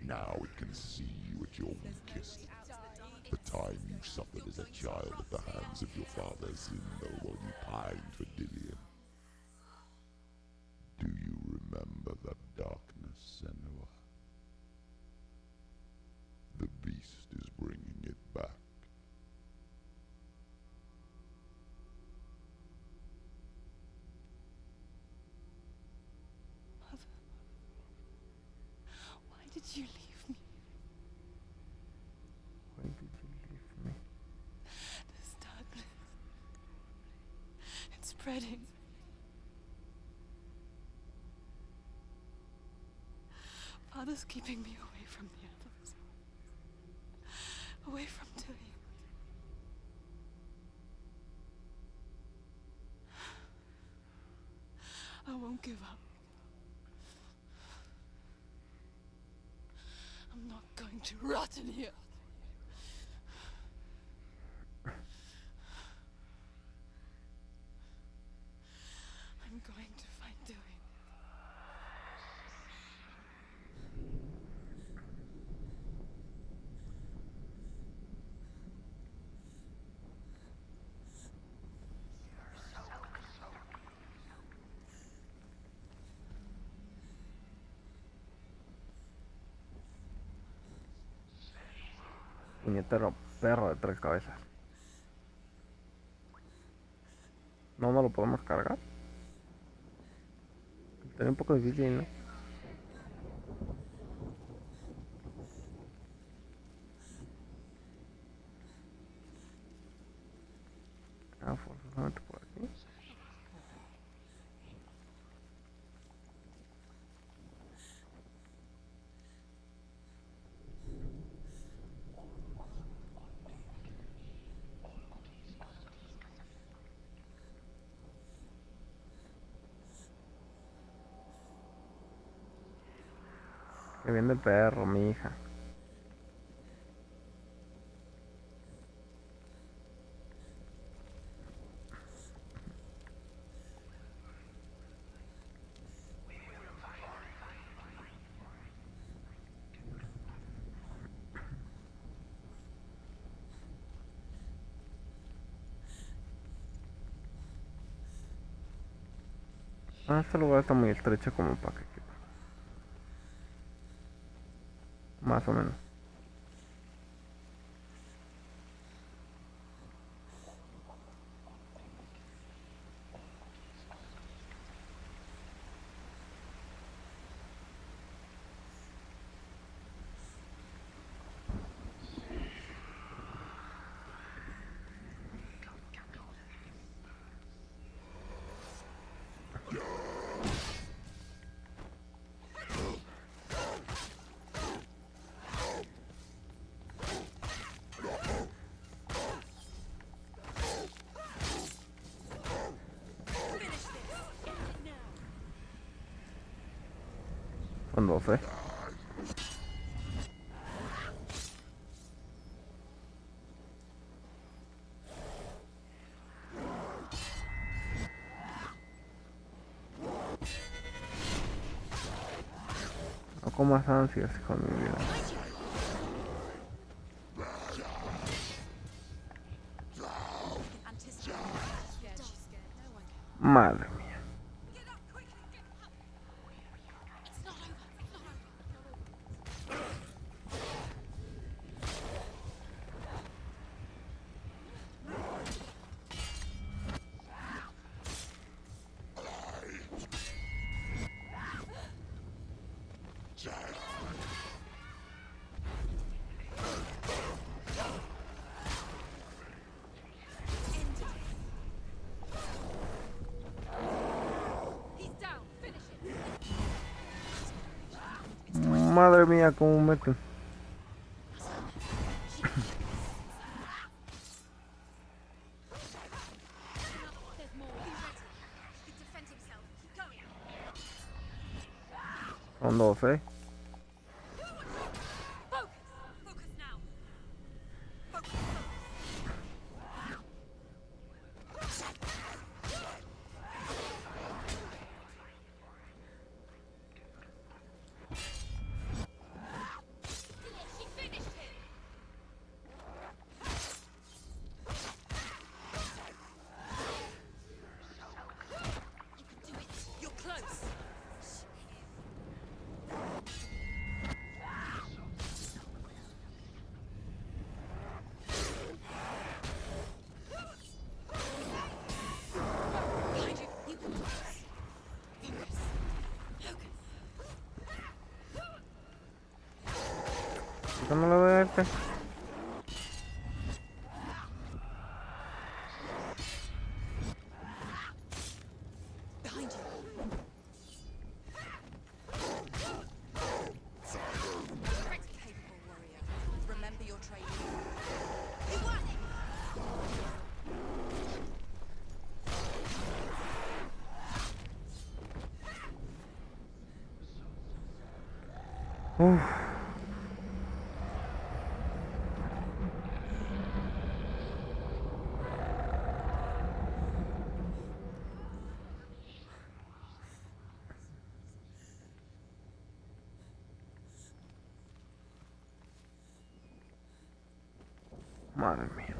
Now it can see you at your weakest. The time you suffered as a child at the hands of your father Zinno while you pined for Dillian. Do you remember that darkness, Senua? The beast is bringing it back. Mother, why did you leave me? Why did you leave me? This darkness, it's spreading. Father's keeping me away from the others. Away from Tilly. I won't give up. I'm not going to rot in here. I'm going to find Tilly. Puñetero perro de 3 cabezas. No, no lo podemos cargar. Sería un poco difícil, ¿no? Ah, forzosamente por aquí. Que viene el perro, mi hija. Ah, este lugar está muy estrecho como para que quepa. Más o menos. Con 12. No comas ansias, hijo de mi vida. Madre mía. Madre mía, cómo meten. Con 12. Yo no lo veo este. Uf. Madre mía.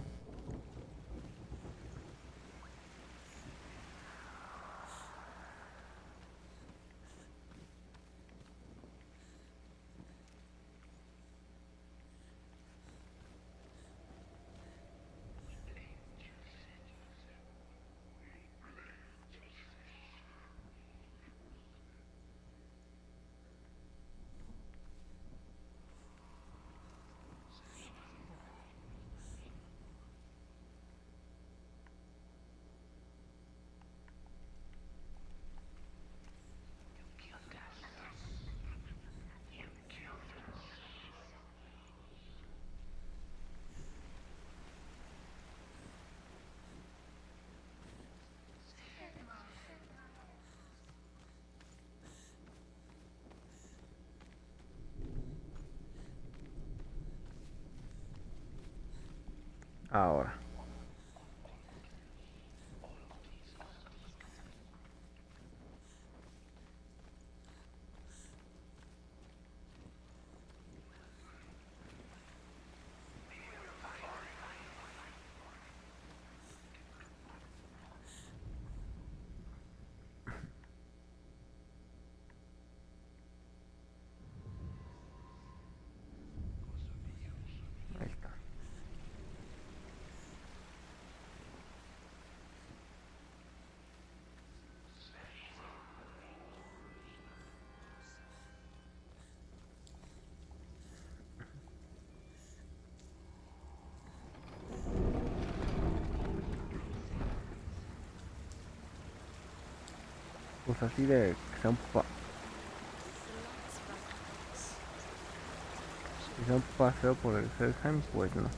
Ahora. Ahí está. Pues así de que sea un paseo por el Helheim, pues no. Her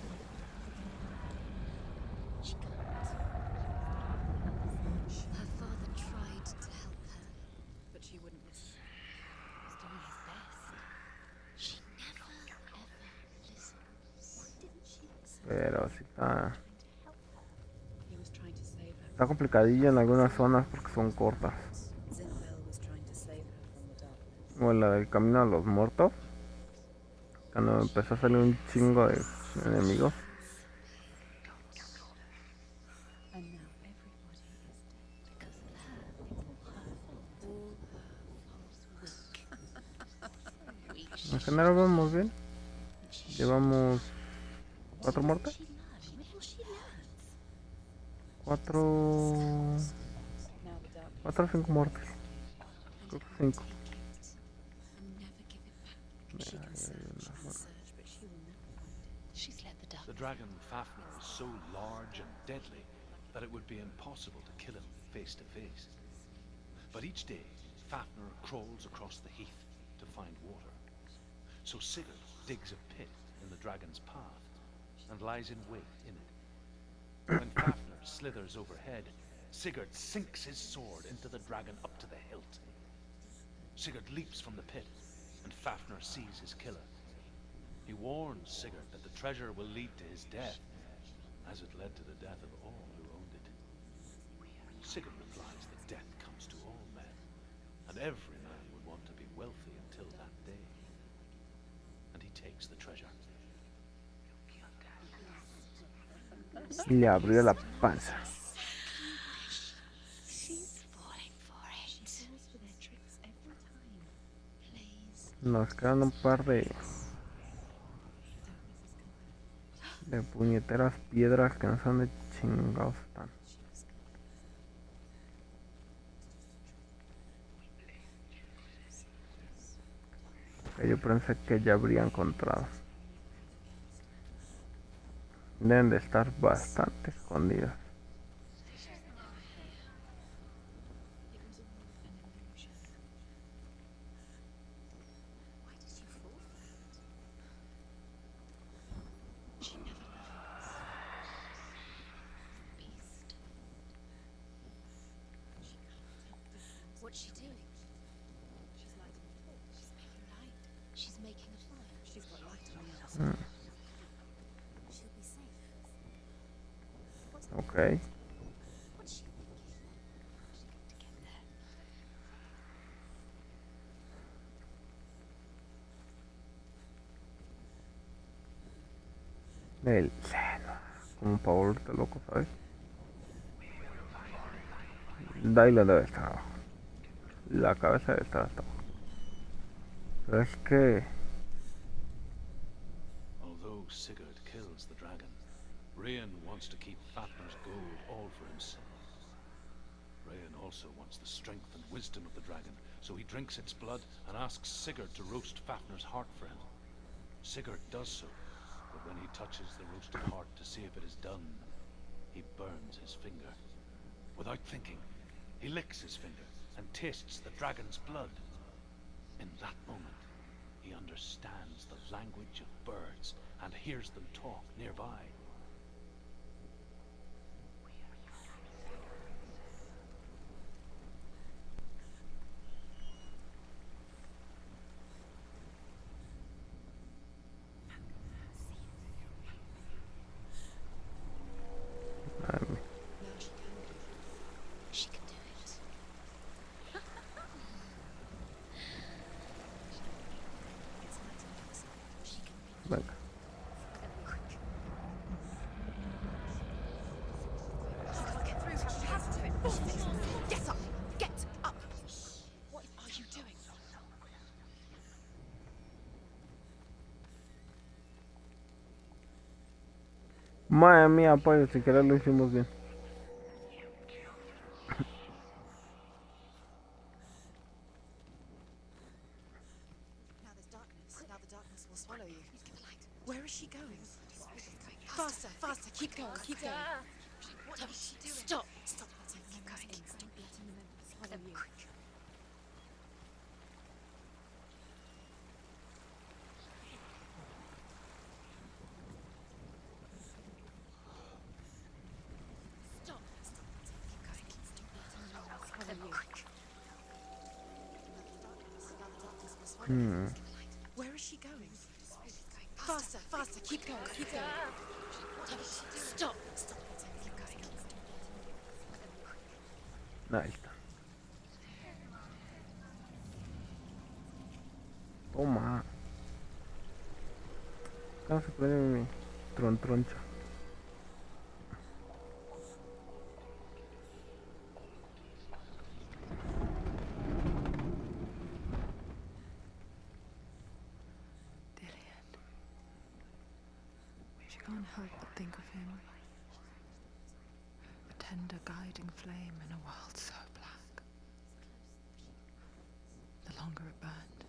father tried to help her, but she wouldn't listen. He was doing his Pero sí está, He was trying to save her. está complicadillo en algunas zonas porque son cortas. Zinfel was trying to save her from the darkness. Como la del camino a los muertos. Cuando empezó a salir un chingo de enemigos. And now everybody is dead. Because of her. It's all her fault. En general vamos bien. Llevamos 4 muertes. 4 Now the darkness. 4 o 5 muertes. Creo que 5. And never give it back. She can search, but she will never find it. She's let the dark. The dragon Fafnir is so large and deadly that it would be impossible to kill him face to face. But each day, Fafnir crawls across the heath to find water. So Sigurd digs a pit in the dragon's path and lies in wait in it. When Fafnir slithers overhead, Sigurd sinks his sword into the dragon up to the hilt. Sigurd leaps from the pit, and Fafnir sees his killer. He warns Sigurd that the treasure will lead to his death, as it led to the death of all who owned it. Sigurd replies that death comes to all men, and every man would want to be wealthy until that day. And he takes the treasure. Le abrió la panza. She's falling for it. She falls for their tricks every time. Please. Nos quedan un par de puñeteras piedras que no sé dónde chingados están. Que yo pensé que ya habría encontrado. Deben de estar bastante escondidas. Why did you fall for it? She never knows. Beast. What's she doing? She's lighting a torch. She's making light. She's making a fire. She's got light on the outside. She'll be safe. Ok. What's she thinking? She's going to get there. El Senua. Como un pavo de loco, ¿sabes? Dylan debe estar abajo. La cabeza debe estar hasta abajo. Pero es que... Although Sigurd kills the dragon, Rayan wants to keep Fafnir's gold all for himself. Rayan also wants the strength and wisdom of the dragon, so he drinks its blood and asks Sigurd to roast Fafnir's heart for him. Sigurd does so, but when he touches the roasted heart to see if it is done, he burns his finger. Without thinking, he licks his finger and tastes the dragon's blood. In that moment, he understands the language of birds and hears them talk nearby. She can do it. It's light on the outside. She can reach. Venga. Get up! Get up! What are you doing? Madre mía, pollo, si querés lo hicimos bien. Now there's darkness. Now the darkness will swallow you. Where is she going? Faster, faster. Keep going, keep going. What is she doing? Stop! Stop letting the memories in. Stop letting the memories swallow you. Stop! Stop letting the memories swallow you. Now the darkness will swallow you. Where is she going? Faster, faster. Keep going, keep going. Stop. Stop. Keep going. Ahí está. Toma. No se puede mi troncha. She can't help but think of him. A tender guiding flame in a world so black. The longer it burned,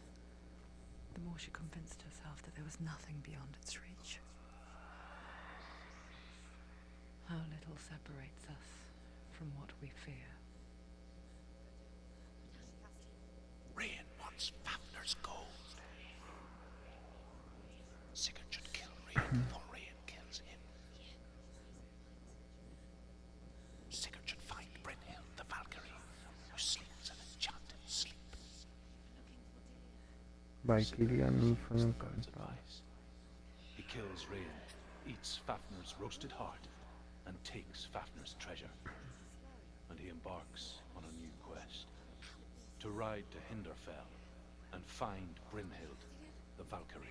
the more she convinced herself that there was nothing beyond its reach. How little separates us from what we fear. Rain wants Fafner's gold. Sigurd should kill Rain before Rain kills him. Sigurd should find Brynhild the Valkyrie, who sleeps an enchanted sleep. Valkyrian Sigurd's advice. He kills Rain, eats Fafner's roasted heart, and takes Fafner's treasure. And he embarks on a new quest. To ride to Hinderfell and find Brynhild the Valkyrie.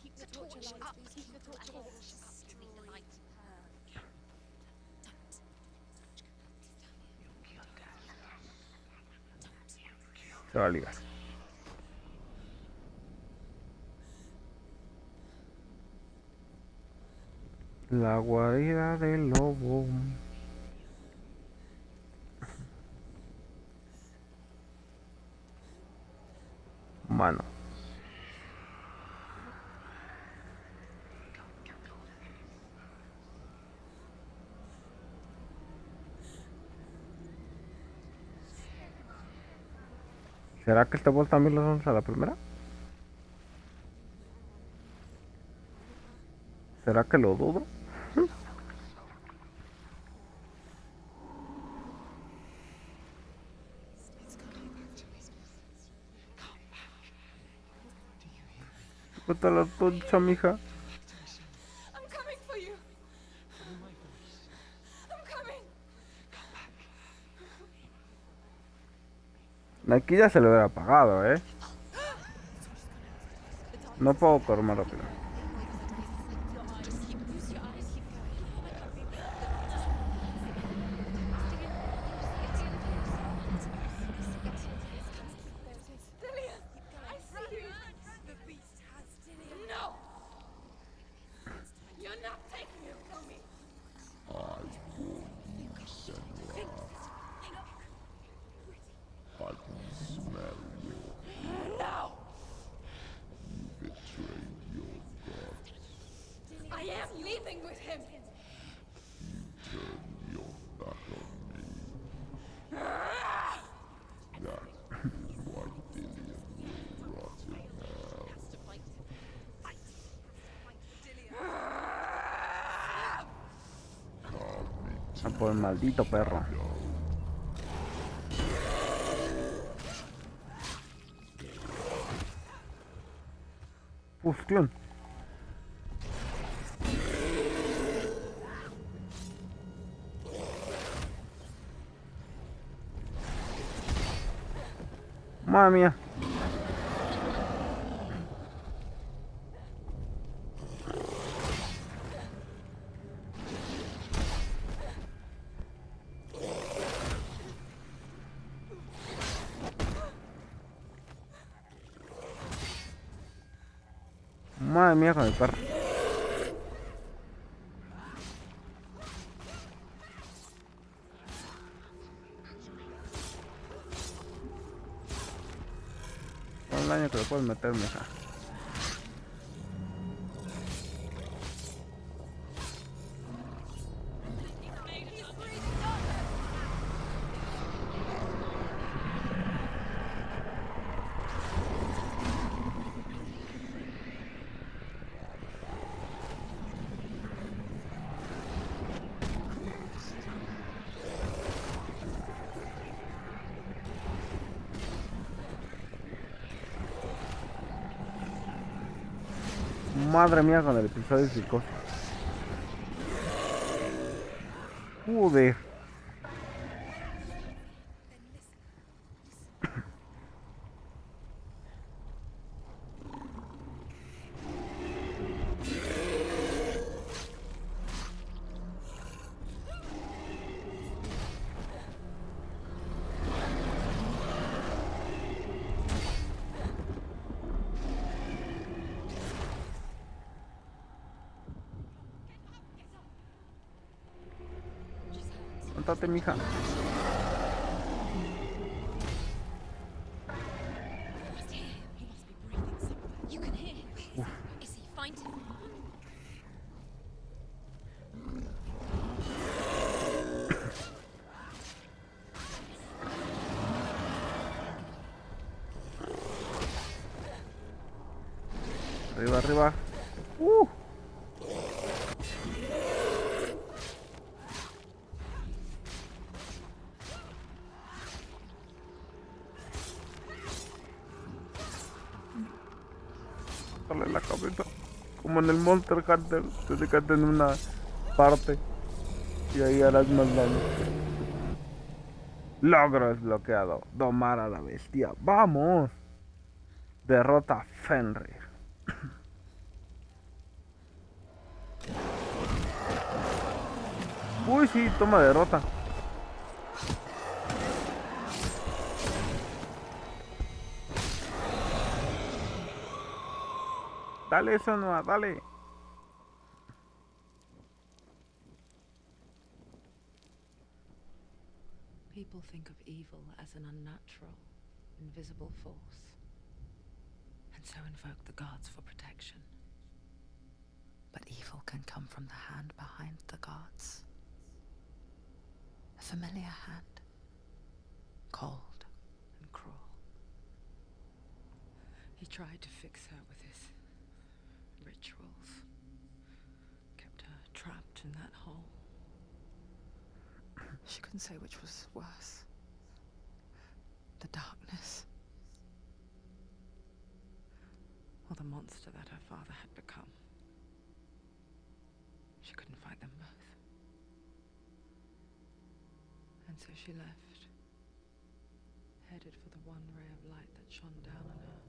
Keep the torch up. Keep the torch up to meet the light. Se va a ligar. La guarida del lobo. Mano. ¿Será que este bol también lo vamos a la primera? ¿Será que lo dudo? Puta la toncha, mija. I'm coming for you. I'm coming. Aquí ya se lo hubiera apagado, No puedo correr más rápido. Por el maldito perro. Hostión. Madre mía. Madre mía con el perro. Con el daño que le puedes meter, mija. Madre mía con el episodio psicosis. Joder. Contate, mija. You can hear him. Is he? Find him. Arriba, arriba. Dale la cabeza. Como en el Monster Hunter. Te dejaste en una parte. Y ahí harás más daño. Logro desbloqueado. Domar a la bestia. ¡Vamos! Derrota a Fenrir. Uy, sí, toma derrota. Dale, Senua, dale. People think of evil as an unnatural, invisible force, and so invoke the gods for protection. But evil can come from the hand behind the gods. A familiar hand, cold and cruel. He tried to fix her with his rituals, kept her trapped in that hole. She couldn't say which was worse. The darkness, or the monster that her father had become. She couldn't fight them both. And so she left, headed for the one ray of light that shone down on her.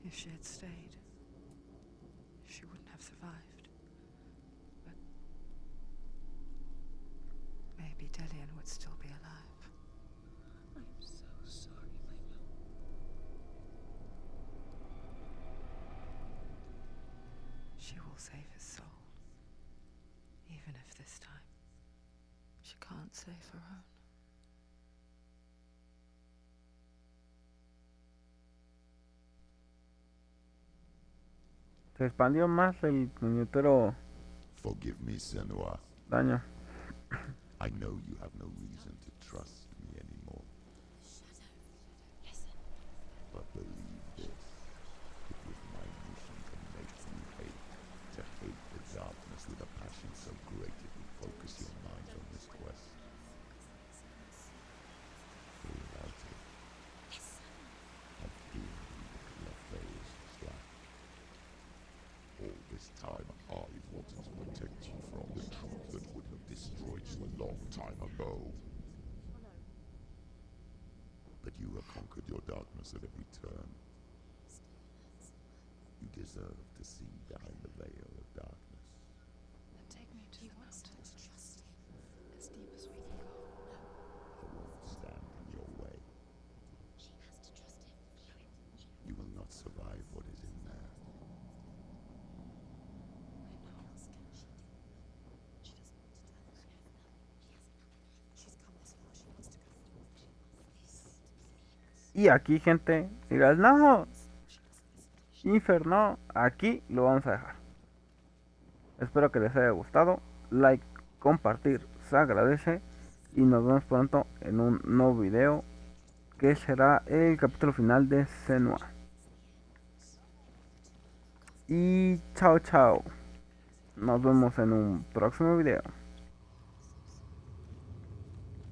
If she had stayed, she wouldn't have survived. But maybe Delian would still be alive. I'm so sorry, my love. She will save his soul. Even if this time she can't save her own. Se expandió más el puñetero Forgive me, Senua. daño. I know you have no reason to trust me anymore. Listen. But believe this. It was my mission to make you hate. To hate the darkness with a passion so great it would focus your mind on this quest. Without it, I've doomed you to your phase slack. All this time I've wanted to protect you from the truth that would have destroyed you a long time ago. But you have conquered your darkness at every turn. You deserve to see behind the veil of darkness. Then take me to the mountains. Trust him. As deep as we can go. I won't stand in your way. She has to trust him. You will not survive what is in there. She doesn't want to tell us. She has nothing. She's come this far. She wants to go forward. Y aquí, gente, dirás, no, Infierno, aquí lo vamos a dejar. Espero que les haya gustado. Like, compartir, se agradece. Y nos vemos pronto en un nuevo video, que será el capítulo final de Senua. Y chao, chao. Nos vemos en un próximo video.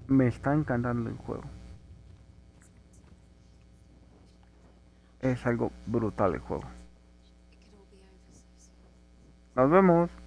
Me está encantando el juego. Es algo brutal el juego. Nos vemos.